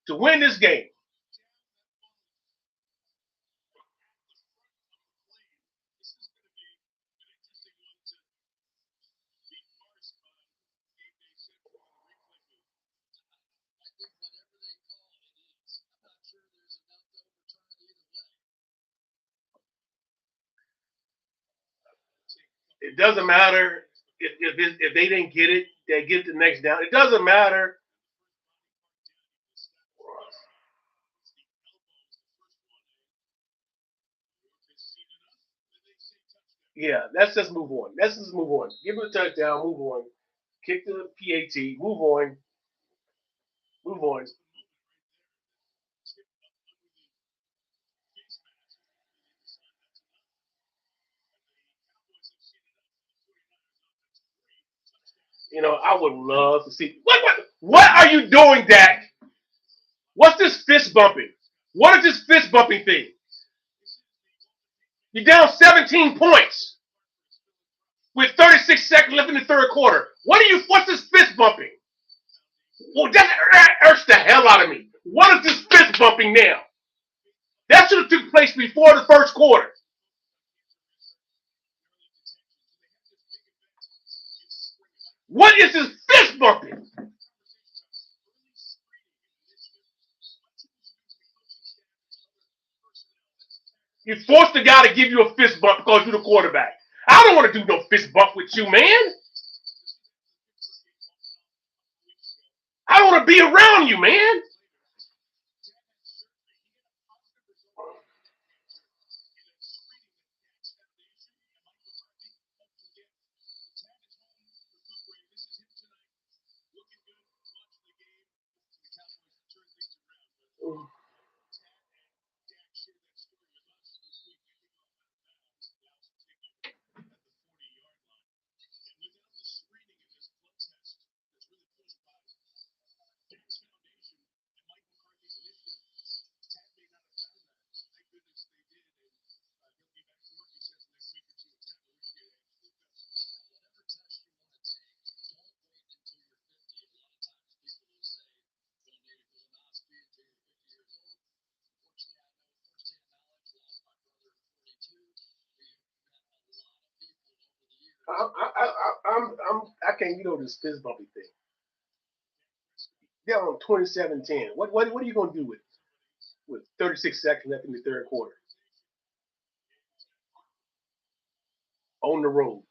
to win this game? It doesn't matter if they didn't get it, they get the next down. It doesn't matter. Yeah, let's just move on. Let's just move on. Give him a touchdown, move on. Kick the PAT, move on. Move on. I would love to see what are you doing, Dak? What's this fist bumping? What is this fist bumping thing? You're down 17 points with 36 seconds left in the third quarter. What's this fist bumping? Well, that irks the hell out of me. What is this fist bumping now? That should have took place before the first quarter. What is this fist bumping? You forced the guy to give you a fist bump because you're the quarterback. I don't want to do no fist bump with you, man. I don't want to be around you, man. I can't get over this fist bumping thing. They're on 27-10. What are you going to do with 36 seconds left in the third quarter? On the road.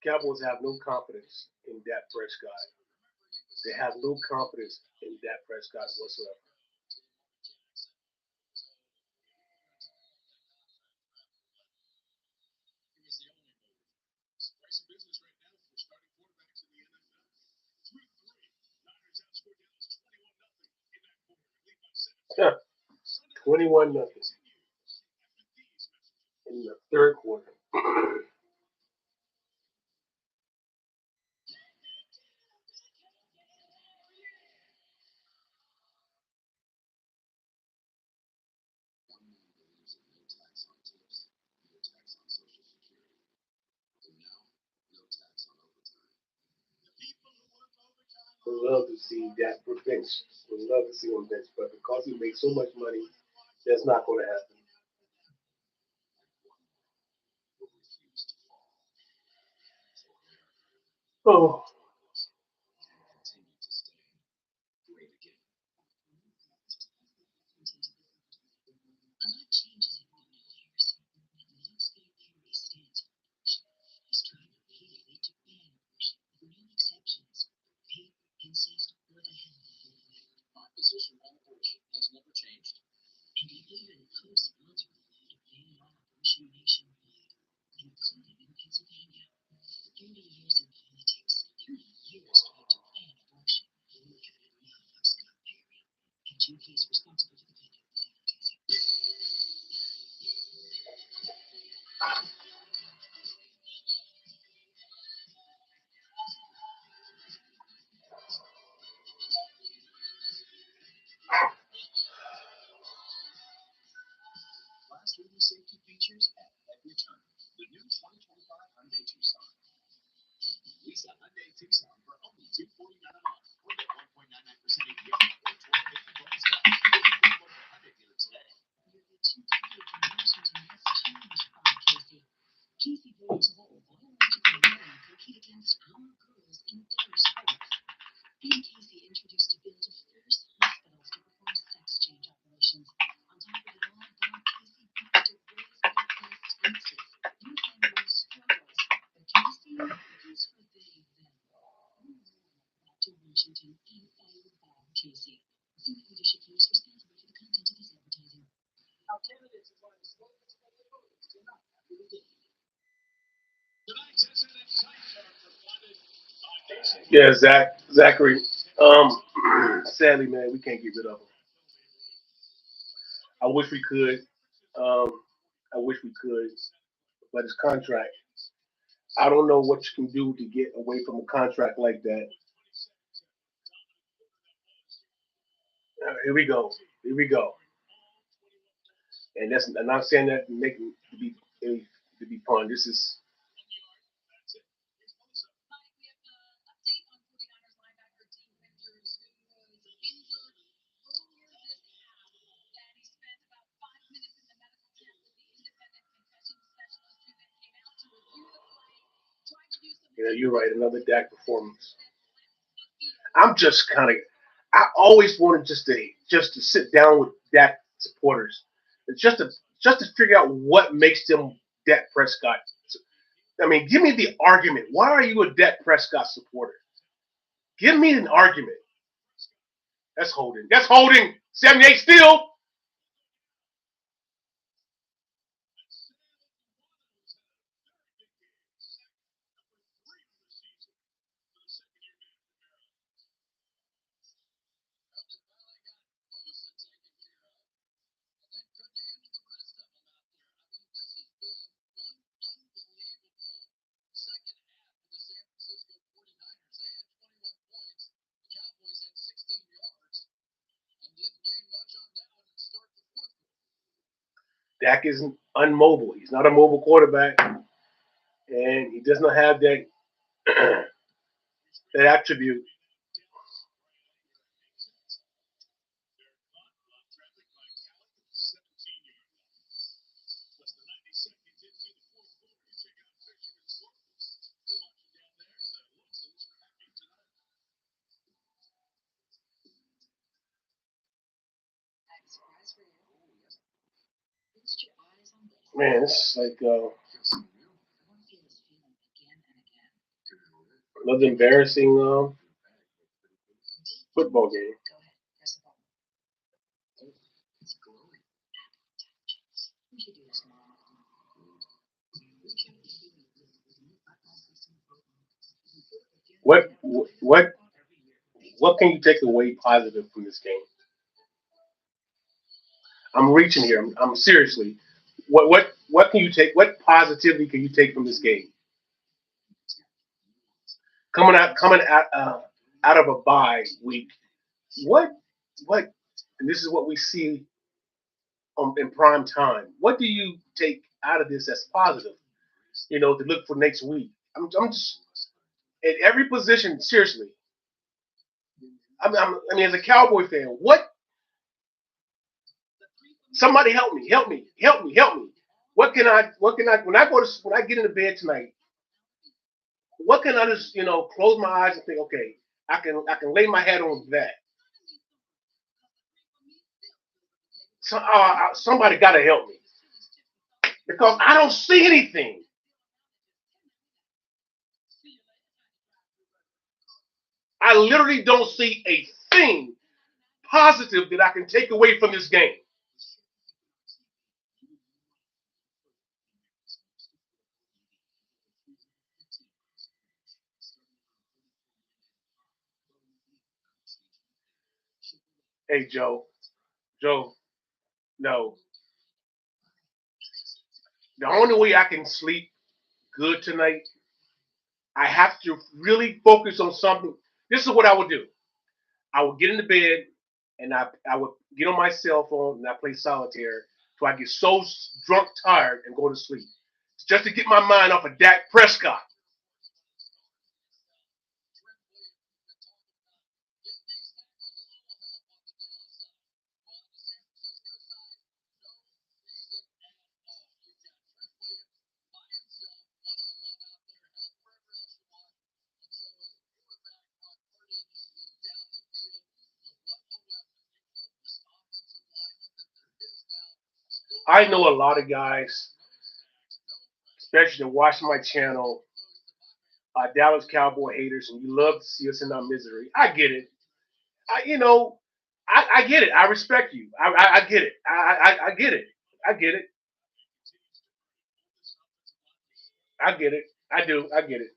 Cowboys have no confidence in Dak Prescott. They have no confidence in Dak Prescott whatsoever. Huh. 21-0 in the third quarter. Would love to see Dak bench. Would love to see him bench, but because he makes so much money, that's not going to happen. Oh, I'm not changing it. The new 2025 Hyundai Tucson. Lease a Hyundai Tucson for only $249 a month. Or get 1.99% APR or $12.50 bonus cash. Visit your local Hyundai dealer today. Nearly 2 decades in Washington has changed our Casey. Casey boys hold biological men compete against our girls in their sports. And Casey introduced a bill to force hospitals to perform sex change operations. On top of it all, Bob Casey wanted to raise middle class taxes. Your family struggles. But Casey, he's for they, them. Back to Washington and fire Bob Casey. Senior leadership team is responsible for the content of this advertising. Our candidates are trying to slow this for the voters. They're not happy with it. Tonight's SNN sidecar provided by Yeah, Zachary. Sadly, man, we can't get rid of him. I wish we could. I wish we could, but his contract. I don't know what you can do to get away from a contract like that. Here we go. Here we go. And that's I'm not saying that to make it to be fun. This is Mike, we have an update on 49ers linebacker Dean Winters, who was injured earlier this half, and he spent about 5 minutes in the medical tent with the independent concussion specialist who then came out to review the play, tried to do some you're right. Another Dak performance. then left the field. I'm just kind of. I always wanted just to sit down with Dak supporters, just to figure out what makes them Dak Prescott. I mean, give me the argument. Why are you a Dak Prescott supporter? Give me an argument. That's holding. That's holding. 78 still. Second half for the San Francisco 49ers. They had 21 points. The Cowboys had 16 yards and didn't gain much on that one and start the fourth quarter. Dak isn't unmobile. He's not a mobile quarterback, and he does not have that that attribute. I have a surprise for you. Feast your eyes on this. Man, it's like I want to feel this feeling again and again. another embarrassing football game. Go ahead, press the button. Oh, it's glowing. Apple intelligence. We should do this more often. We can be feeling good with new iPhone 16 Pro Max. You can feel it again What and again with the latest what iPhone every year. what can you take away positive from this game? I'm reaching here. I'm seriously. What can you take? What positivity can you take from this game? Coming out of a bye week. What what? And this is what we see in prime time. What do you take out of this as positive? To look for next week. I'm just at every position. Seriously, I mean, as a Cowboy fan, what? Somebody help me! Help me! Help me! Help me! What can I? What can I? When I get into bed tonight, what can I just close my eyes and think? Okay, I can lay my head on that. Somebody got to help me because I don't see anything. I literally don't see a thing positive that I can take away from this game. Hey, Joe, no. The only way I can sleep good tonight, I have to really focus on something. This is what I would do. I would get into bed and I would get on my cell phone and I play solitaire till I get so drunk, tired, and go to sleep. just to get my mind off of Dak Prescott. I know a lot of guys, especially that watch my channel, Dallas Cowboy haters, and you love to see us in our misery. I get it. I get it. I respect you. I get it. I get it. I get it. I get it. I do. I get it.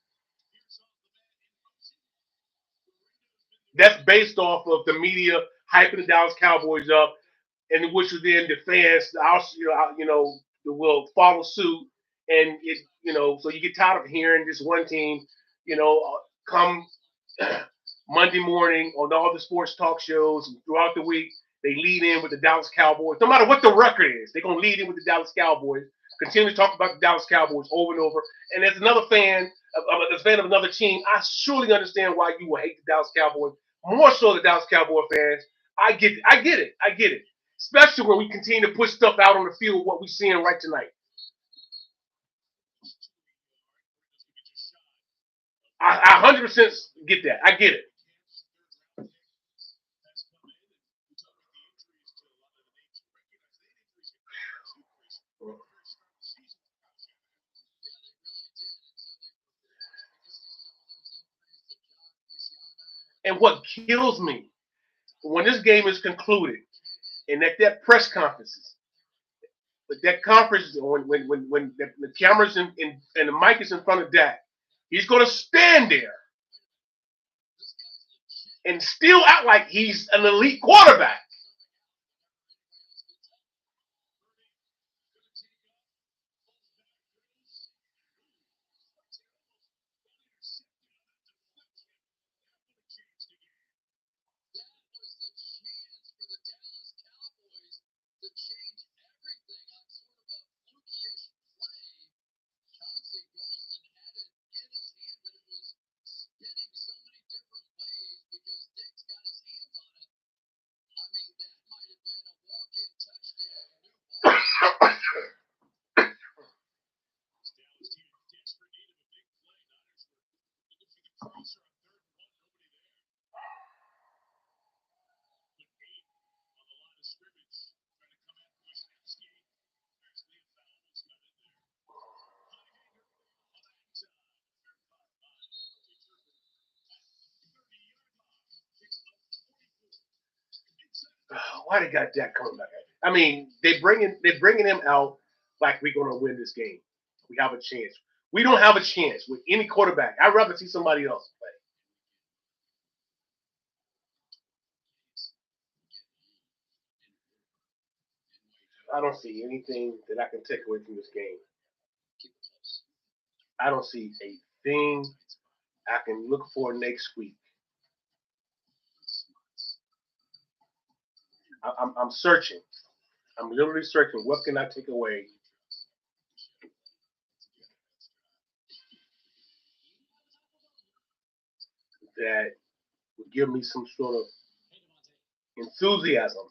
That's based off of the media hyping the Dallas Cowboys up, and which then the fans, will follow suit, and so you get tired of hearing this one team, come Monday morning on all the sports talk shows and throughout the week, they lead in with the Dallas Cowboys. No matter what the record is, they're gonna lead in with the Dallas Cowboys. Continue to talk about the Dallas Cowboys over and over. And as another fan, as a fan of another team, I surely understand why you will hate the Dallas Cowboys more so the Dallas Cowboy fans. I get it. I get it. I get it. Especially when we continue to put stuff out on the field, what we're seeing right tonight. I 100% get that. I get it. And what kills me when this game is concluded and at that press conferences, but that conference when the cameras and the mic is in front of Dak, he's going to stand there and still act like he's an elite quarterback. Why they got Dak coming back? I mean, they're bringing him out like we're gonna win this game. We have a chance. We don't have a chance with any quarterback. I'd rather see somebody else play. I don't see anything that I can take away from this game. I don't see a thing I can look for next week. I'm searching. I'm literally searching. What can I take away? That would give me some sort of enthusiasm.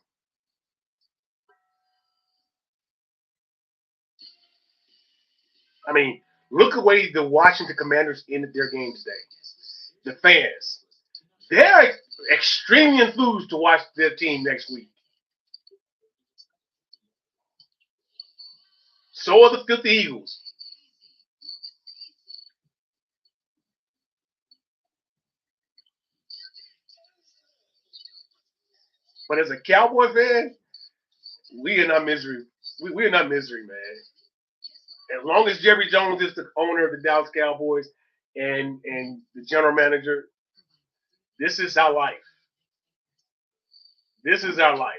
I mean, look away the Washington Commanders ended their game today. The fans, they're extremely enthused to watch their team next week. So are the Filthy Eagles. But as a Cowboy fan, we are not misery. We are not misery, man. As long as Jerry Jones is the owner of the Dallas Cowboys and the general manager, this is our life. This is our life.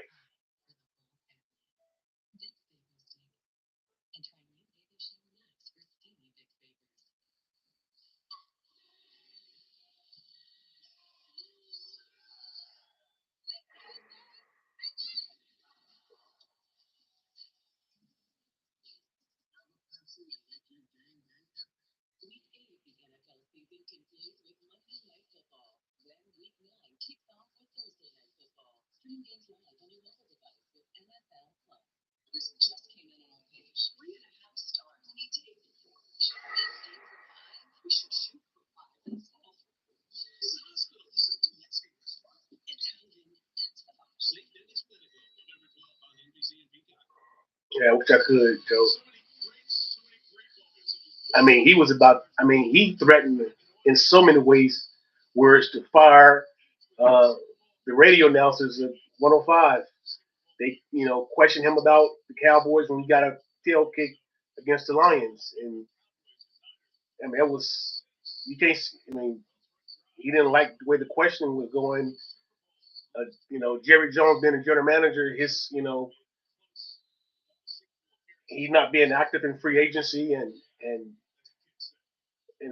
Streaming games live on your mobile device with NFL Plus. This just came in on our page. 3.5 stars. We need to aim for 4. Aim for 5. We should shoot for 5 and settle for 4. This is a hospital. This is domestic restaurant. Italian. That's the box. Sleep Dennis Medical. November 12th on NBC and Peacock. Yeah, I wish I could, Joe. I mean, he threatened in so many ways, words to fire the radio announcers at 105. They, questioned him about the Cowboys when he got a tail kick against the Lions. And, I mean, you can't, I mean, he didn't like the way the questioning was going. Jerry Jones being a general manager, he's not being active in free agency, and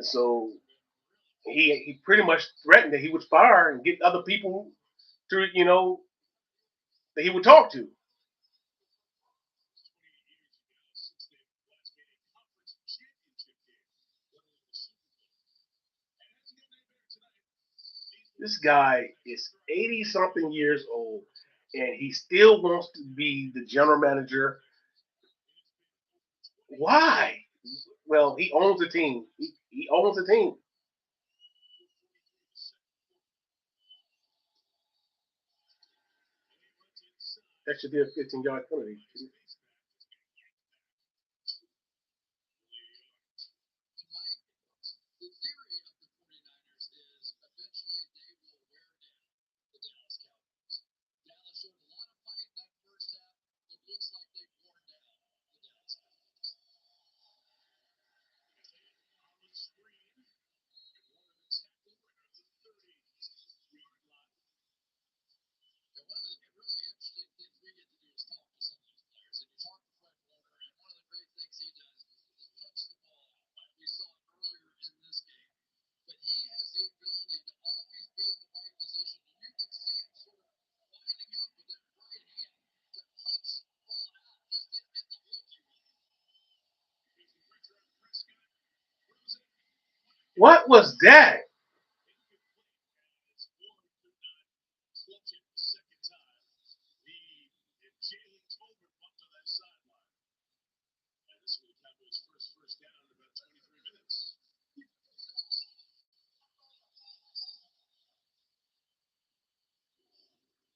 so he pretty much threatened that he would fire and get other people through, that he would talk to. This guy is 80 something years old, and he still wants to be the general manager. Why? Well, he owns the team. He owns the team. That should be a 15-yard penalty. The theory of the 49ers is eventually they will wear down the Dallas Cowboys. Dallas showed a lot of fight in that first half. It looks like they've worn down the Dallas Cowboys. And one of the really interesting things we get to do is talk to some of these players. And you talk to Fred Warner, and one of the great things he does is punch the ball out. Right? We saw it earlier in this game. But he has the ability to always be in the right position. And you can see him sort of winding up with that right hand to punch the ball out just to get the look you want. What was that?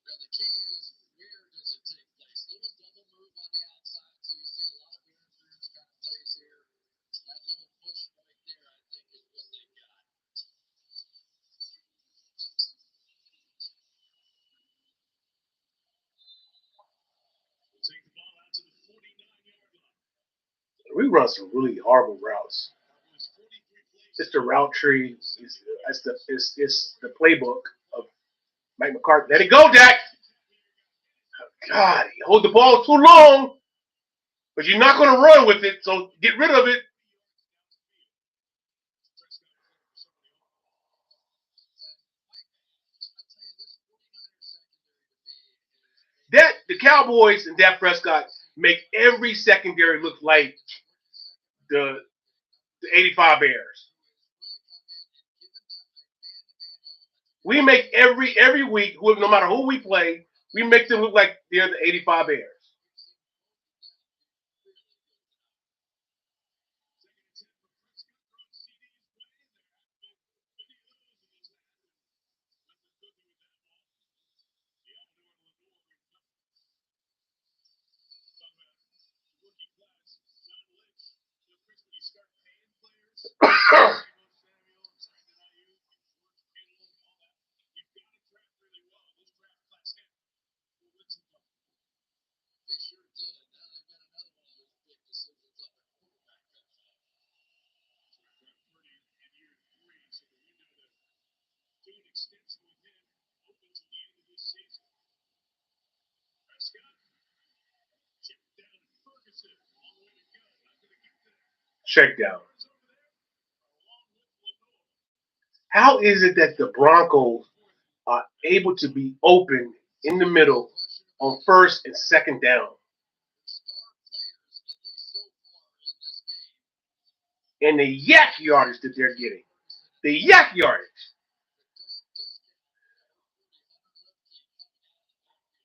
Now the key is where does it take place? Little double move on the outside, so you see a lot of interference kind of plays here. That little push right there, I think, is what they got. We run some really horrible routes. It's the route tree. It's the playbook of Mike McCarthy. Let it go, Dak. God, you hold the ball too long, but you're not going to run with it, so get rid of it. That the Cowboys and Dak Prescott make every secondary look like the 85 Bears. We make every week, no matter who we play, we make them look like they're the 85 Bears. They sure did. Now they've got another one of those big decisions on the quarterback coming up. Check down. How is it that the Broncos are able to be open in the middle on first and second down? Star players, at least so far in this game, And the yak yardage that they're getting. The yak yardage. but don't discount number 40, Hunter Lipke, coming out of the backfield.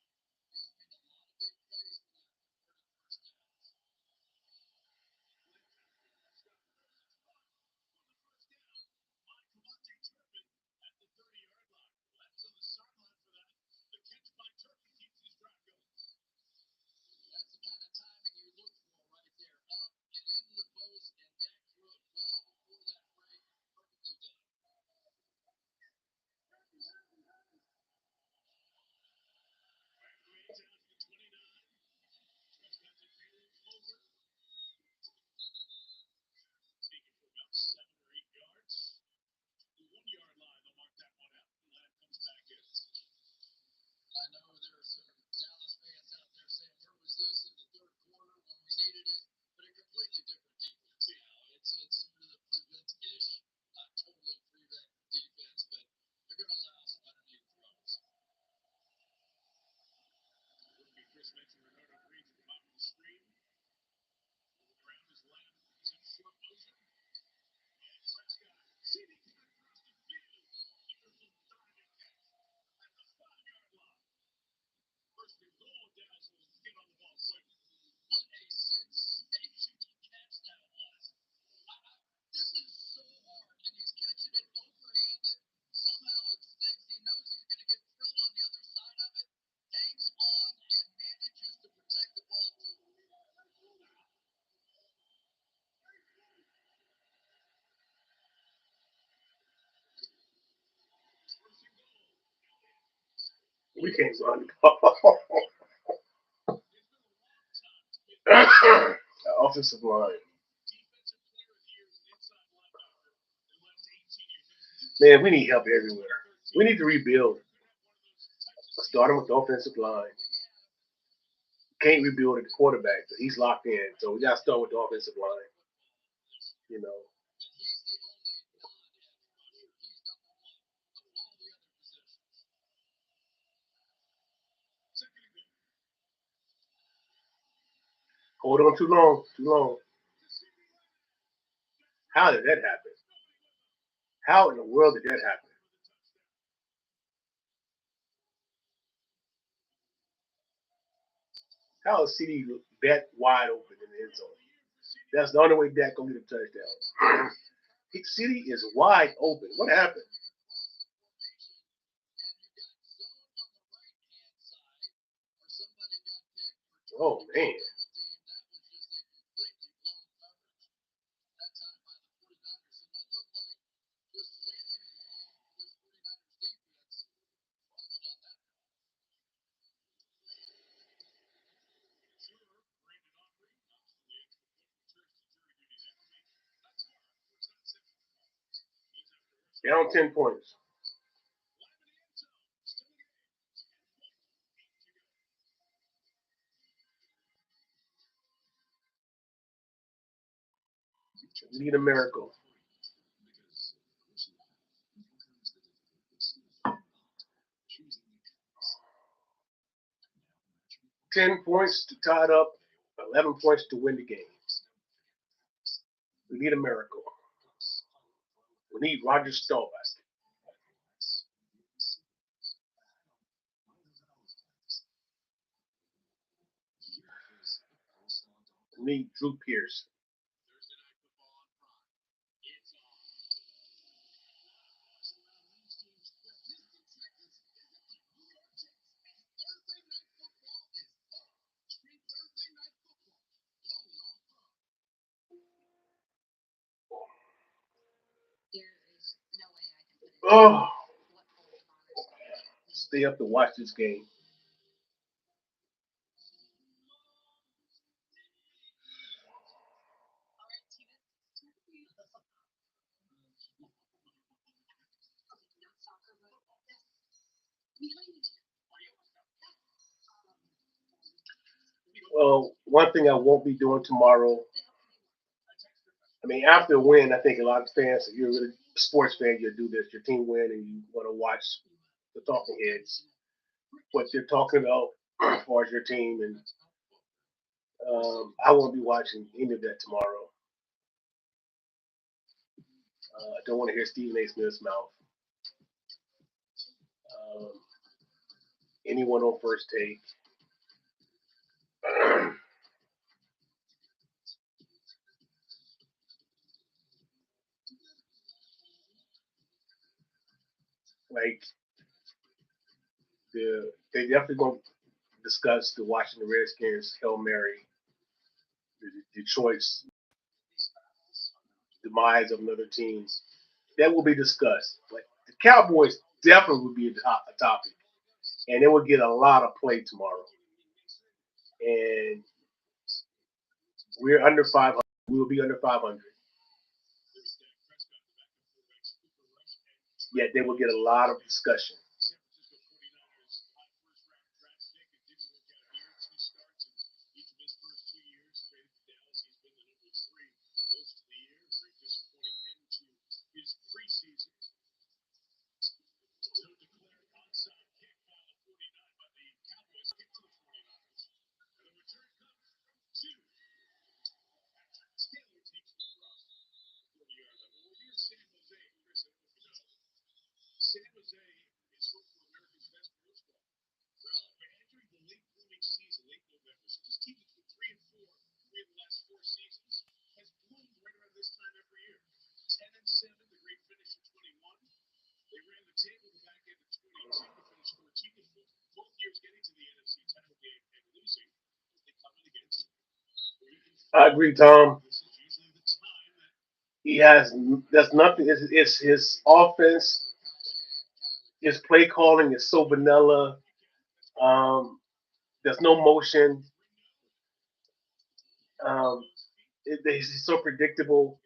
We can't run the ball. The offensive line. Man, we need help everywhere. We need to rebuild. Starting with the offensive line. Can't rebuild at the quarterback. He's locked in. So we got to start with the offensive line. You know. Hold on too long. Too long. How did that happen? How in the world did that happen? How is CD that wide open in the end zone? That's the only way Dak gonna get a touchdown. CD is wide open. What happened? Oh man. Down 10 points. We need a miracle. 10 points to tie it up, 11 points to win the game. We need a miracle. We need Roger Staubach. We need Drew Pierce. Oh, stay up to watch this game. Well, one thing I won't be doing tomorrow. I mean, after a win, I think a lot of fans, if you're a really sports fan, you'll do this. Your team win and you want to watch the talking heads, what they're talking about as far as your team. And I won't be watching any of that tomorrow. I don't want to hear Stephen A. Smith's mouth. Um, anyone on first take. Like, they definitely going to discuss the Washington Redskins Hail Mary, the Detroit's demise of another team. That will be discussed. But the Cowboys definitely will be a topic, and it will get a lot of play tomorrow. And we're under 500. We will be under 500. Yet they will get a lot of discussion. I agree, Tom. He has that's nothing. It's his offense. His play calling is so vanilla. There's no motion. He's so predictable,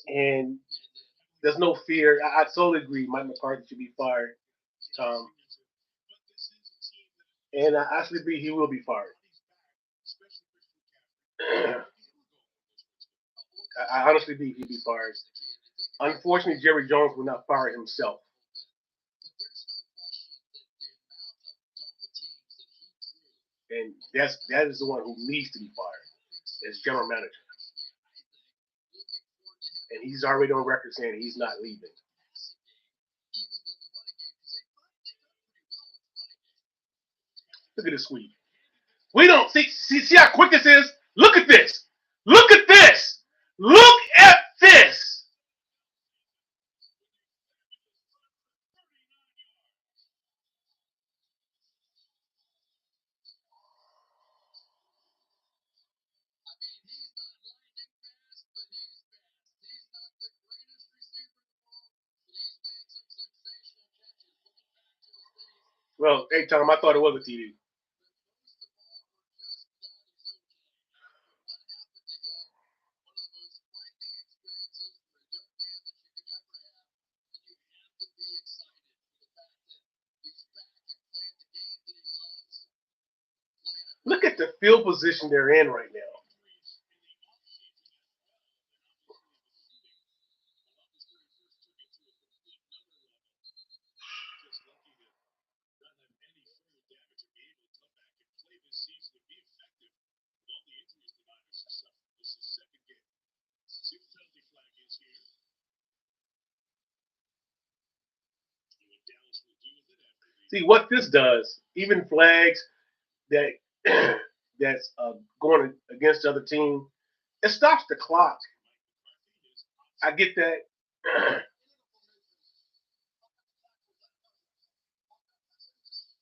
and there's no fear. I totally agree. Mike McCarthy should be fired. Um, and I actually believe he will be fired. I honestly believe he'll be fired. Unfortunately, Jerry Jones will not fire himself, and that is the one who needs to be fired as general manager. And he's already on record saying he's not leaving. Look at this sweep. We don't see how quick this is. Look at this. Look at this. Look at this. Well, hey Tom, I thought it was a TV. Look at the field position they're in right now. See what this does. Even flags that that's going against the other team, it stops the clock. I get that,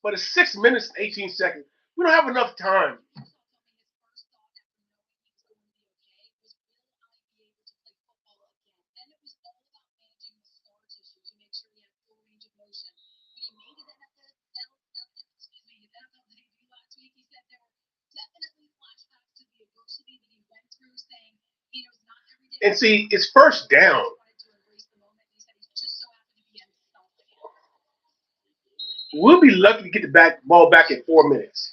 but it's 6 minutes and 18 seconds. We don't have enough time. And see, it's first down. We'll be lucky to get the ball back in 4 minutes.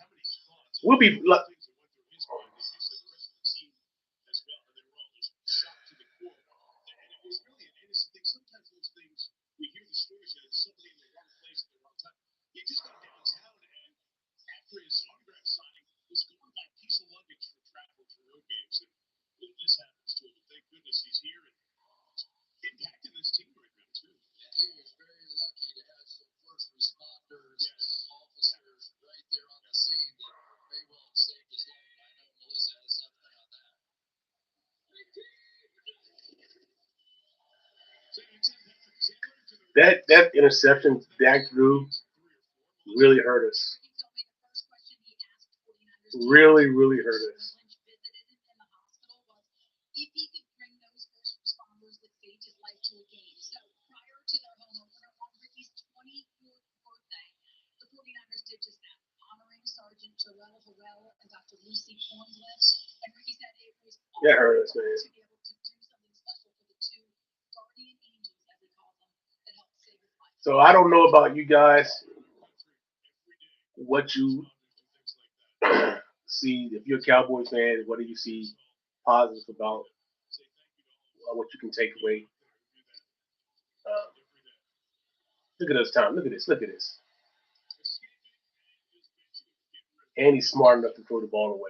We'll be lucky. That interception Dak threw really hurt us. Really, really hurt us. That hurt us, man. So I don't know about you guys, what you see. If you're a Cowboys fan, what do you see positive about what you can take away? Look at us, Tom. Look at this. Look at this. And he's smart enough to throw the ball away.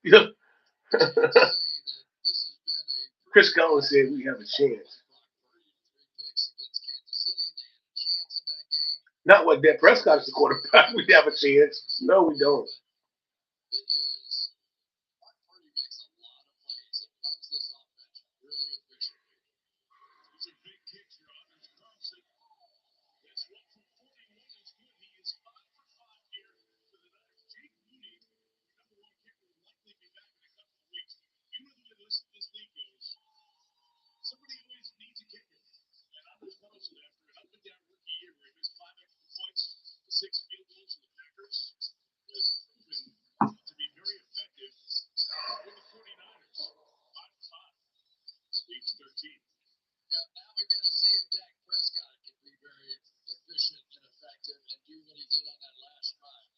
You know, Chris Collins said we have a chance. Not what Dak Prescott is the quarterback. We have a chance. No, we don't. team. Yeah, now we got to see if Dak Prescott can be very efficient and effective and do what he did on that last drive.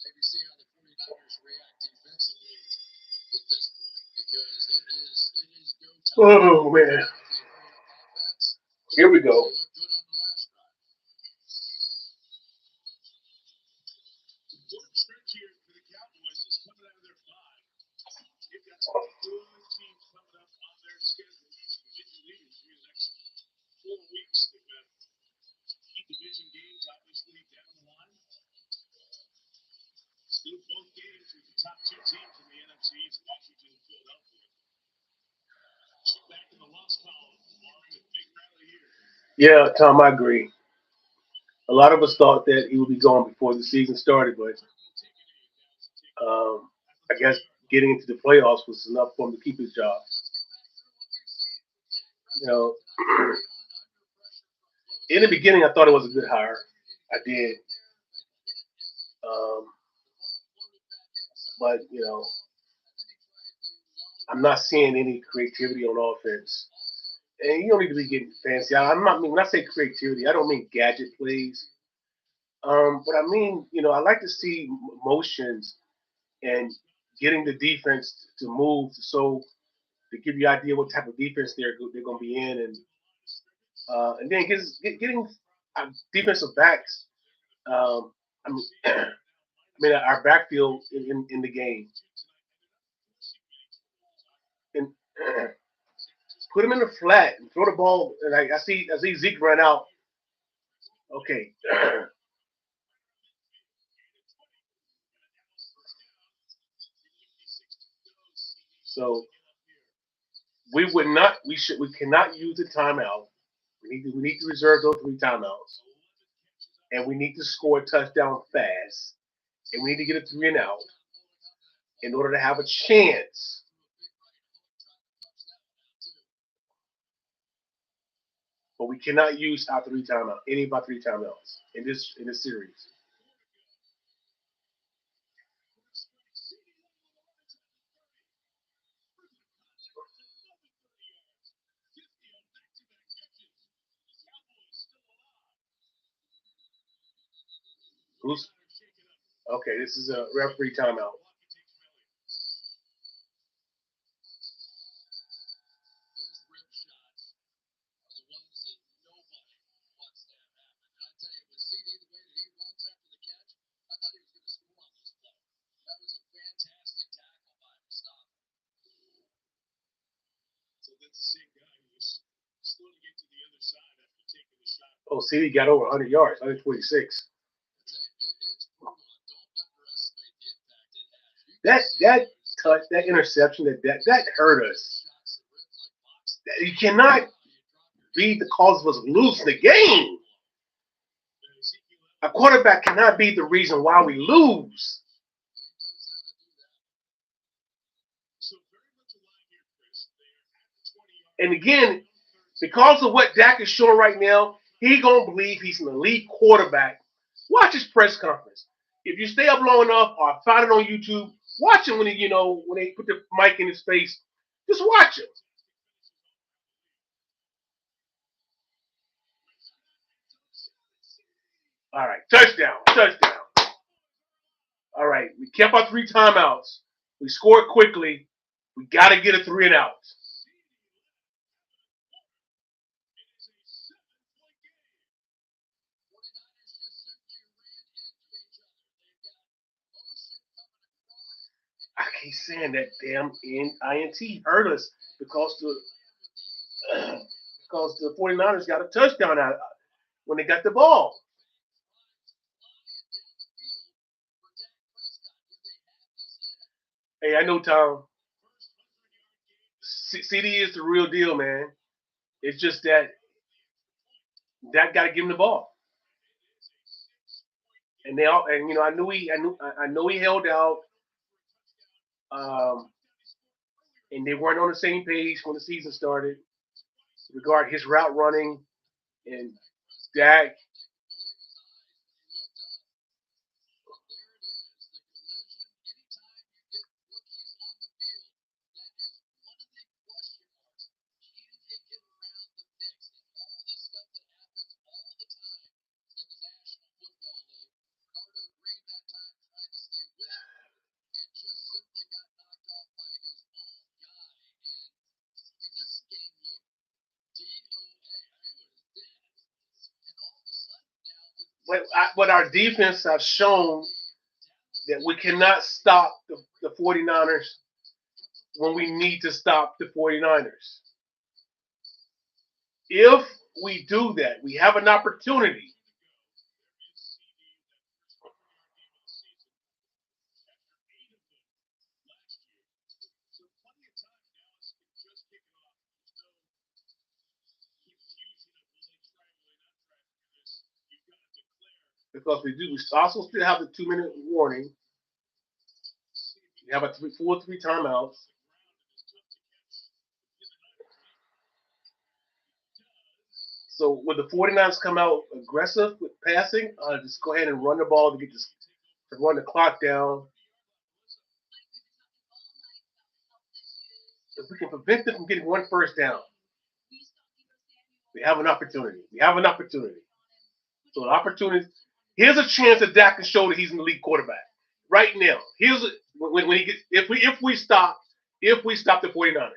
Maybe see how the 49ers react defensively at this point, because it is go time. Oh man. Offense. Here we They go. looked good on the last drive. Important stretch here for the Cowboys is coming out of their bye. They've got some good teams coming up on their schedule. Division leaders for the next 4 weeks. They've got key division games, obviously, down the line. Still both games with the top 2 teams in the NFC East, Washington and Philadelphia. So back in the loss column, barring a big rally here. Yeah, Tom, I agree. A lot of us thought that he would be gone before the season started, but I guess getting into the playoffs was enough for him to keep his job. You know, in the beginning, I thought it was a good hire. I did. But, you know, I'm not seeing any creativity on offense. And you don't need to be getting fancy. When I say creativity, I don't mean gadget plays. But I mean, you know, I like to see motions and getting the defense to move so to give you an idea what type of defense they're going to be in, and then getting defensive backs. I mean, our backfield in the game, and put them in the flat and throw the ball. And I see Zeke run out. Okay. So we cannot use the timeout. We need to reserve those 3 timeouts, and we need to score a touchdown fast, and we need to get a 3 and out in order to have a chance. But we cannot use our 3 timeouts, any of our 3 timeouts in this series. Okay, this is a referee timeout. Oh, CD got over 100 yards, 126. That interception, that hurt us. You cannot be the cause of us losing the game. A quarterback cannot be the reason why we lose. And again, because of what Dak is showing right now, he gonna believe he's an elite quarterback. Watch his press conference. If you stay up long enough, or find it on YouTube, watch him when they put the mic in his face. Just watch him. All right, touchdown. All right, we kept our 3 timeouts. We scored quickly. We got to get a 3 and out. I keep saying that damn INT hurt us because the 49ers got a touchdown out when they got the ball. Hey, I know, Tom. CD is the real deal, man. It's just that got to give him the ball. And I know he held out. And they weren't on the same page when the season started regarding his route running and Dak. But our defense has shown that we cannot stop the 49ers when we need to stop the 49ers. If we do that, we have an opportunity. Because we also still have the 2-minute warning. We have a full three timeouts. So would the 49ers come out aggressive with passing? Just go ahead and run the ball to run the clock down. If we can prevent them from getting one first down, we have an opportunity. So the opportunity. Here's a chance that Dak can show that he's an elite quarterback. Right now. When he gets if we stop the 49ers.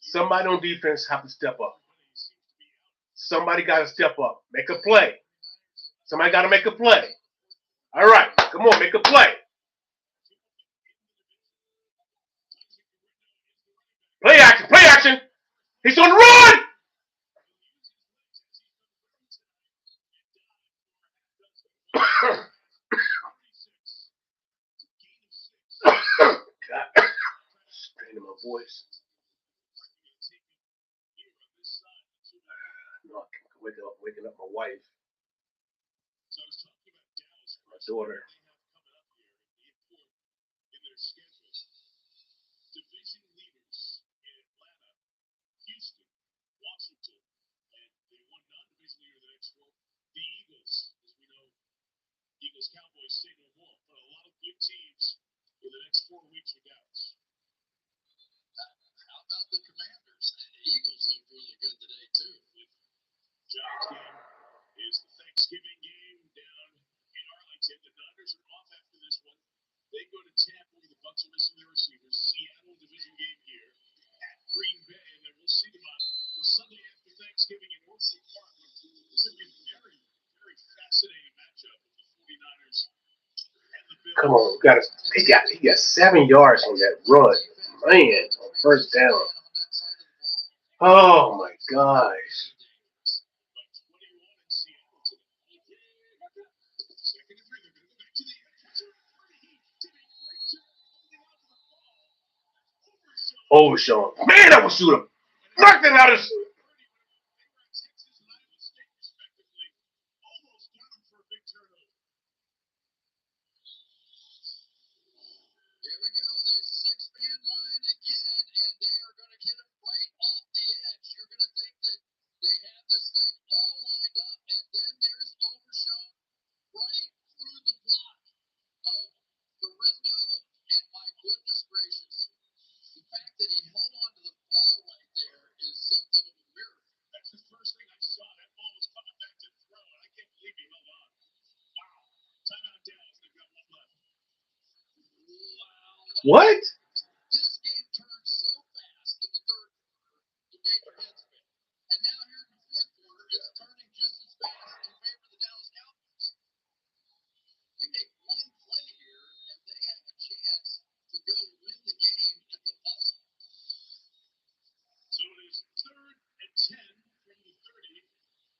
Somebody on defense have to step up. Somebody got to step up. Make a play. Somebody got to make a play. All right. Come on, make a play. Play action. He's on the run. God. Strain in my voice. No, waking up my wife. My daughter. Cowboys say no more, but a lot of good teams in the next 4 weeks are Dallas. How about the Commanders? The Eagles look really good today, too. Giants game is the Thanksgiving game down in Arlington. The Niners are off after this one. They go to Tampa where the Bucs are missing their receivers. Seattle division game here at Green Bay, and then we'll see them on the Sunday after Thanksgiving in Orchard Park. It's going to be a very, very fascinating matchup with the 49ers. Come on, he got 7 yards on that run. Man, on first down. Oh my gosh. Oh, Sean. Man, that was shooter. Knocked it out of Here we go, the 6-man line again, and they are going to get him right off the edge. You're going to think that they have this thing all lined up, and then there's Overshown right through the block of Dorindo, and my goodness gracious, the fact that he held on to the ball right there is something of a miracle. That's the first thing I saw. That ball was coming back to throw, and I can't believe he held on. Wow. Timeout Dallas. They've got one left. What? This game turned so fast in the third quarter, you gave your head spin. And now here in the fourth quarter, it's turning just as fast in favor of the Dallas Cowboys. They make one play here, and they have a chance to go win the game at the buzzer. So it is 3rd and 10 from the 30.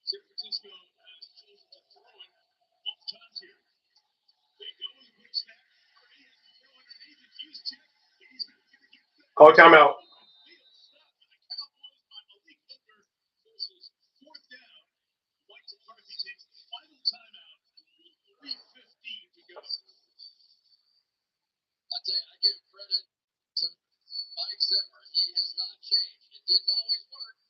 San Francisco has chosen to throw it both times here. They go with a quick snap. Call timeout. I tell you, I give credit to Mike Zimmer. He has not changed. It didn't always work.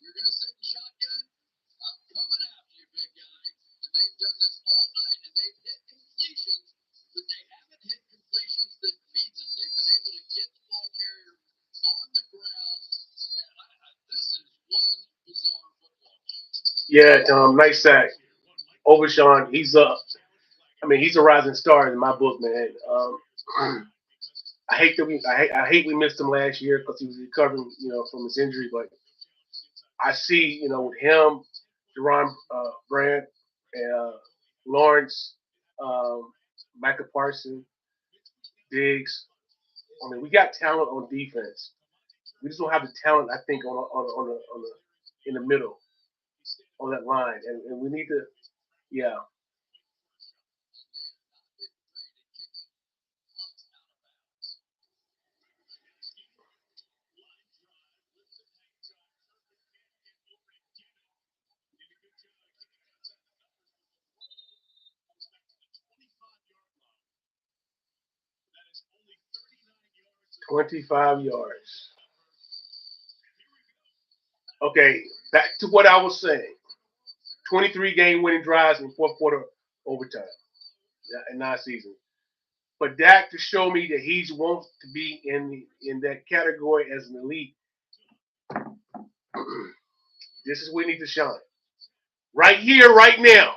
You're going to sit in shotgun? I'm coming after you, big guy. And they've done this all night, and they've hit completions, but they haven't hit completions that beat them. They've been able to get the ball carrier on the ground. This is one bizarre football game. Yeah, nice sack. Overshawn, he's a rising star in my book, man. I hate we missed him last year because he was recovering, from his injury. But I see, with him, Jerron Brandt, and Lawrence, Micah Parsons, Diggs. I mean, we got talent on defense. We just don't have the talent, I think, on in the middle on that line, and we need to, yeah. 25 yards. Okay, back to what I was saying. 23 game winning drives in fourth quarter overtime in last season. But Dak to show me that he wants to be in that category as an elite. This is where we need to shine. Right here, right now.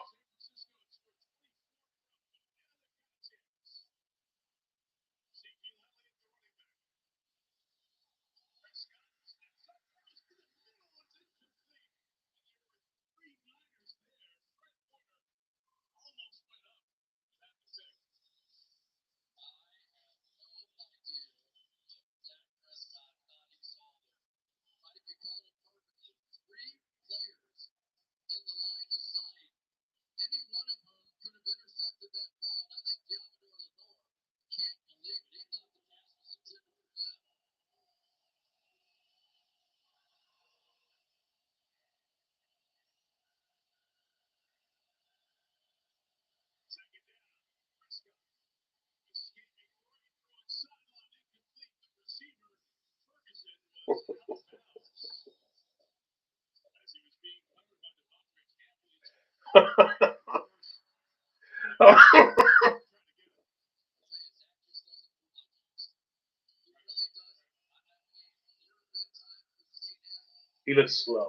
He looks slow.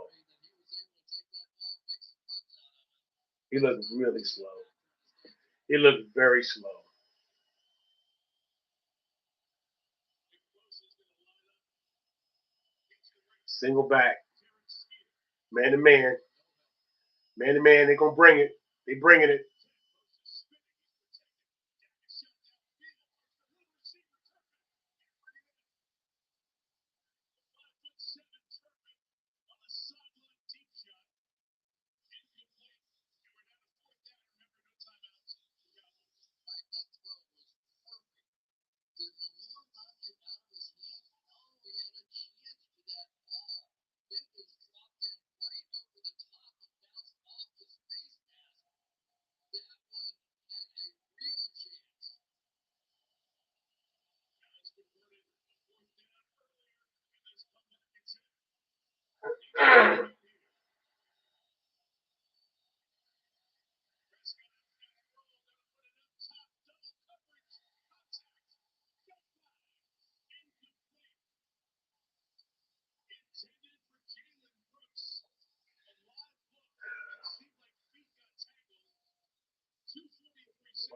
He looked really slow. He looked very slow. Single back. Man to man. Man to man, they're going to bring it. They bringing it.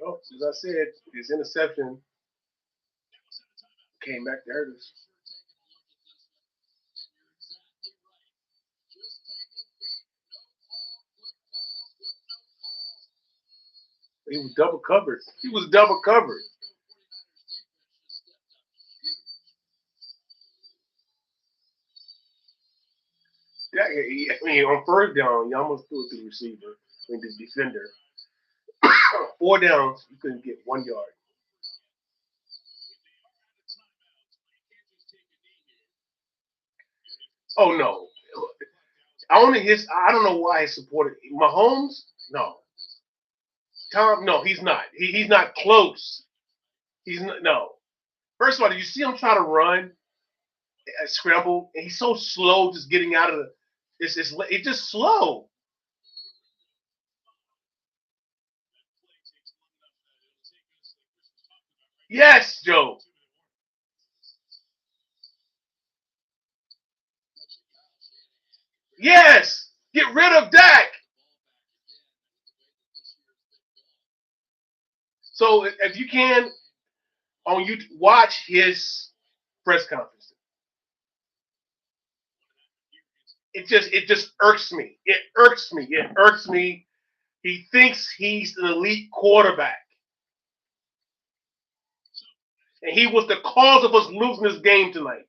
Well, as I said, his interception came back to hurt us. He was double covered. He was double covered. Yeah, I mean, on first down, you almost threw it to the receiver, the defender. 4 downs, you couldn't get 1 yard. Oh no! I don't know why he supported Mahomes. No, Tom. No, he's not. He's not close. He's not. No. First of all, did you see him try to run, scramble? And he's so slow, just getting out of the. It's just slow. Yes, Joe. Yes. Get rid of Dak. So if you can, on YouTube. Watch his press conference. It just irks me. It irks me. It irks me. He thinks he's an elite quarterback. And he was the cause of us losing this game tonight.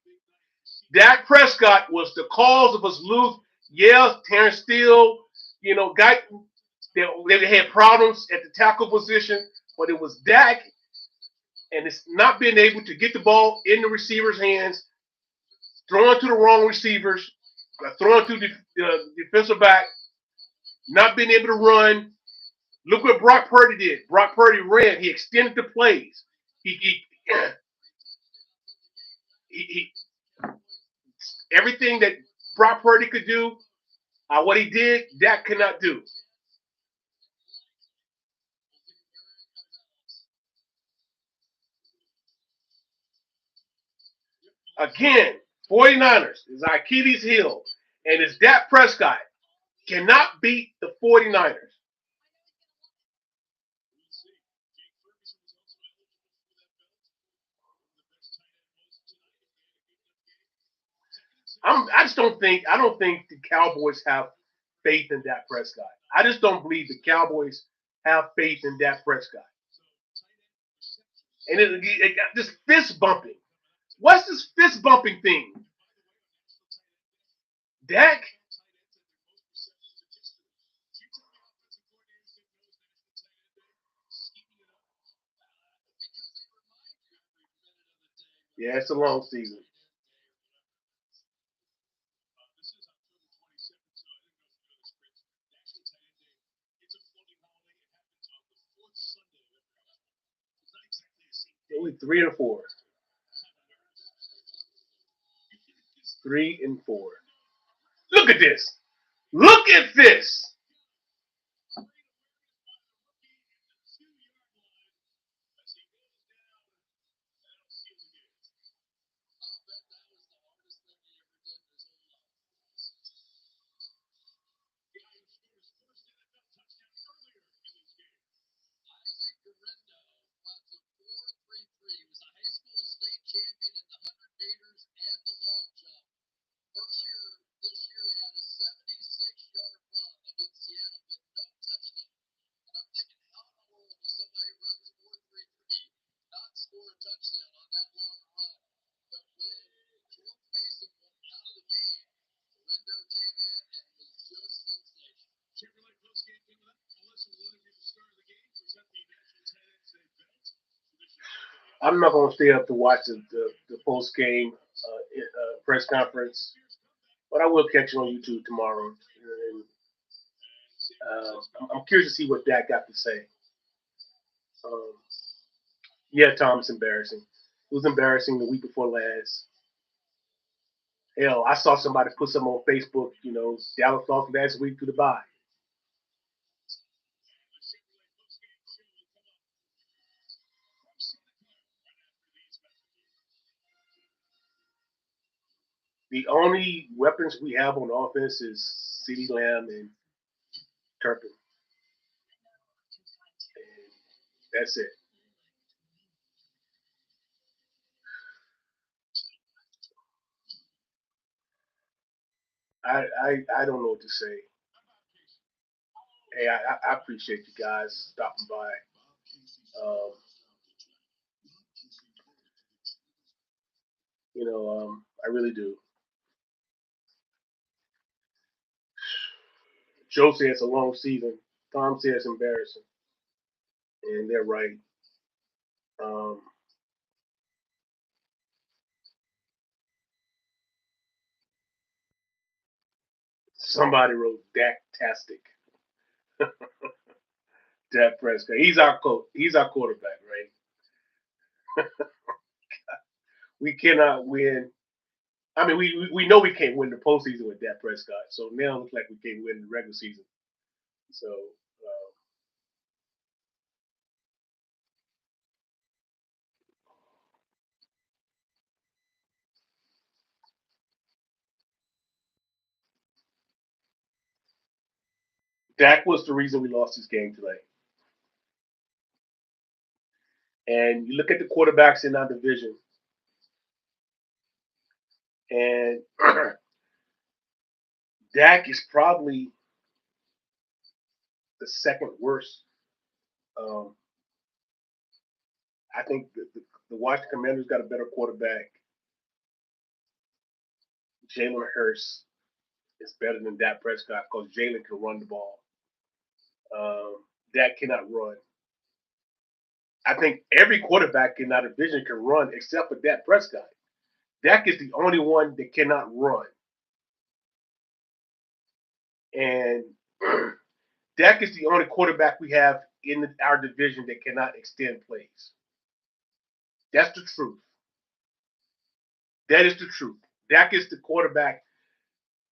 Dak Prescott was the cause of us losing. Yeah, Terrence Steele, they had problems at the tackle position, but it was Dak, and it's not being able to get the ball in the receiver's hands, throwing to the wrong receivers, throwing to the defensive back, not being able to run. Look what Brock Purdy did. Brock Purdy ran. He extended the plays. He everything that Brock Purdy could do, what he did, Dak could not do. Again, 49ers is Achilles' heel, and it's Dak Prescott cannot beat the 49ers. I don't think the Cowboys have faith in Dak Prescott. I just don't believe the Cowboys have faith in Dak Prescott. And it got this fist bumping. What's this fist bumping thing? Dak? Yeah, it's a long season. Only 3-4. 3-4. Look at this. Look at this. I'm not going to stay up to watch the post game press conference, but I will catch it on YouTube tomorrow. And, I'm curious to see what Dak got to say. Yeah, Tom, it's embarrassing. It was embarrassing the week before last. Hell, I saw somebody put something on Facebook, Dallas lost last week to the bye. The only weapons we have on offense is CeeDee Lamb and Turpin. And that's it. I don't know what to say. Hey, I appreciate you guys stopping by. I really do. Joe says it's a long season. Tom says it's embarrassing, and they're right. Um, Somebody wrote Dak-tastic. Dak Prescott. He's our coach. He's our quarterback, right? We cannot win. I mean, we know we can't win the postseason with Dak Prescott. So now it looks like we can't win the regular season. So Dak was the reason we lost this game today. And you look at the quarterbacks in our division, and Dak is probably the second worst. Um, I think the Washington Commanders got a better quarterback. Jalen Hurts is better than Dak Prescott because Jalen can run the ball. Dak cannot run. I think every quarterback in our division can run except for Dak Prescott. Dak is the only one that cannot run. And Dak is the only quarterback we have in our division that cannot extend plays. That's the truth. That is the truth. Dak is the quarterback,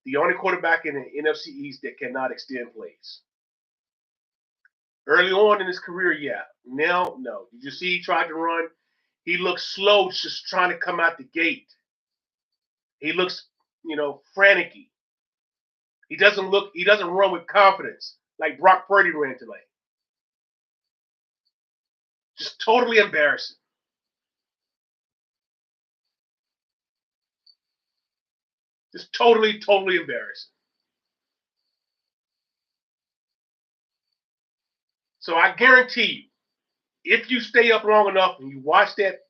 the only quarterback in the NFC East that cannot extend plays. Early on in his career, yeah. Now, no. Did you see he tried to run? He looks slow just trying to come out the gate. He looks, frantic. He doesn't run with confidence like Brock Purdy ran tonight. Just totally embarrassing. Just totally, totally embarrassing. So I guarantee you, if you stay up long enough and you watch that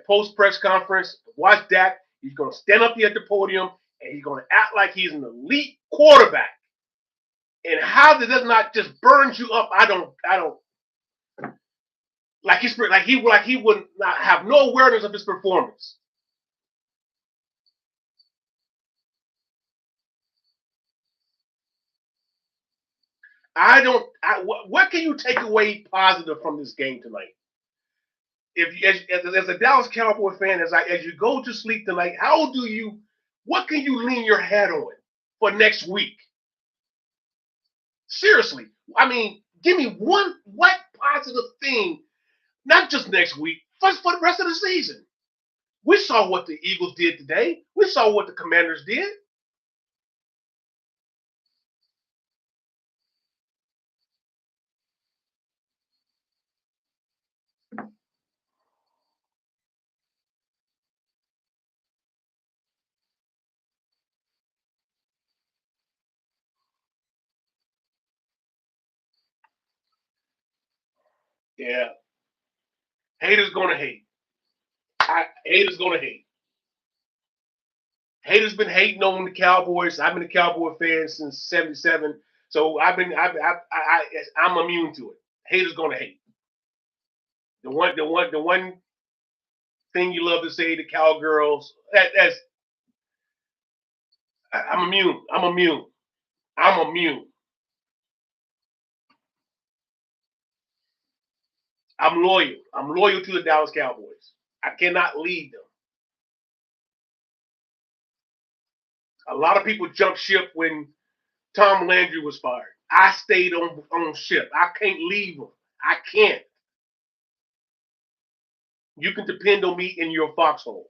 post press conference, watch Dak, he's going to stand up here at the podium and he's going to act like he's an elite quarterback. And how does that not just burn you up? I don't. Like he would not have no awareness of his performance. What can you take away positive from this game tonight? As a Dallas Cowboy fan, as you go to sleep tonight, what can you lean your head on for next week? Seriously, I mean, give me what positive thing, not just next week, for the rest of the season. We saw what the Eagles did today. We saw what the Commanders did. Yeah. Haters gonna hate. Haters gonna hate. Haters been hating on the Cowboys. I've been a Cowboy fan since '77, so I'm immune to it. Haters gonna hate. The one thing you love to say, the cowgirls. I'm immune. I'm immune. I'm immune. I'm loyal. I'm loyal to the Dallas Cowboys. I cannot leave them. A lot of people jumped ship when Tom Landry was fired. I stayed on ship. I can't leave them. I can't. You can depend on me in your foxhole.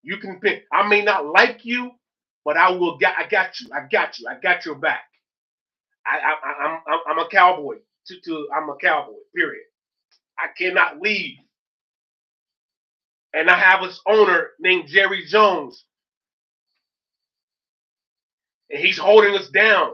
You can depend. I may not like you, but I will. I got you. I got you. I got your back. I'm a cowboy. I'm a cowboy. Period. I cannot leave. And I have this owner named Jerry Jones, and he's holding us down.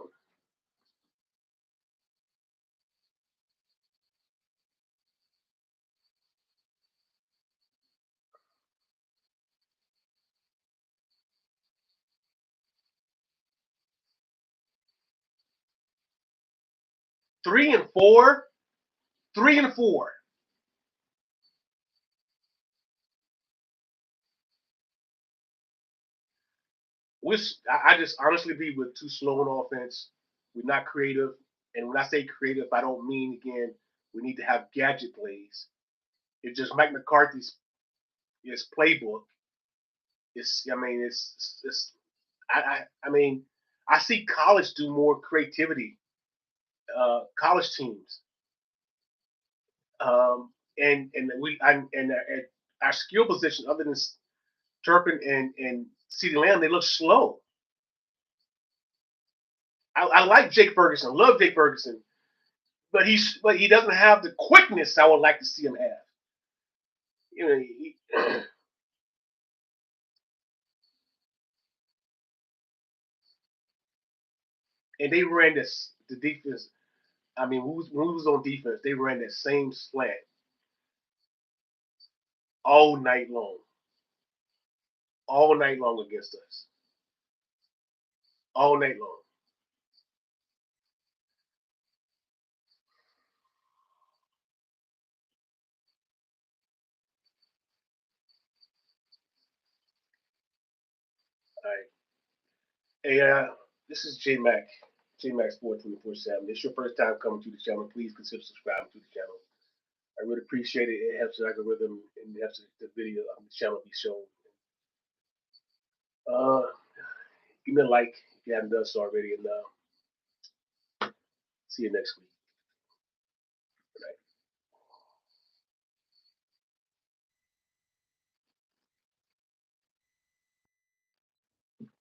Three and four. I just honestly believe we're too slow on offense. We're not creative. And when I say creative, I don't mean, again, we need to have gadget plays. It's just Mike McCarthy's his playbook. I mean, I see college do more creativity, college teams. And our skill position, other than Turpin and CeeDee Lamb, they look slow. I like Jake Ferguson, love Jake Ferguson, but he doesn't have the quickness I would like to see him have. you know, and they ran the defense. I mean, when we was on defense, they ran that same slant all night long against us, all night long. All right. Hey, this is J Mac Sport 24/7. This is your first time coming to the channel. Please consider subscribing to the channel. I really appreciate it. It helps the algorithm and it helps the video on the channel be shown. Uh, Give me a like if you haven't done so already, and see you next week.